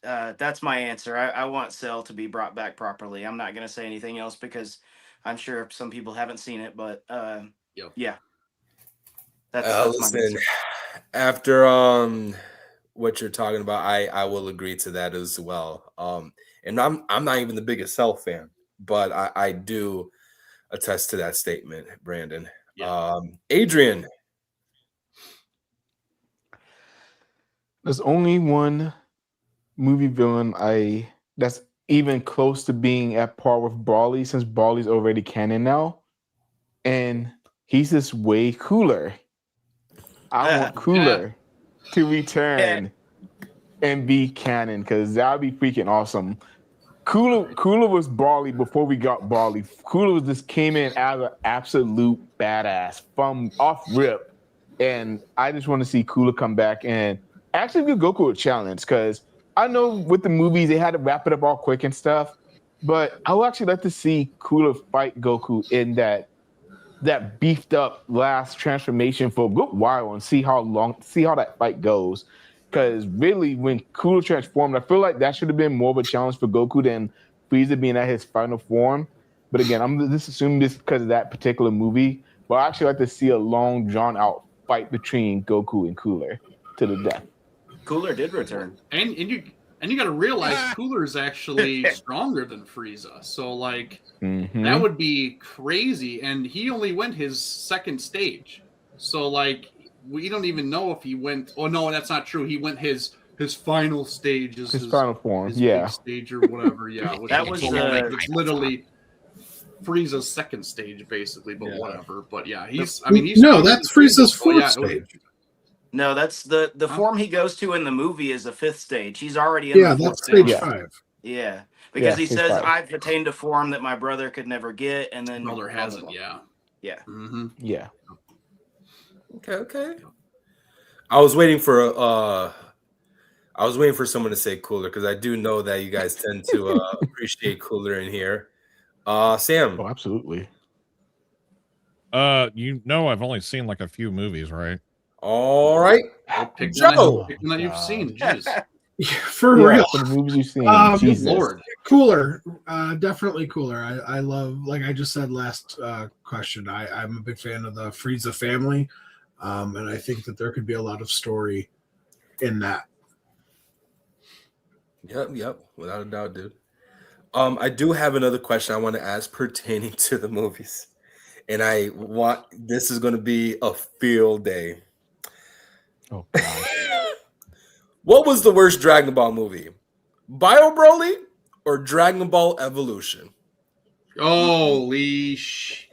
that's my answer. I want Cell to be brought back properly. I'm not gonna say anything else because I'm sure some people haven't seen it, but yeah. That's my Listen, answer. after what you're talking about, I will agree to that as well. And I'm not even the biggest Cell fan, but I do attest to that statement, Brandon. Yeah. Adrian. There's only one movie villain that's even close to being at par with Brawly, since Brawly's already canon now, and he's just way cooler. I want Cooler to return and be canon because that would be freaking awesome. Cooler was Brawly before we got Brawly. Cooler just came in as an absolute badass from off rip, and I just want to see Cooler come back and actually give Goku a challenge because I know with the movies they had to wrap it up all quick and stuff, but I would actually like to see Cooler fight Goku in that beefed up last transformation for a good while and see how that fight goes. Because really, when Cooler transformed, I feel like that should have been more of a challenge for Goku than Frieza being at his final form. But again, I'm just assuming this because of that particular movie. But I actually like to see a long, drawn-out fight between Goku and Cooler to the death. Cooler did return, And you got to realize Cooler is actually stronger than Frieza. So like that would be crazy. And he only went his second stage. So like we don't even know if he went. Oh no, that's not true. He went his final stage. His final form, his yeah. big stage or whatever. Yeah, which That was it's literally Frieza's second stage, basically. But whatever. But yeah, he's. I mean, he's No, that's Frieza's fourth stage. No, that's the form he goes to in the movie is the fifth stage. He's already in the fourth that's stage stage. 5. Yeah, because he stage says 5. I've attained a form that my brother could never get, and then brother blah, blah, hasn't. blah. Yeah. Yeah. Yeah. Okay. I was waiting for someone to say Cooler because I do know that you guys tend to appreciate Cooler in here. Sam. Oh, absolutely. I've only seen like a few movies, right? All right. Pick Joe. one that you've seen. Jeez. For real. For the movies you've seen. Good Jesus. Lord. Cooler, definitely Cooler. I love, like I just said last question, I'm a big fan of the Frieza family, and I think that there could be a lot of story in that. Yep, without a doubt, dude. I do have another question I want to ask pertaining to the movies, and this is going to be a field day. Oh God. What was the worst Dragon Ball movie? Bio Broly or Dragon Ball Evolution? Holy sh!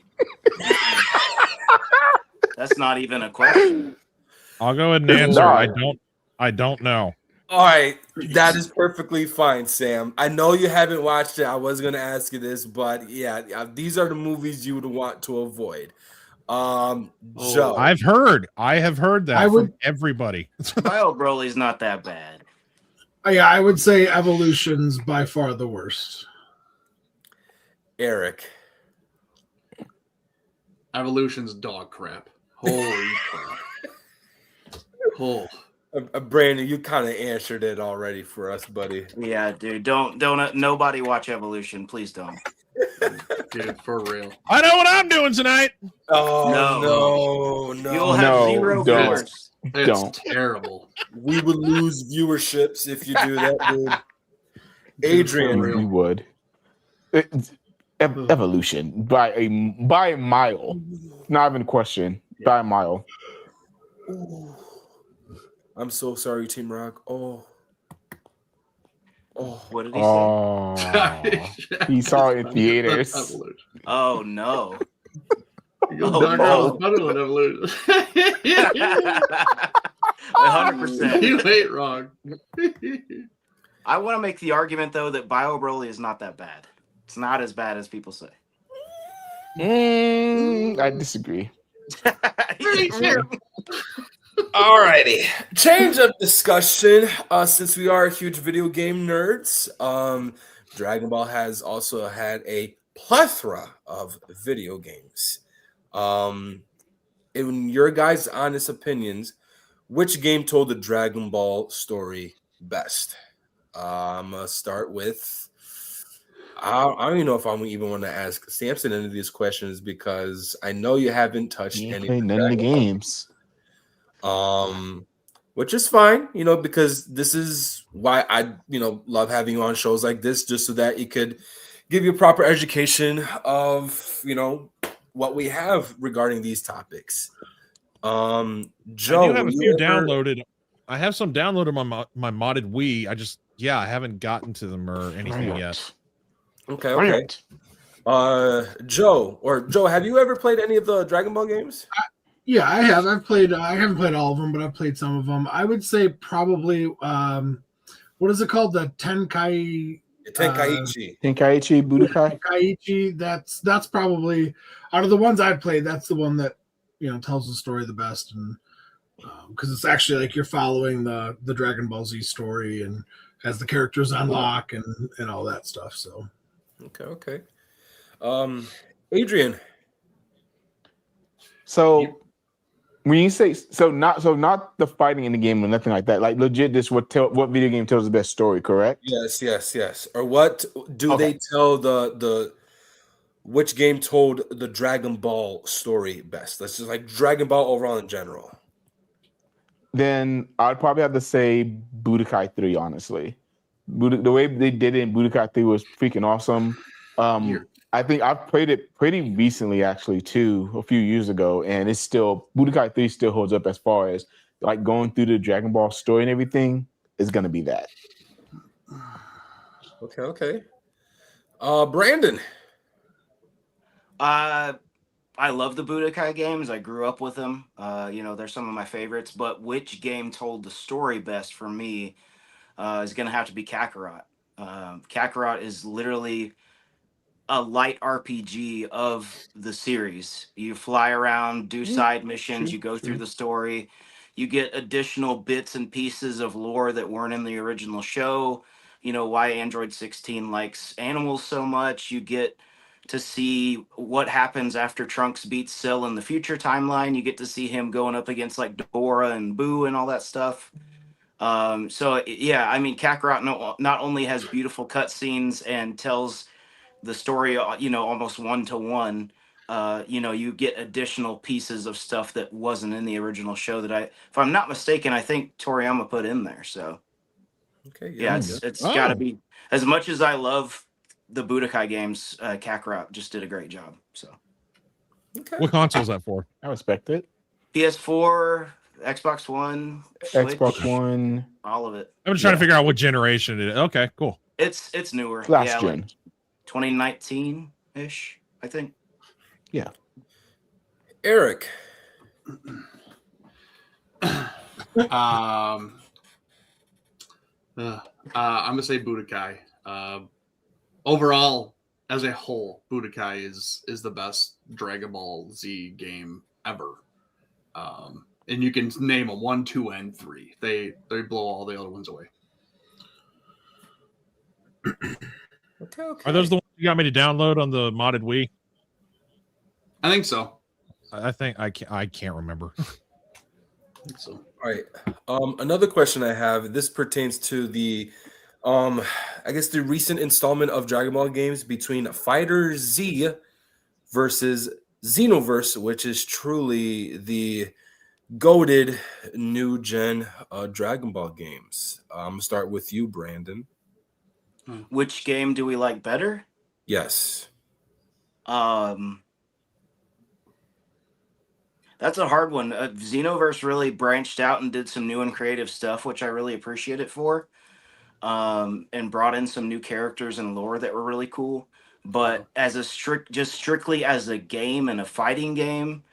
That's not even a question. I'll go ahead and answer. I don't know. All right, that is perfectly fine, Sam. I know you haven't watched it. I was going to ask you this, but yeah, these are the movies you would want to avoid. Joe. I have heard that from everybody. Bio Broly's not that bad. Yeah, I would say Evolution's by far the worst. Eric. Evolution's dog crap. Holy crap. Oh. Brandon, you kind of answered it already for us, buddy. Yeah, dude. Don't nobody watch Evolution. Please don't. Dude, for real. I know what I'm doing tonight. Oh no, You'll have No, 0 don't. viewers. It's Don't. terrible. We would lose viewerships if you do that, dude. Dude, for Adrian, real. We would. Evolution by a mile. Not even a question. By a mile. I'm so sorry, Team Rock. Oh. What did he say? Oh, he saw it in theaters. That's evolution. Oh no. You'll Oh, dark no. out better than evolution. 100%. You ain't wrong. I want to make the argument though that Bio Broly is not that bad. It's not as bad as people say. I disagree. Alrighty. Change of discussion. Since we are huge video game nerds, Dragon Ball has also had a plethora of video games. In your guys' honest opinions, which game told the Dragon Ball story best? I'm gonna start with. I don't even know if I'm even want to ask Samson any of these questions because I know you haven't touched You any. ain't played none of the games. Which is fine, because this is why I, love having you on shows like this, just so that it could give you a proper education of, what we have regarding these topics. Joe, I do have were a you few ever- downloaded. I have some downloaded on my modded Wii. I haven't gotten to them or anything yet. Okay. Joe, have you ever played any of the Dragon Ball games? Yeah, I have. I've played. I haven't played all of them, but I've played some of them. I would say probably. What is it called? The Tenkaichi. Tenkaichi Budokai. Tenkaichi. That's probably out of the ones I've played. That's the one that tells the story the best, and because it's actually like you're following the Dragon Ball Z story and as the characters unlock and all that stuff. So. Okay. Adrian. So when you say not the fighting in the game or nothing like that, like legit, this what video game tells the best story, correct? Yes. Or what do they tell the which game told the Dragon Ball story best? That's just like Dragon Ball overall in general. Then I'd probably have to say Budokai 3, honestly. The way they did it in Budokai 3 was freaking awesome. I think I've played it pretty recently, actually, too, a few years ago, and it's still Budokai 3 still holds up as far as like going through the Dragon Ball story and everything is gonna be that. Okay. Brandon. I love the Budokai games. I grew up with them. They're some of my favorites. But which game told the story best for me is going to have to be Kakarot. Kakarot is literally a light RPG of the series. You fly around, do side missions, you go through the story. You get additional bits and pieces of lore that weren't in the original show. Why Android 16 likes animals so much. You get to see what happens after Trunks beats Cell in the future timeline. You get to see him going up against like Dora and Boo and all that stuff. Kakarot not only has beautiful cutscenes and tells the story, almost 1-to-1. You get additional pieces of stuff that wasn't in the original show that if I'm not mistaken, I think Toriyama put in there. So, it's got to be, as much as I love the Budokai games, Kakarot just did a great job. So, What console is that for? I respect it. PS4, Xbox One, Switch, Xbox One, all of it. I'm just trying to figure out what generation it is. Okay, cool. It's newer. last gen. Like 2019-ish, I think. Yeah. Eric. I'm gonna say Budokai. Overall, as a whole, Budokai is the best Dragon Ball Z game ever. And you can name them 1, 2, and 3. They blow all the other ones away. Okay. Are those the ones you got me to download on the modded Wii? I think so. I think I can't remember. I think so. All right. Another question I have. This pertains to the I guess the recent installment of Dragon Ball games between Fighter Z versus Xenoverse, which is truly the goated new gen Dragon Ball games. I'm gonna start with you, Brandon. Which game do we like better? Yes. That's a hard one. Xenoverse really branched out and did some new and creative stuff, which I really appreciate it for. And brought in some new characters and lore that were really cool. But as a strictly as a game and a fighting game,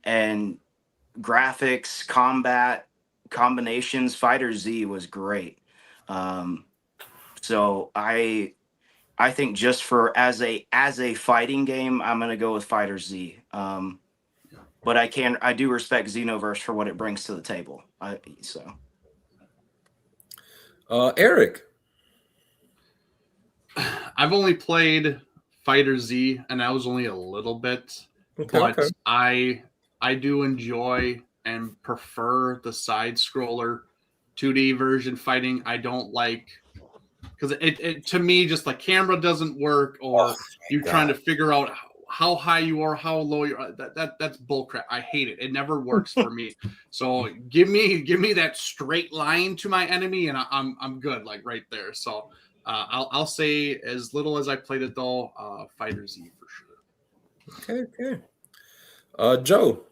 and graphics, combat, combinations, Fighter Z was great. So I think just for as a fighting game, I'm gonna go with Fighter Z. But I do respect Xenoverse for what it brings to the table. Eric. I've only played Fighter Z, and that was only a little bit. Okay. I do enjoy and prefer the side scroller 2D version fighting. I don't like because it to me just the camera doesn't work, or you're trying to figure out how high you are, how low you are. That's bullcrap. I hate it. It never works for me. So give me that straight line to my enemy, and I'm good, like right there. So I'll say as little as I played it though, Fighter Z for sure. Okay. Joe.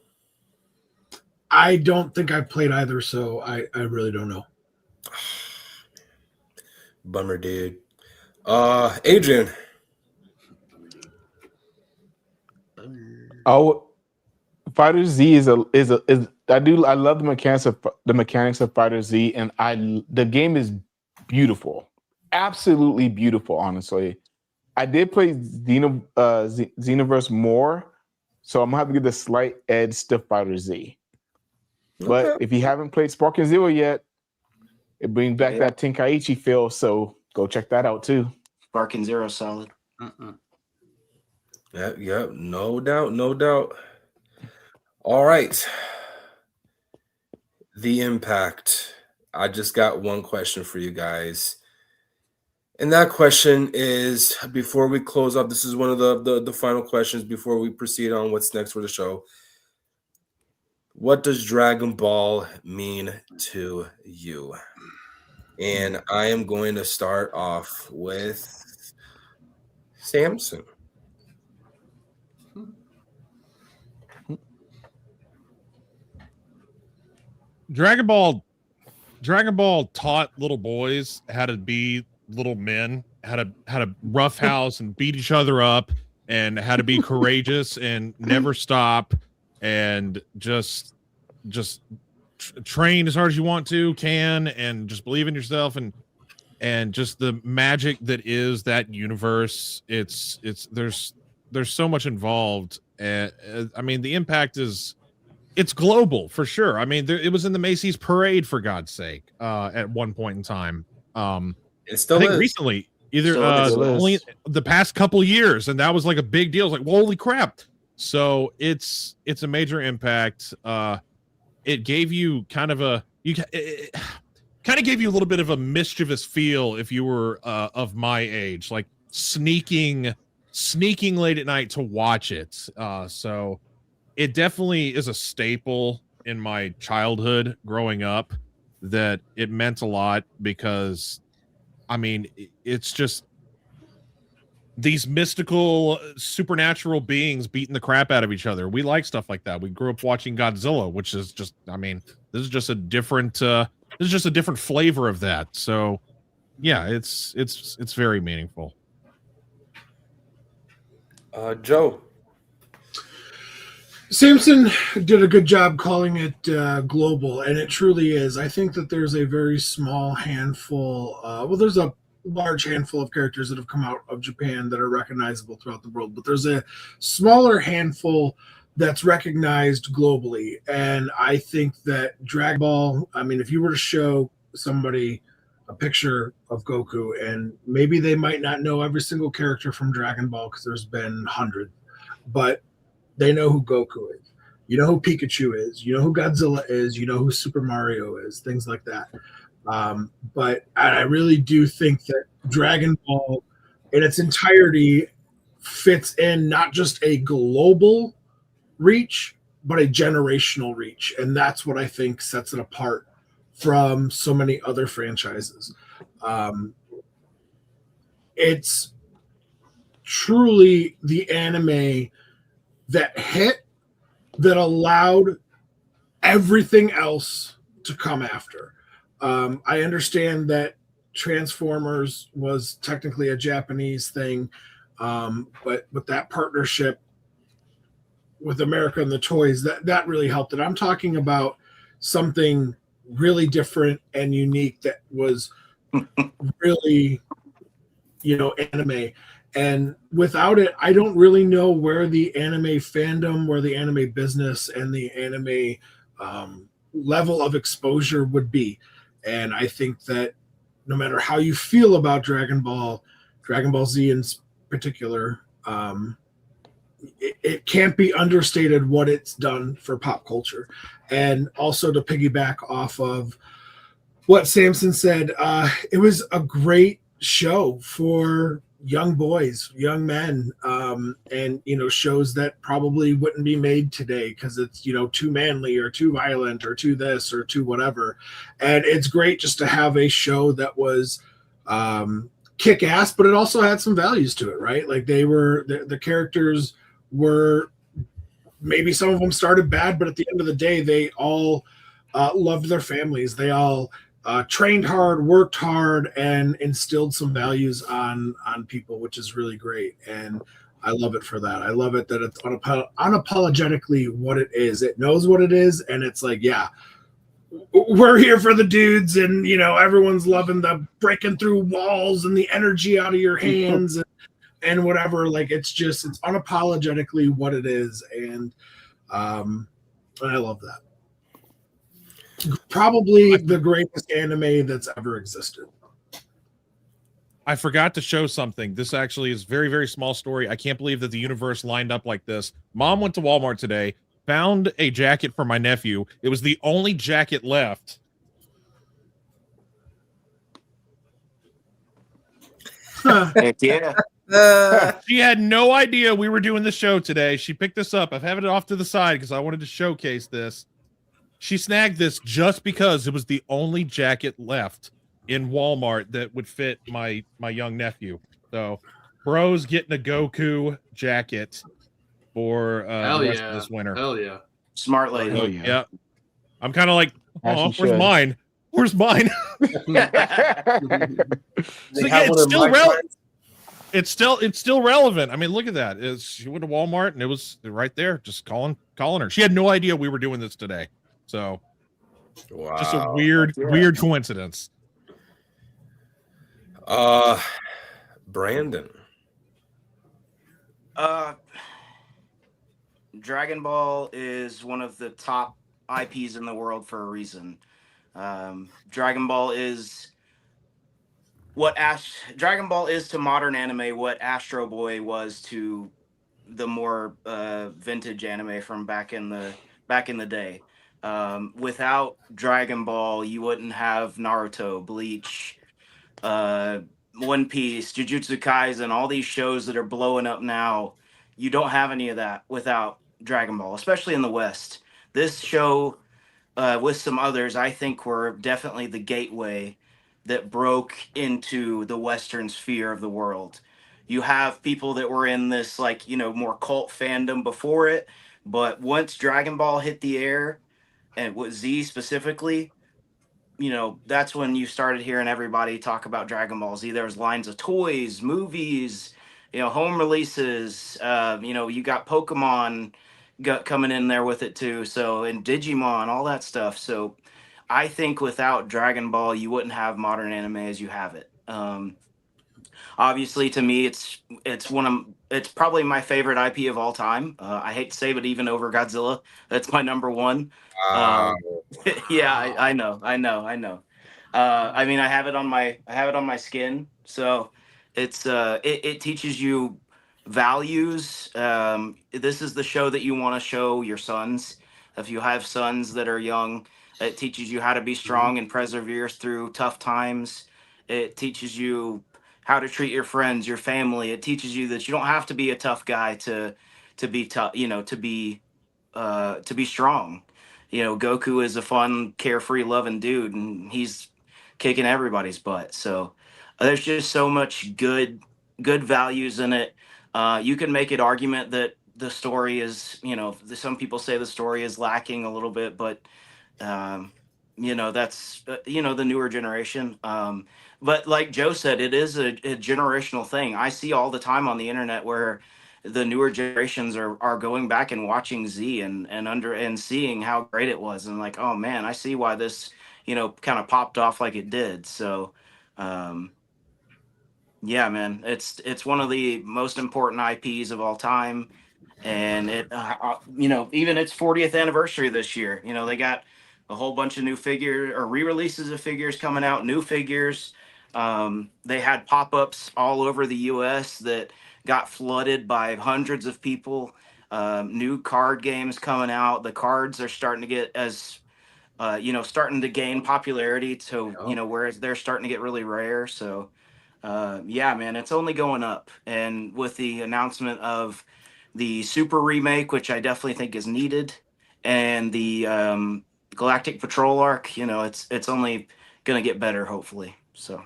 I don't think I've played either, so I really don't know. Bummer, dude. Adrian. Oh, Fighter Z is I love the mechanics of Fighter Z, and the game is beautiful, absolutely beautiful. Honestly, I did play Xenoverse more, so I'm gonna have to give the slight edge to Fighter Z. But if you haven't played Sparking Zero yet, it brings back that Tenkaichi feel, so go check that out too. Sparking Zero solid. Yep, no doubt. All right. The impact. I just got one question for you guys. And that question is, before we close up, this is one of the final questions before we proceed on what's next for the show. What does Dragon Ball mean to you? And I am going to start off with Samson. Dragon Ball taught little boys how to be little men, how to roughhouse and beat each other up, and how to be courageous and never stop, and just train as hard as you want to, and just believe in yourself, and just the magic that is that universe. There's so much involved. I mean, the impact it's global for sure. I mean, it was in the Macy's parade, for God's sake, at one point in time. It still is. Recently, only the past couple years, and that was like a big deal. It's like, holy crap. So it's a major impact. It gave you it kind of gave you a little bit of a mischievous feel if you were of my age, like sneaking late at night to watch it. So it definitely is a staple in my childhood growing up, that it meant a lot, because I mean, it's just these mystical supernatural beings beating the crap out of each other. We like stuff like that. We grew up watching Godzilla, which is just, I mean, this is just a different flavor of that. So yeah, it's very meaningful. Joe. Samson did a good job calling it global, and it truly is. I think that there's a very small handful, there's a large handful of characters that have come out of Japan that are recognizable throughout the world, but there's a smaller handful that's recognized globally. And I think that Dragon Ball, I mean, if you were to show somebody a picture of Goku, and maybe they might not know every single character from Dragon Ball because there's been hundreds, but they know who Goku is. You know who Pikachu is. You know who Godzilla is. You know who Super Mario is. Things like that. But I really do think that Dragon Ball in its entirety fits in not just a global reach, but a generational reach. And that's what I think sets it apart from so many other franchises. It's truly the anime that hit, that allowed everything else to come after. I understand that Transformers was technically a Japanese thing, but with that partnership with America and the toys, that really helped it. I'm talking about something really different and unique that was really, anime. And without it, I don't really know where the anime fandom, where the anime business, and the anime level of exposure would be. And I think that no matter how you feel about Dragon Ball Z in particular, it can't be understated what it's done for pop culture. And also, to piggyback off of what Samson said, it was a great show for young boys, young men, and shows that probably wouldn't be made today because it's too manly or too violent or too this or too whatever. And it's great just to have a show that was kick ass, but it also had some values to it, right? Like the characters were, maybe some of them started bad, but at the end of the day, they all loved their families. They all trained hard, worked hard, and instilled some values on people, which is really great. And I love it for that. I love it that it's unapologetically what it is. It knows what it is, and it's like, yeah, we're here for the dudes, and everyone's loving the breaking through walls and the energy out of your hands and whatever. Like it's unapologetically what it is, and I love that. Probably the greatest anime that's ever existed. I forgot to show something. This actually is very, very small story. I can't believe that the universe lined up like this. Mom went to Walmart today, found a jacket for my nephew. It was the only jacket left. Heck yeah. She had no idea we were doing the show today. She picked this up. I've had it off to the side because I wanted to showcase this. She snagged this just because it was the only jacket left in Walmart that would fit my young nephew. So, bro's getting a Goku jacket for the rest of this winter. Hell yeah. Smart lady. Oh, yeah. Yeah. I'm kind of like, As oh, you where's should. mine? Where's mine? So, yeah, have one it's of still my relevant. It's still relevant. I mean, look at that. She went to Walmart and it was right there, just calling her. She had no idea we were doing this today. So Wow. just a weird coincidence. Brandon. Dragon Ball is one of the top IPs in the world for a reason. Dragon Ball is Dragon Ball is to modern anime what Astro Boy was to the more vintage anime from back in the day. Without Dragon Ball, you wouldn't have Naruto, Bleach, One Piece, Jujutsu Kaisen, all these shows that are blowing up now. You don't have any of that without Dragon Ball, especially in the West. This show, with some others, I think were definitely the gateway that broke into the Western sphere of the world. You have people that were in this more cult fandom before it, but once Dragon Ball hit the air, and with Z specifically, that's when you started hearing everybody talk about Dragon Ball Z. There was lines of toys, movies, home releases. You got Pokemon coming in there with it too. So, and Digimon, all that stuff. So I think without Dragon Ball, you wouldn't have modern anime as you have it. Obviously, to me, it's probably my favorite IP of all time. I hate to say, but even over Godzilla, that's my number one. Yeah, I know. I mean, I have it on my skin, so it teaches you values. This is the show that you want to show your sons. If you have sons that are young, it teaches you how to be strong and persevere through tough times. It teaches you how to treat your friends, your family. It teaches you that you don't have to be a tough guy to be tough, to be strong. Goku is a fun, carefree, loving dude, and he's kicking everybody's butt. So there's just so much good values in it. You can make an argument that the story is, some people say the story is lacking a little bit, but um, that's the newer generation. But like Joe said, it is a generational thing. I see all the time on the internet where the newer generations are going back and watching Z and seeing how great it was, and like, oh man, I see why this kind of popped off like it did. So um, yeah, man, it's one of the most important IPs of all time, and even its 40th anniversary this year. They got a whole bunch of new figure or re-releases of figures coming out, new figures. They had pop-ups all over the U.S. that got flooded by hundreds of people. New card games coming out. The cards are starting to get starting to gain popularity to whereas they're starting to get really rare. So yeah, man, it's only going up. And with the announcement of the Super remake, which I definitely think is needed, and the Galactic Patrol arc, it's only gonna get better, hopefully. So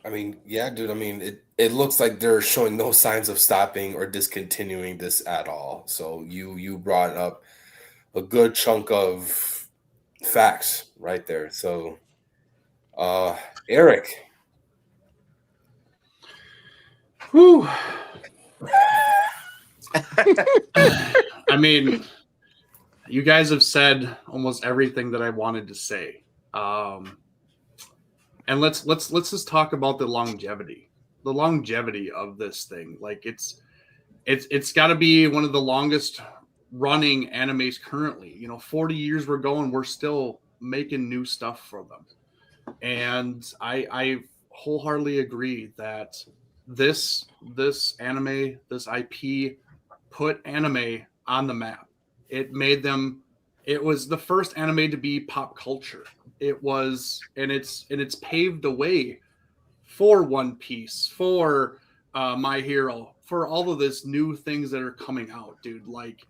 I mean, yeah, dude. I mean, it looks like they're showing no signs of stopping or discontinuing this at all. So you brought up a good chunk of facts right there. So, Eric. Whew. I mean, you guys have said almost everything that I wanted to say. And let's just talk about the longevity of this thing. Like it's got to be one of the longest running animes currently. 40 years we're still making new stuff for them. And I wholeheartedly agree that this anime, this IP put anime on the map. It was the first anime to be pop culture. It was, and it's paved the way for One Piece, for My Hero, for all of this new things that are coming out, dude. Like,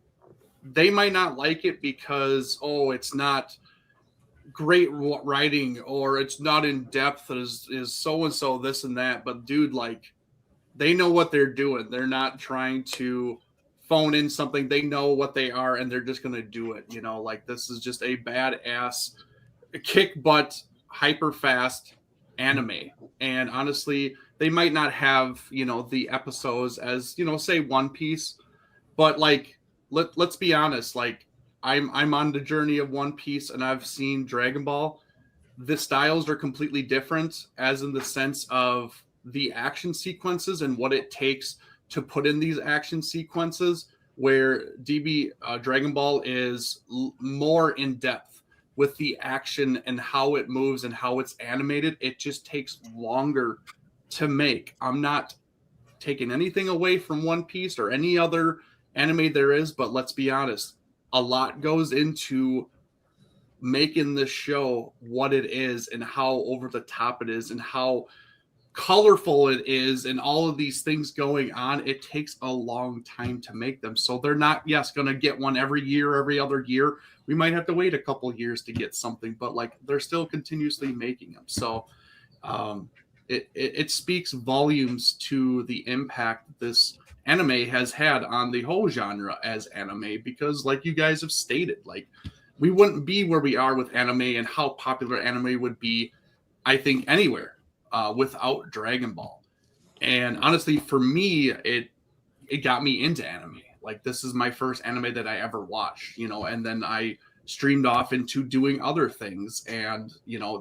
they might not like it because it's not great writing or it's not in depth as so and so this and that, but dude, like, they know what they're doing. They're not trying to phone in something. They know what they are and they're just going to do it. Like, this is just a badass kick butt hyper fast anime. And honestly, they might not have the episodes as say One Piece, but like let's be honest, like I'm on the journey of One Piece and I've seen Dragon Ball. The styles are completely different, as in the sense of the action sequences and what it takes to put in these action sequences, where Dragon Ball is more in depth with the action and how it moves and how it's animated. It just takes longer to make. I'm not taking anything away from One Piece or any other anime there is, but let's be honest, a lot goes into making this show what it is and how over the top it is and how colorful it is and all of these things going on. It takes a long time to make them. So they're not, going to get one every year, every other year. We might have to wait a couple of years to get something, but like, they're still continuously making them. So it speaks volumes to the impact this anime has had on the whole genre as anime, because like you guys have stated, like, we wouldn't be where we are with anime and how popular anime would be, I think, anywhere without Dragon Ball. And honestly, for me, it got me into anime. Like, this is my first anime that I ever watched, and then I streamed off into doing other things. And,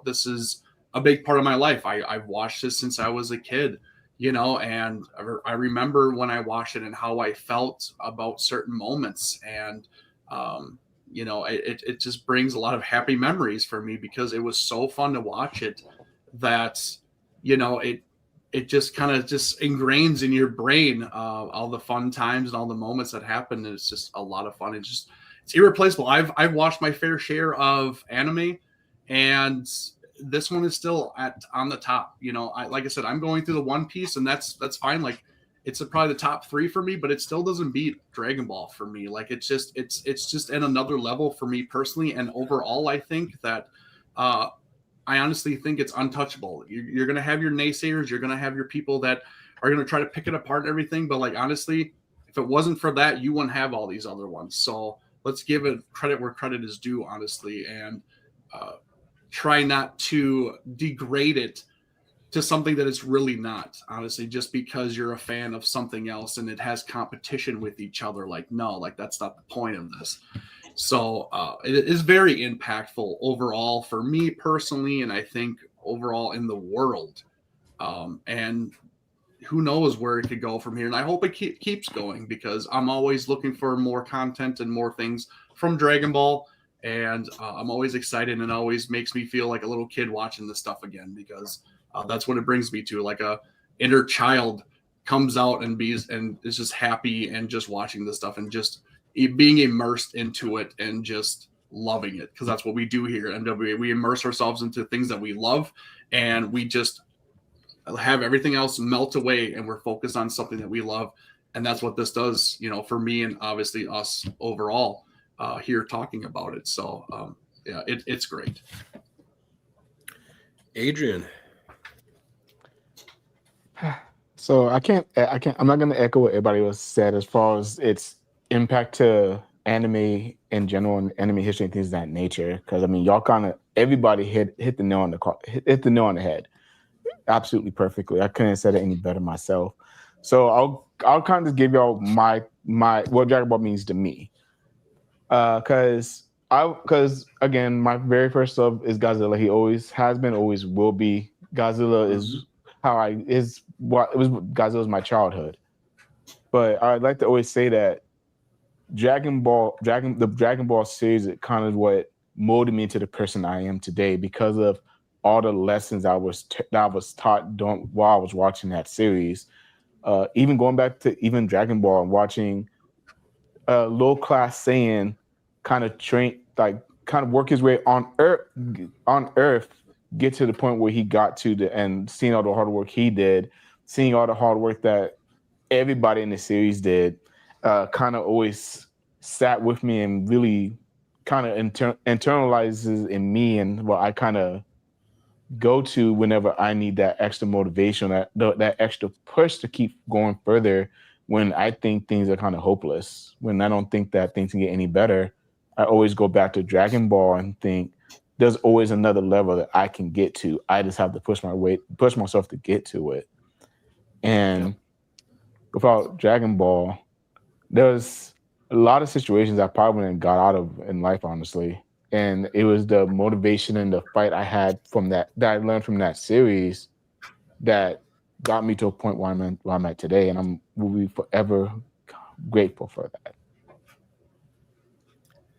this is a big part of my life. I've watched this since I was a kid, and I remember when I watched it and how I felt about certain moments. And, it just brings a lot of happy memories for me, because it was so fun to watch it that, it just kind of just ingrains in your brain all the fun times and all the moments that happen. And it's just a lot of fun. It's irreplaceable. I've watched my fair share of anime, and this one is still on the top. Like I said, I'm going through the One Piece, and that's fine. Like, it's probably the top 3 for me, but it still doesn't beat Dragon Ball for me. Like, it's just at another level for me personally. And overall, I think that I honestly think it's untouchable. You're going to have your naysayers. You're going to have your people that are going to try to pick it apart and everything. But, like, honestly, if it wasn't for that, you wouldn't have all these other ones. So let's give it credit where credit is due, honestly, and try not to degrade it to something that it's really not, honestly, just because you're a fan of something else and it has competition with each other. Like, no, like, that's not the point of this. So it is very impactful overall for me personally, and I think overall in the world. And who knows where it could go from here. And I hope it keeps going, because I'm always looking for more content and more things from Dragon Ball. And I'm always excited, and it always makes me feel like a little kid watching this stuff again, because that's what it brings me to. Like, a inner child comes out and is just happy and just watching this stuff and just being immersed into it and just loving it, because that's what we do here at NWA. We immerse ourselves into things that we love, and we just have everything else melt away, and we're focused on something that we love. And that's what this does, for me, and obviously us overall here talking about it. So yeah, it's great. Adrian. So I'm not going to echo what everybody else said as far as its impact to anime in general and anime history and things of that nature. Because, I mean, y'all everybody hit the nail on the head absolutely perfectly. I couldn't have said it any better myself. So I'll kind of just give y'all my what Dragon Ball means to me. Because again, my very first love is Godzilla. He always has been, always will be. Godzilla is Godzilla's my childhood. But I'd like to always say that the Dragon Ball series is kind of what molded me into the person I am today, because of all the lessons I was taught while I was watching that series. Even going back to even Dragon Ball and watching low class Saiyan kind of work his way on Earth, get to the point where he got to, and seeing all the hard work he did, seeing all the hard work that everybody in the series did, kind of always sat with me and really kind of internalizes in me, and what I kind of go to whenever I need that extra motivation, that extra push to keep going further when I think things are kind of hopeless, when I don't think that things can get any better. I always go back to Dragon Ball and think there's always another level that I can get to. I just have to push myself to get to it. And without Dragon Ball, there's a lot of situations I probably wouldn't got out of in life, honestly. And it was the motivation and the fight I had from that I learned from that series that got me to a point where I'm at today. And will be forever grateful for that.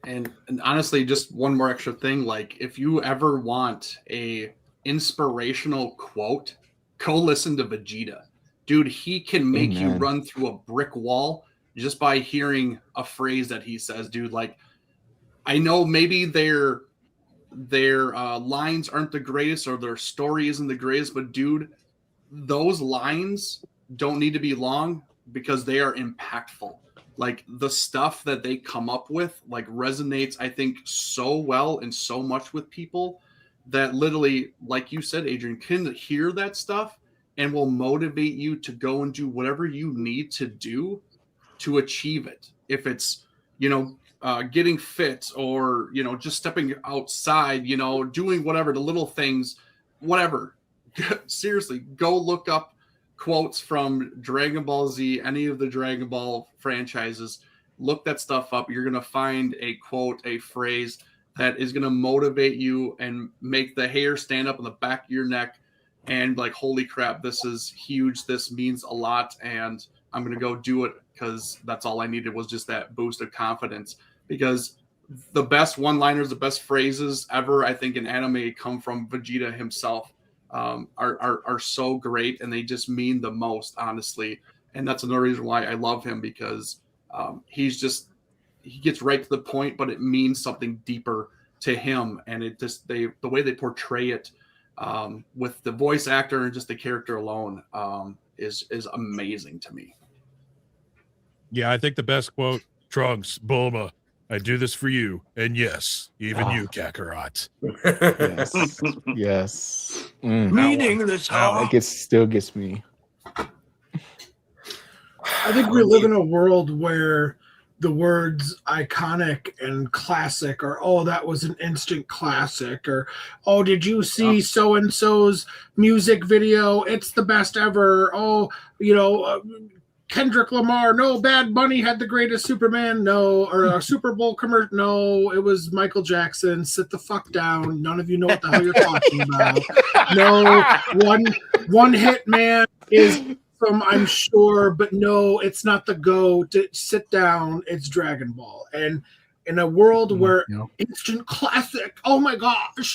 And honestly, just one more extra thing. Like, if you ever want a inspirational quote, go listen to Vegeta. Dude, he can make you run through a brick wall just by hearing a phrase that he says, dude. Like, I know maybe their lines aren't the greatest, or their story isn't the greatest, but dude, those lines don't need to be long because they are impactful. Like, the stuff that they come up with, like, resonates, I think, so well and so much with people that literally, like you said, Adrian, can hear that stuff and will motivate you to go and do whatever you need to do to achieve it. If it's, getting fit, or, just stepping outside, doing whatever, the little things, whatever. Seriously, go look up quotes from Dragon Ball Z, any of the Dragon Ball franchises. Look that stuff up. You're going to find a quote, a phrase that is going to motivate you and make the hair stand up on the back of your neck and like, holy crap, this is huge. This means a lot. And I'm going to go do it, because that's all I needed was just that boost of confidence. Because the best one-liners, the best phrases ever, I think, in anime come from Vegeta himself. are so great, and they just mean the most, honestly. And that's another reason why I love him, because he gets right to the point, but it means something deeper to him, and it just the way they portray it with the voice actor and just the character alone is amazing to me. Yeah, I think the best quote, Trunks, Bulma, I do this for you. And yes, even you, Kakarot. Yes. Yes. Meaningless, huh? It still gets me. I think we live in a world where the words iconic and classic are, oh, that was an instant classic, or, oh, did you see so and so's music video? It's the best ever. Oh, Kendrick Lamar, no, Bad Bunny had the greatest Superman, no, or a Super Bowl commercial, no, it was Michael Jackson. Sit the fuck down. None of you know what the hell you're talking about. No, one hit man is from, I'm sure, but no, it's not the GOAT. Sit down. It's Dragon Ball. And in a world where instant classic, oh my gosh,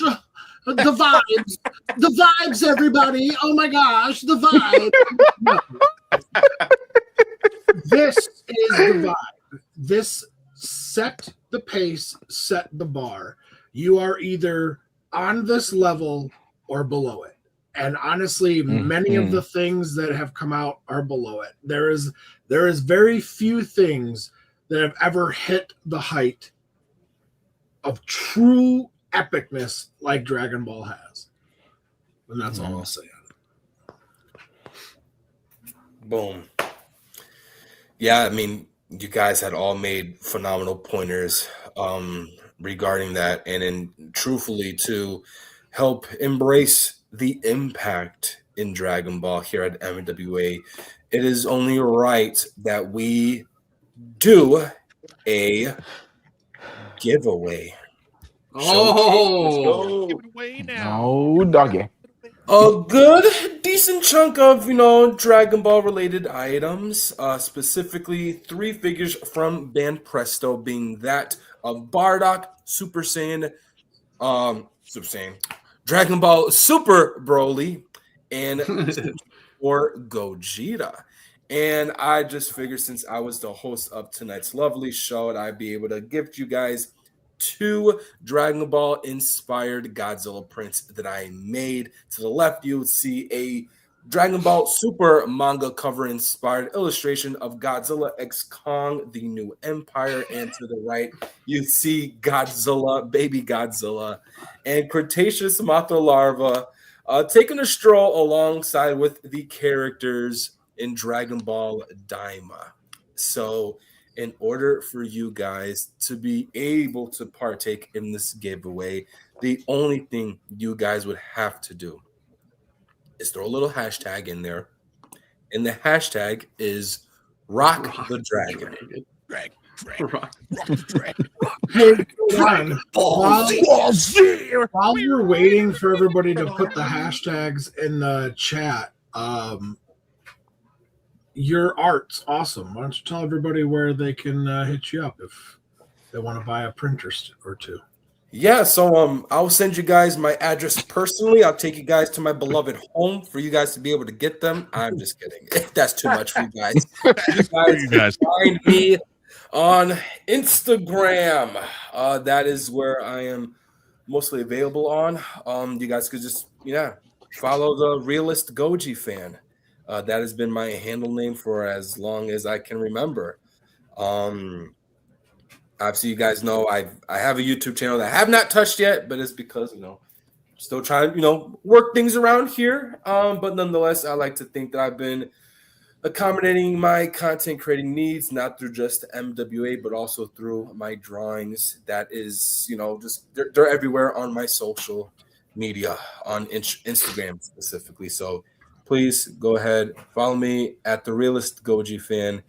the vibes, everybody, oh my gosh, the vibe. This is the vibe. This set the pace, set the bar. You are either on this level or below it. And honestly, many of the things that have come out are below it. There is very few things that have ever hit the height of true epicness like Dragon Ball has. And that's all I'll say on it. Boom. Yeah, I mean, you guys had all made phenomenal pointers regarding that, and truthfully, to help embrace the impact in Dragon Ball here at MWA, it is only right that we do a giveaway. Oh, Give it away now. Oh, doggy. A good, decent chunk of, Dragon Ball related items, specifically 3 figures from Band Presto, being that of Bardock, Super Saiyan, Dragon Ball Super Broly, and or Gogeta. And I just figured, since I was the host of tonight's lovely show, I'd be able to gift you guys 2 Dragon Ball inspired Godzilla prints that I made. To the left, you would see a Dragon Ball Super manga cover inspired illustration of Godzilla x Kong, the New Empire. And to the right, you see Godzilla, baby Godzilla, and Cretaceous Mothra larva taking a stroll alongside with the characters in Dragon Ball Daima. So, in order for you guys to be able to partake in this giveaway, the only thing you guys would have to do is throw a little hashtag in there. And the hashtag is Rock the Dragon. Hey, while you're waiting for everybody to put the hashtags in the chat, your art's awesome. Why don't you tell everybody where they can hit you up if they want to buy a printer or 2? Yeah, so I'll send you guys my address personally. I'll take you guys to my beloved home for you guys to be able to get them. I'm just kidding. That's too much for you guys. You guys find me on Instagram. That is where I am mostly available on. You guys could just follow the Realist Goji Fan. That has been my handle name for as long as I can remember. Obviously, you guys know I have a YouTube channel that I have not touched yet, but it's because still trying to work things around here. But nonetheless, I like to think that I've been accommodating my content creating needs, not through just MWA, but also through my drawings. That is, just they're everywhere on my social media, on Instagram specifically. So please go ahead, follow me at the Realist Goji Fan.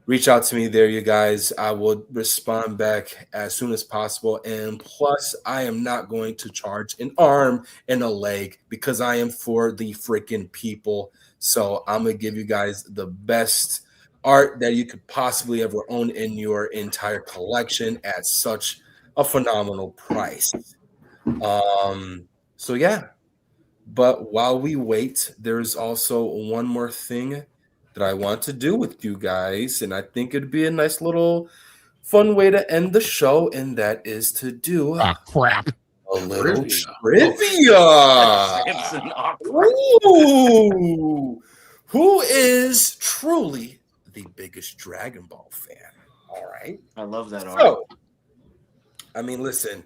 Reach out to me there, you guys. I will respond back as soon as possible. And plus, I am not going to charge an arm and a leg because I am for the freaking people. So I'm going to give you guys the best art that you could possibly ever own in your entire collection at such a phenomenal price. So yeah. But while we wait, there's also one more thing that I want to do with you guys, and I think it'd be a nice little fun way to end the show, and that is to do crap. a little Trivia. trivia. Samson awkward. Ooh. Who is truly the biggest Dragon Ball fan? All right. I love that art. So, I mean, listen,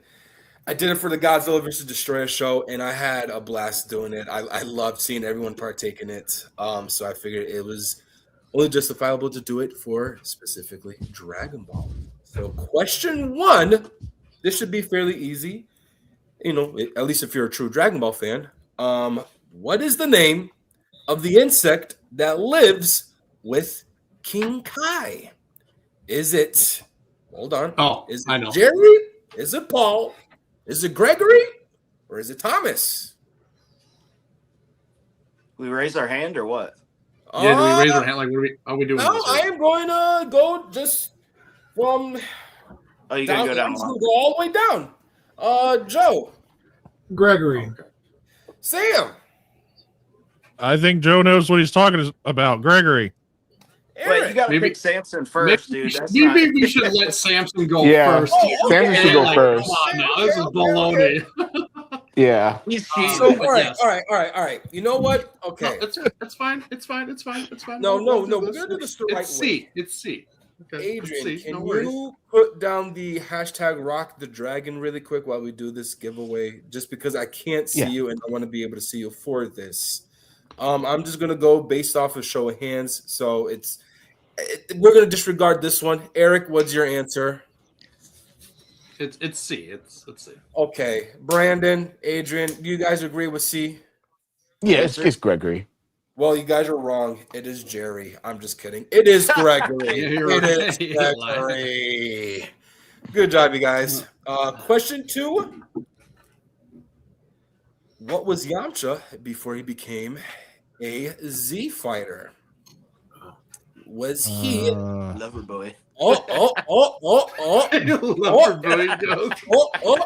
I did it for the Godzilla vs. Destroyer show, and I had a blast doing it. I loved seeing everyone partake in it. So I figured it was only justifiable to do it for specifically Dragon Ball. So question 1, this should be fairly easy. You know, at least if you're a true Dragon Ball fan. What is the name of the insect that lives with King Kai? Is it, hold on. Oh, Is I it know. Jerry? Is it Paul? Is it Gregory? Or is it Thomas? We raise our hand or what? Yeah, do we raise our hand? Like, what are we doing? No, this I am going to go just from Oh, you down. gotta go down I'm the just line. gonna go all the way down. Joe, Gregory. Sam, I think Joe knows what he's talking about. Gregory. Wait, you Eric. gotta Maybe- pick Samson first, dude. That's Maybe not... we should let Samson go Yeah. first. Oh, Samson should go Like, first. Come on now, this is Okay. baloney. Yeah. He's cheating. So But all right, yes. all right. You know what? No, Okay. it's fine. It's fine. No, We're we're this. gonna do this the right It's way. C. It's C. Okay, it's Adrian, C. can No worries. you put down the hashtag Rock the Dragon really quick while we do this giveaway? Just because I can't see Yeah. you and I want to be able to see you for this. I'm just gonna go based off of show of hands. So we're gonna disregard this one. Eric, what's your answer? It's C. It's C. Okay, Brandon, Adrian, do you guys agree with C? Yeah, it's Gregory. Well, you guys are wrong. It is Jerry. I'm just kidding. It is Gregory. Yeah, you're It right. is You're lying. Gregory. Good job, you guys. Question 2. What was Yamcha before he became a Z fighter? Was he? Lover boy. Oh! Loverboy goes.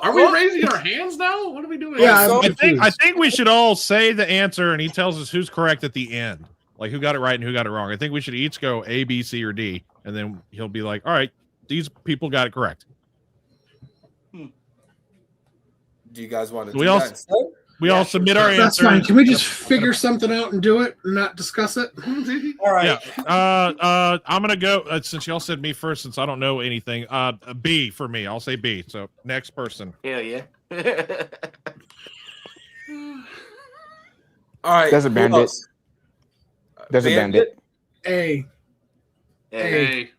Are we raising our hands now? What are we doing? Yeah, So- I'm I think we should all say the answer, and he tells us who's correct at the end, like who got it right and who got it wrong. I think we should each go A, B, C, or D, and then he'll be like, "All right, these people got it correct." Do you guys want to We do all- that instead? We all submit our That's answers. fine. Can we just figure something out and do it and not discuss it? All right. Yeah. I'm gonna go since y'all said me first, since I don't know anything. B for me. I'll say B. So next person. Hell yeah. All right. There's a who bandit. else? There's a bandit. A. Hey.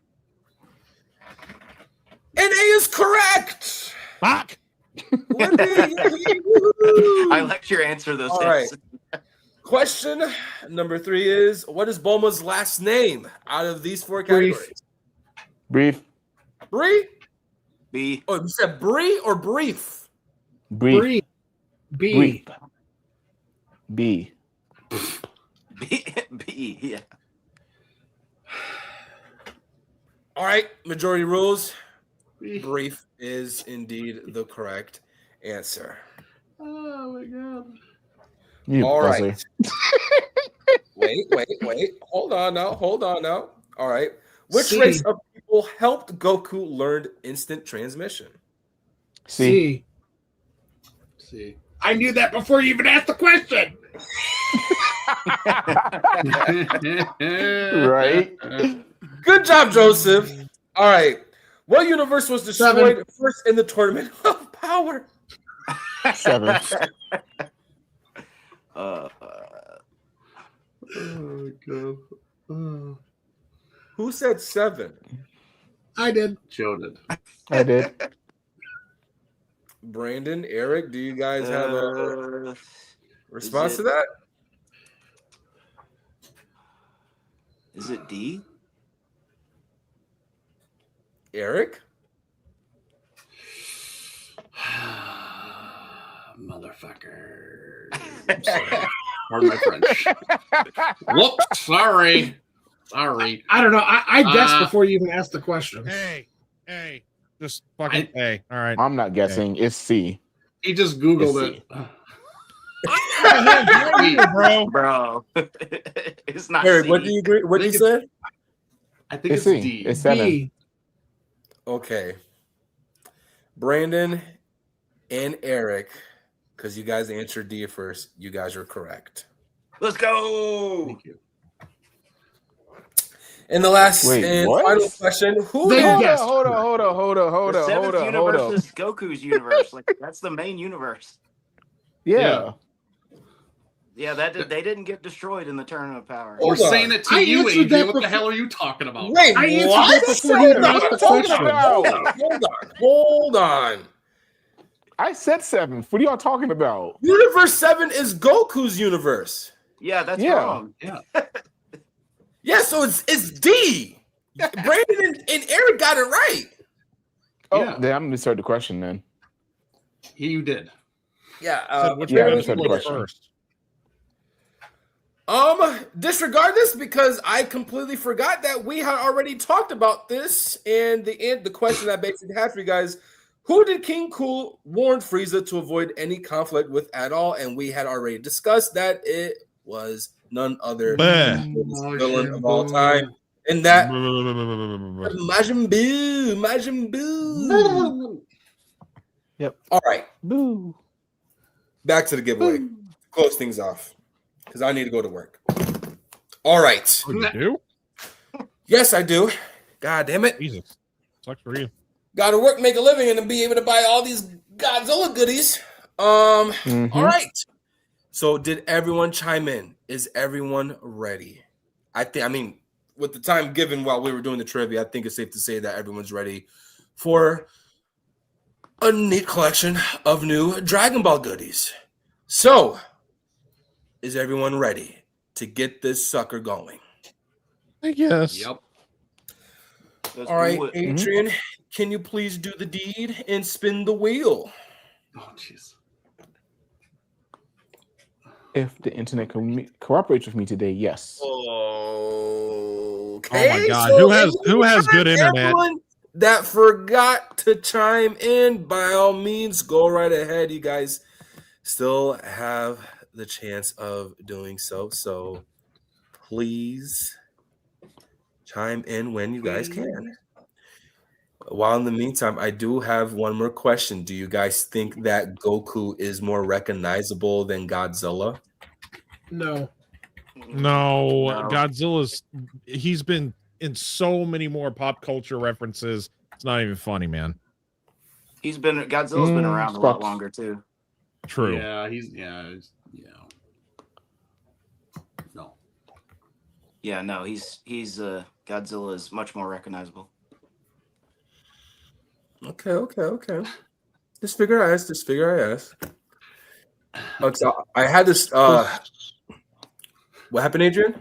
And A is correct. Fuck. I like your answer, though. All right. Samson. Question number 3 is: what is Bulma's last name out of these 4 categories? Brief. Bree? B. Oh, you said Bree or brief? Brief. B. Brief. B. B. Yeah. All right, majority rules. Brief is indeed the correct answer. Oh my god. You All buzzer. right. Wait. Hold on now. All right. Which C. race of people helped Goku learn instant transmission? C. See. I knew that before you even asked the question. Right. Good job, Joseph. All right. What universe was destroyed first in the tournament of power? 7. Oh god. Oh. Who said 7? I did. Joe did. I did. Brandon, Eric, do you guys have a response is to it- that? Is it D? Eric? Motherfucker. I'm sorry. Pardon my French. Whoops. Sorry. I don't know. I guessed before you even asked the question. A. Just fucking A. All right. I'm not guessing. It's C. He just Googled It's it. bro. Bro. It's not Eric, C. what do you agree? What do you say? I think It's it's C. D. It's 7. D. Okay. Brandon and Eric, because you guys answered D first, you guys are correct. Let's go. Thank you. And the last Wait, and what? final question: Who They did? guessed. Hold on. The seventh universe is Goku's universe. Like that's the main universe. Yeah. Yeah, they didn't get destroyed in the Tournament of Power. Hold We're on. saying it to I you, answered Adrian. that What the before- hell are you talking about? Wait, I answered what? that before you even asked the question. Hold on. I said 7. What are y'all talking about? Universe 7 is Goku's universe. Yeah, that's Yeah. wrong. Yeah. Yeah, so it's D. Brandon and Eric got it right. Oh, Yeah. then I'm gonna start the question then. You did. Yeah. Said which yeah, one that's was the question. first? Disregard this because I completely forgot that we had already talked about this, and the question I basically had for you guys: who did King Cool warn Frieza to avoid any conflict with at all? And we had already discussed that it was none other than the villain of all time, and that Majin Buu. Majin Buu. Yep. All right, Boo. back to the giveaway. Close things off because I need to go to work. All right. Oh, you do? Yes, I do. God damn it. Jesus. Sucks for you. Got to work, make a living, and then be able to buy all these Godzilla goodies. Mhm. All right. So, did everyone chime in? Is everyone ready? I mean, with the time given while we were doing the trivia, I think it's safe to say that everyone's ready for a neat collection of new Dragon Ball goodies. So, is everyone ready to get this sucker going? I guess. Yep. Let's All right, do it. Adrian, can you please do the deed and spin the wheel? Oh, jeez. If the internet cooperates with me today, yes. Okay. Oh my God. So Who has good internet? everyone that forgot to chime in, by all means, go right ahead. You guys still have the chance of doing so. So please chime in when you guys can. While in the meantime, I do have one more question. Do you guys think that Goku is more recognizable than Godzilla? No. No, No. he's been in so many more pop culture references. It's not even funny, man. Godzilla's been around a lot longer too. True. Yeah, no. Yeah, no, he's Godzilla is much more recognizable. Okay. Just figure I asked. Okay, so I had this. What happened, Adrian?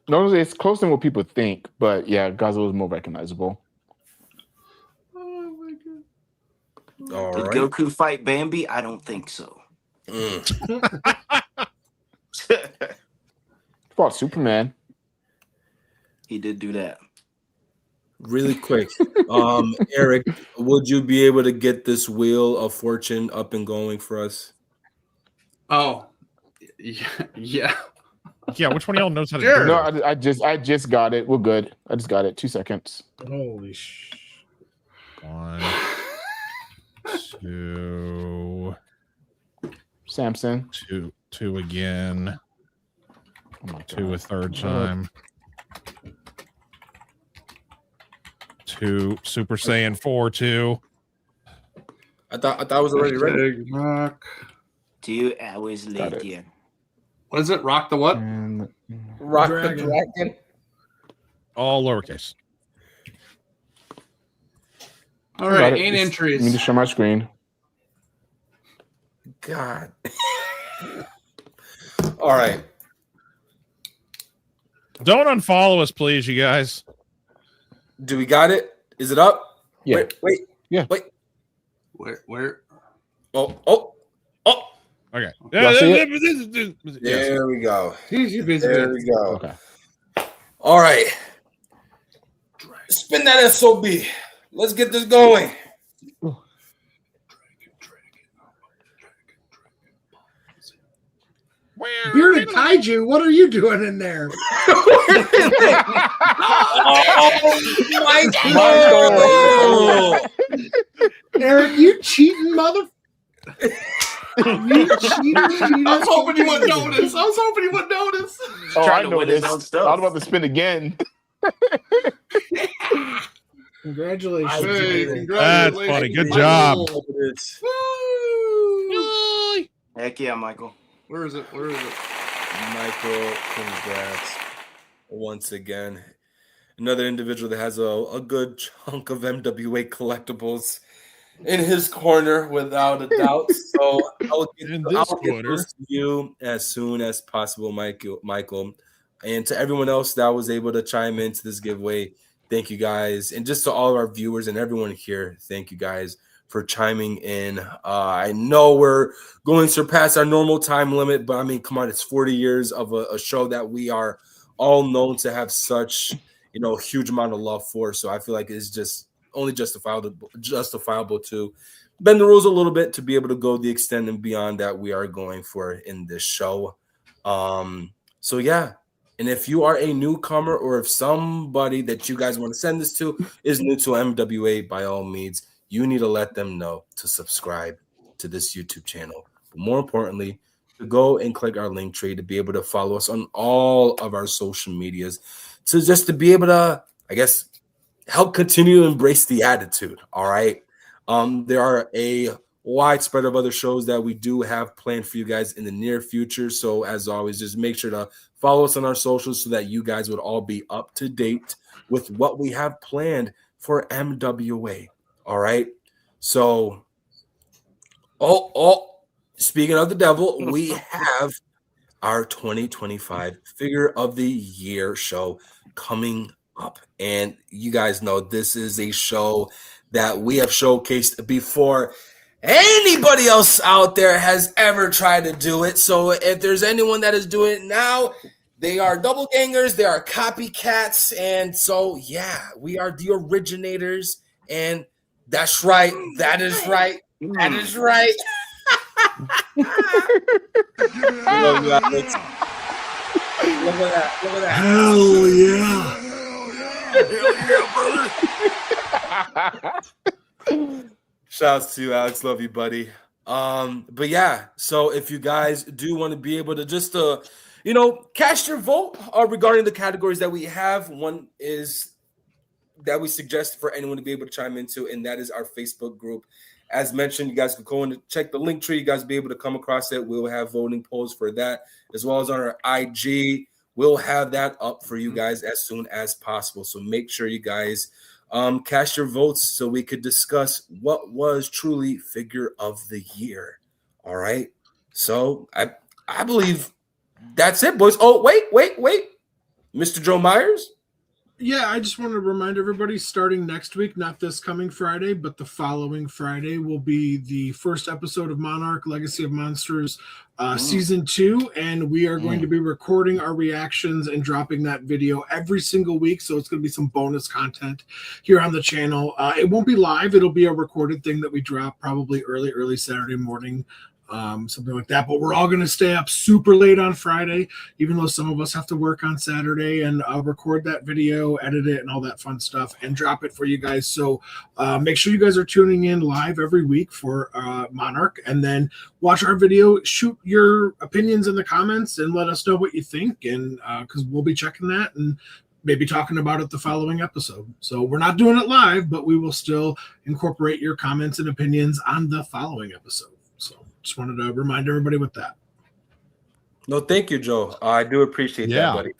No, it's closer than what people think, but yeah, Godzilla is more recognizable. Oh my god. All Did right. Goku fight Bambi? I don't think so. Fought Superman. He did do that. Really quick, Eric, would you be able to get this wheel of fortune up and going for us? Oh, yeah. Yeah, which one of y'all knows how to Sure. do No, it? I just got it. We're good. I just got it. 2 seconds. Holy sh! 1, 2, Samson. 2 again. Oh my 2 a God. third time. 2 Super Saiyan 4 2. I thought I was already ready. Big Rock. Do you always Got late it. here? What is it? Rock the what? And Rock Dragon. the dragon. All lowercase. All got right, it. 8 Let me entries. just share my screen. God. All right. Don't unfollow us, please, you guys. Do we got it? Is it up? Yeah. Wait. Yeah. Wait. Where? Oh. Okay. Y'all see Yes. There we go. Easy There business. we go. Okay. All right. Spin that SOB. Let's get this going. Bearded Kaiju, what are you doing in there? Oh, Eric, you cheating mother. You cheater. I was hoping you wouldn't notice. Oh, Trying I to win his own noticed. stuff. I was about to spin again. Congratulations. Hey, Michael. congratulations. That's funny. Good job. Michael. Woo! Heck yeah, Michael. Where is it? Michael, congrats once again. Another individual that has a good chunk of MWA collectibles in his corner, without a doubt. So I'll In get this those corner. to you as soon as possible, Michael. And to everyone else that was able to chime into this giveaway, thank you guys. And just to all of our viewers and everyone here, thank you guys for chiming in. I know we're going to surpass our normal time limit, but I mean, come on, it's 40 years of a show that we are all known to have such, huge amount of love for. So I feel like it's just only justifiable to bend the rules a little bit to be able to go the extent and beyond that we are going for in this show. So yeah. And if you are a newcomer, or if somebody that you guys want to send this to is new to MWA, by all means, you need to let them know to subscribe to this YouTube channel. But more importantly, to go and click our link tree to be able to follow us on all of our social medias, to be able to, I guess, help continue to embrace the attitude. All right. There are a widespread of other shows that we do have planned for you guys in the near future. So as always, just make sure to follow us on our socials so that you guys would all be up to date with what we have planned for MWA. All right. So, speaking of the devil, we have our 2025 Figure of the Year show coming up. And you guys know this is a show that we have showcased before anybody else out there has ever tried to do it. So if there's anyone that is doing it now, they are double gangers, they are copycats. And so, yeah, we are the originators. And that's right. That is right. That is right. Love you, Alex. Look at that. Look at that. Hell yeah. Shouts to you, Alex. Love you, buddy. But yeah, so if you guys do want to be able to just cast your vote regarding the categories that we have, one is that we suggest for anyone to be able to chime into, and that is our Facebook group. As mentioned, you guys can go and check the link tree. You guys will be able to come across it. We'll have voting polls for that, as well as on our IG. We'll have that up for you guys as soon as possible. So make sure you guys cast your votes so we could discuss what was truly Figure of the Year. All right. So I believe that's it, boys. Oh, wait. Mr. Joe Myers? Yeah, I just want to remind everybody, starting next week, not this coming Friday, but the following Friday will be the first episode of Monarch Legacy of Monsters Season 2, and we are going to be recording our reactions and dropping that video every single week, so it's going to be some bonus content here on the channel. It won't be live. It'll be a recorded thing that we drop probably early Saturday morning, something like that. But we're all going to stay up super late on Friday, even though some of us have to work on Saturday, and record that video, edit it, and all that fun stuff, and drop it for you guys. So make sure you guys are tuning in live every week for Monarch, and then watch our video, shoot your opinions in the comments, and let us know what you think, and because we'll be checking that and maybe talking about it the following episode. So we're not doing it live, but we will still incorporate your comments and opinions on the following episode. So just wanted to remind everybody with that. No, thank you, Joe. I do appreciate that, buddy.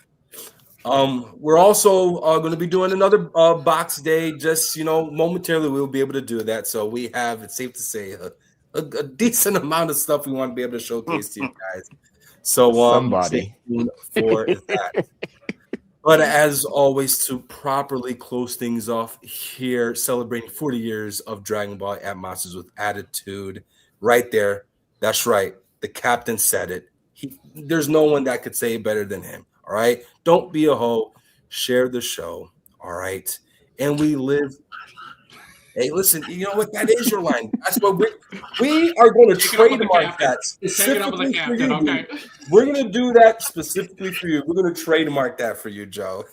We're also going to be doing another box day. Just momentarily we'll be able to do that. So we have, it's safe to say, a decent amount of stuff we want to be able to showcase to you guys. So Somebody stay tuned for that. But as always, to properly close things off here, celebrating 40 years of Dragon Ball at Monsters with Attitude, right there. That's right. The captain said it. There's no one that could say it better than him. All right. Don't be a hoe. Share the show. All right. And we live. Hey, listen, you know what? That is your line. That's what we are going to Take it up with the trademark captain. that Take it up with the specifically for captain, you. okay? Dude. We're going to do that specifically for you. We're going to trademark that for you, Joe.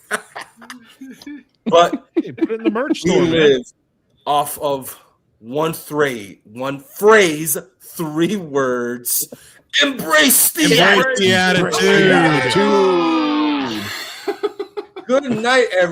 But Hey, put it in the merch we store, man. live off of one phrase, 3 words. Embrace the Embrace the attitude. Good night, everyone.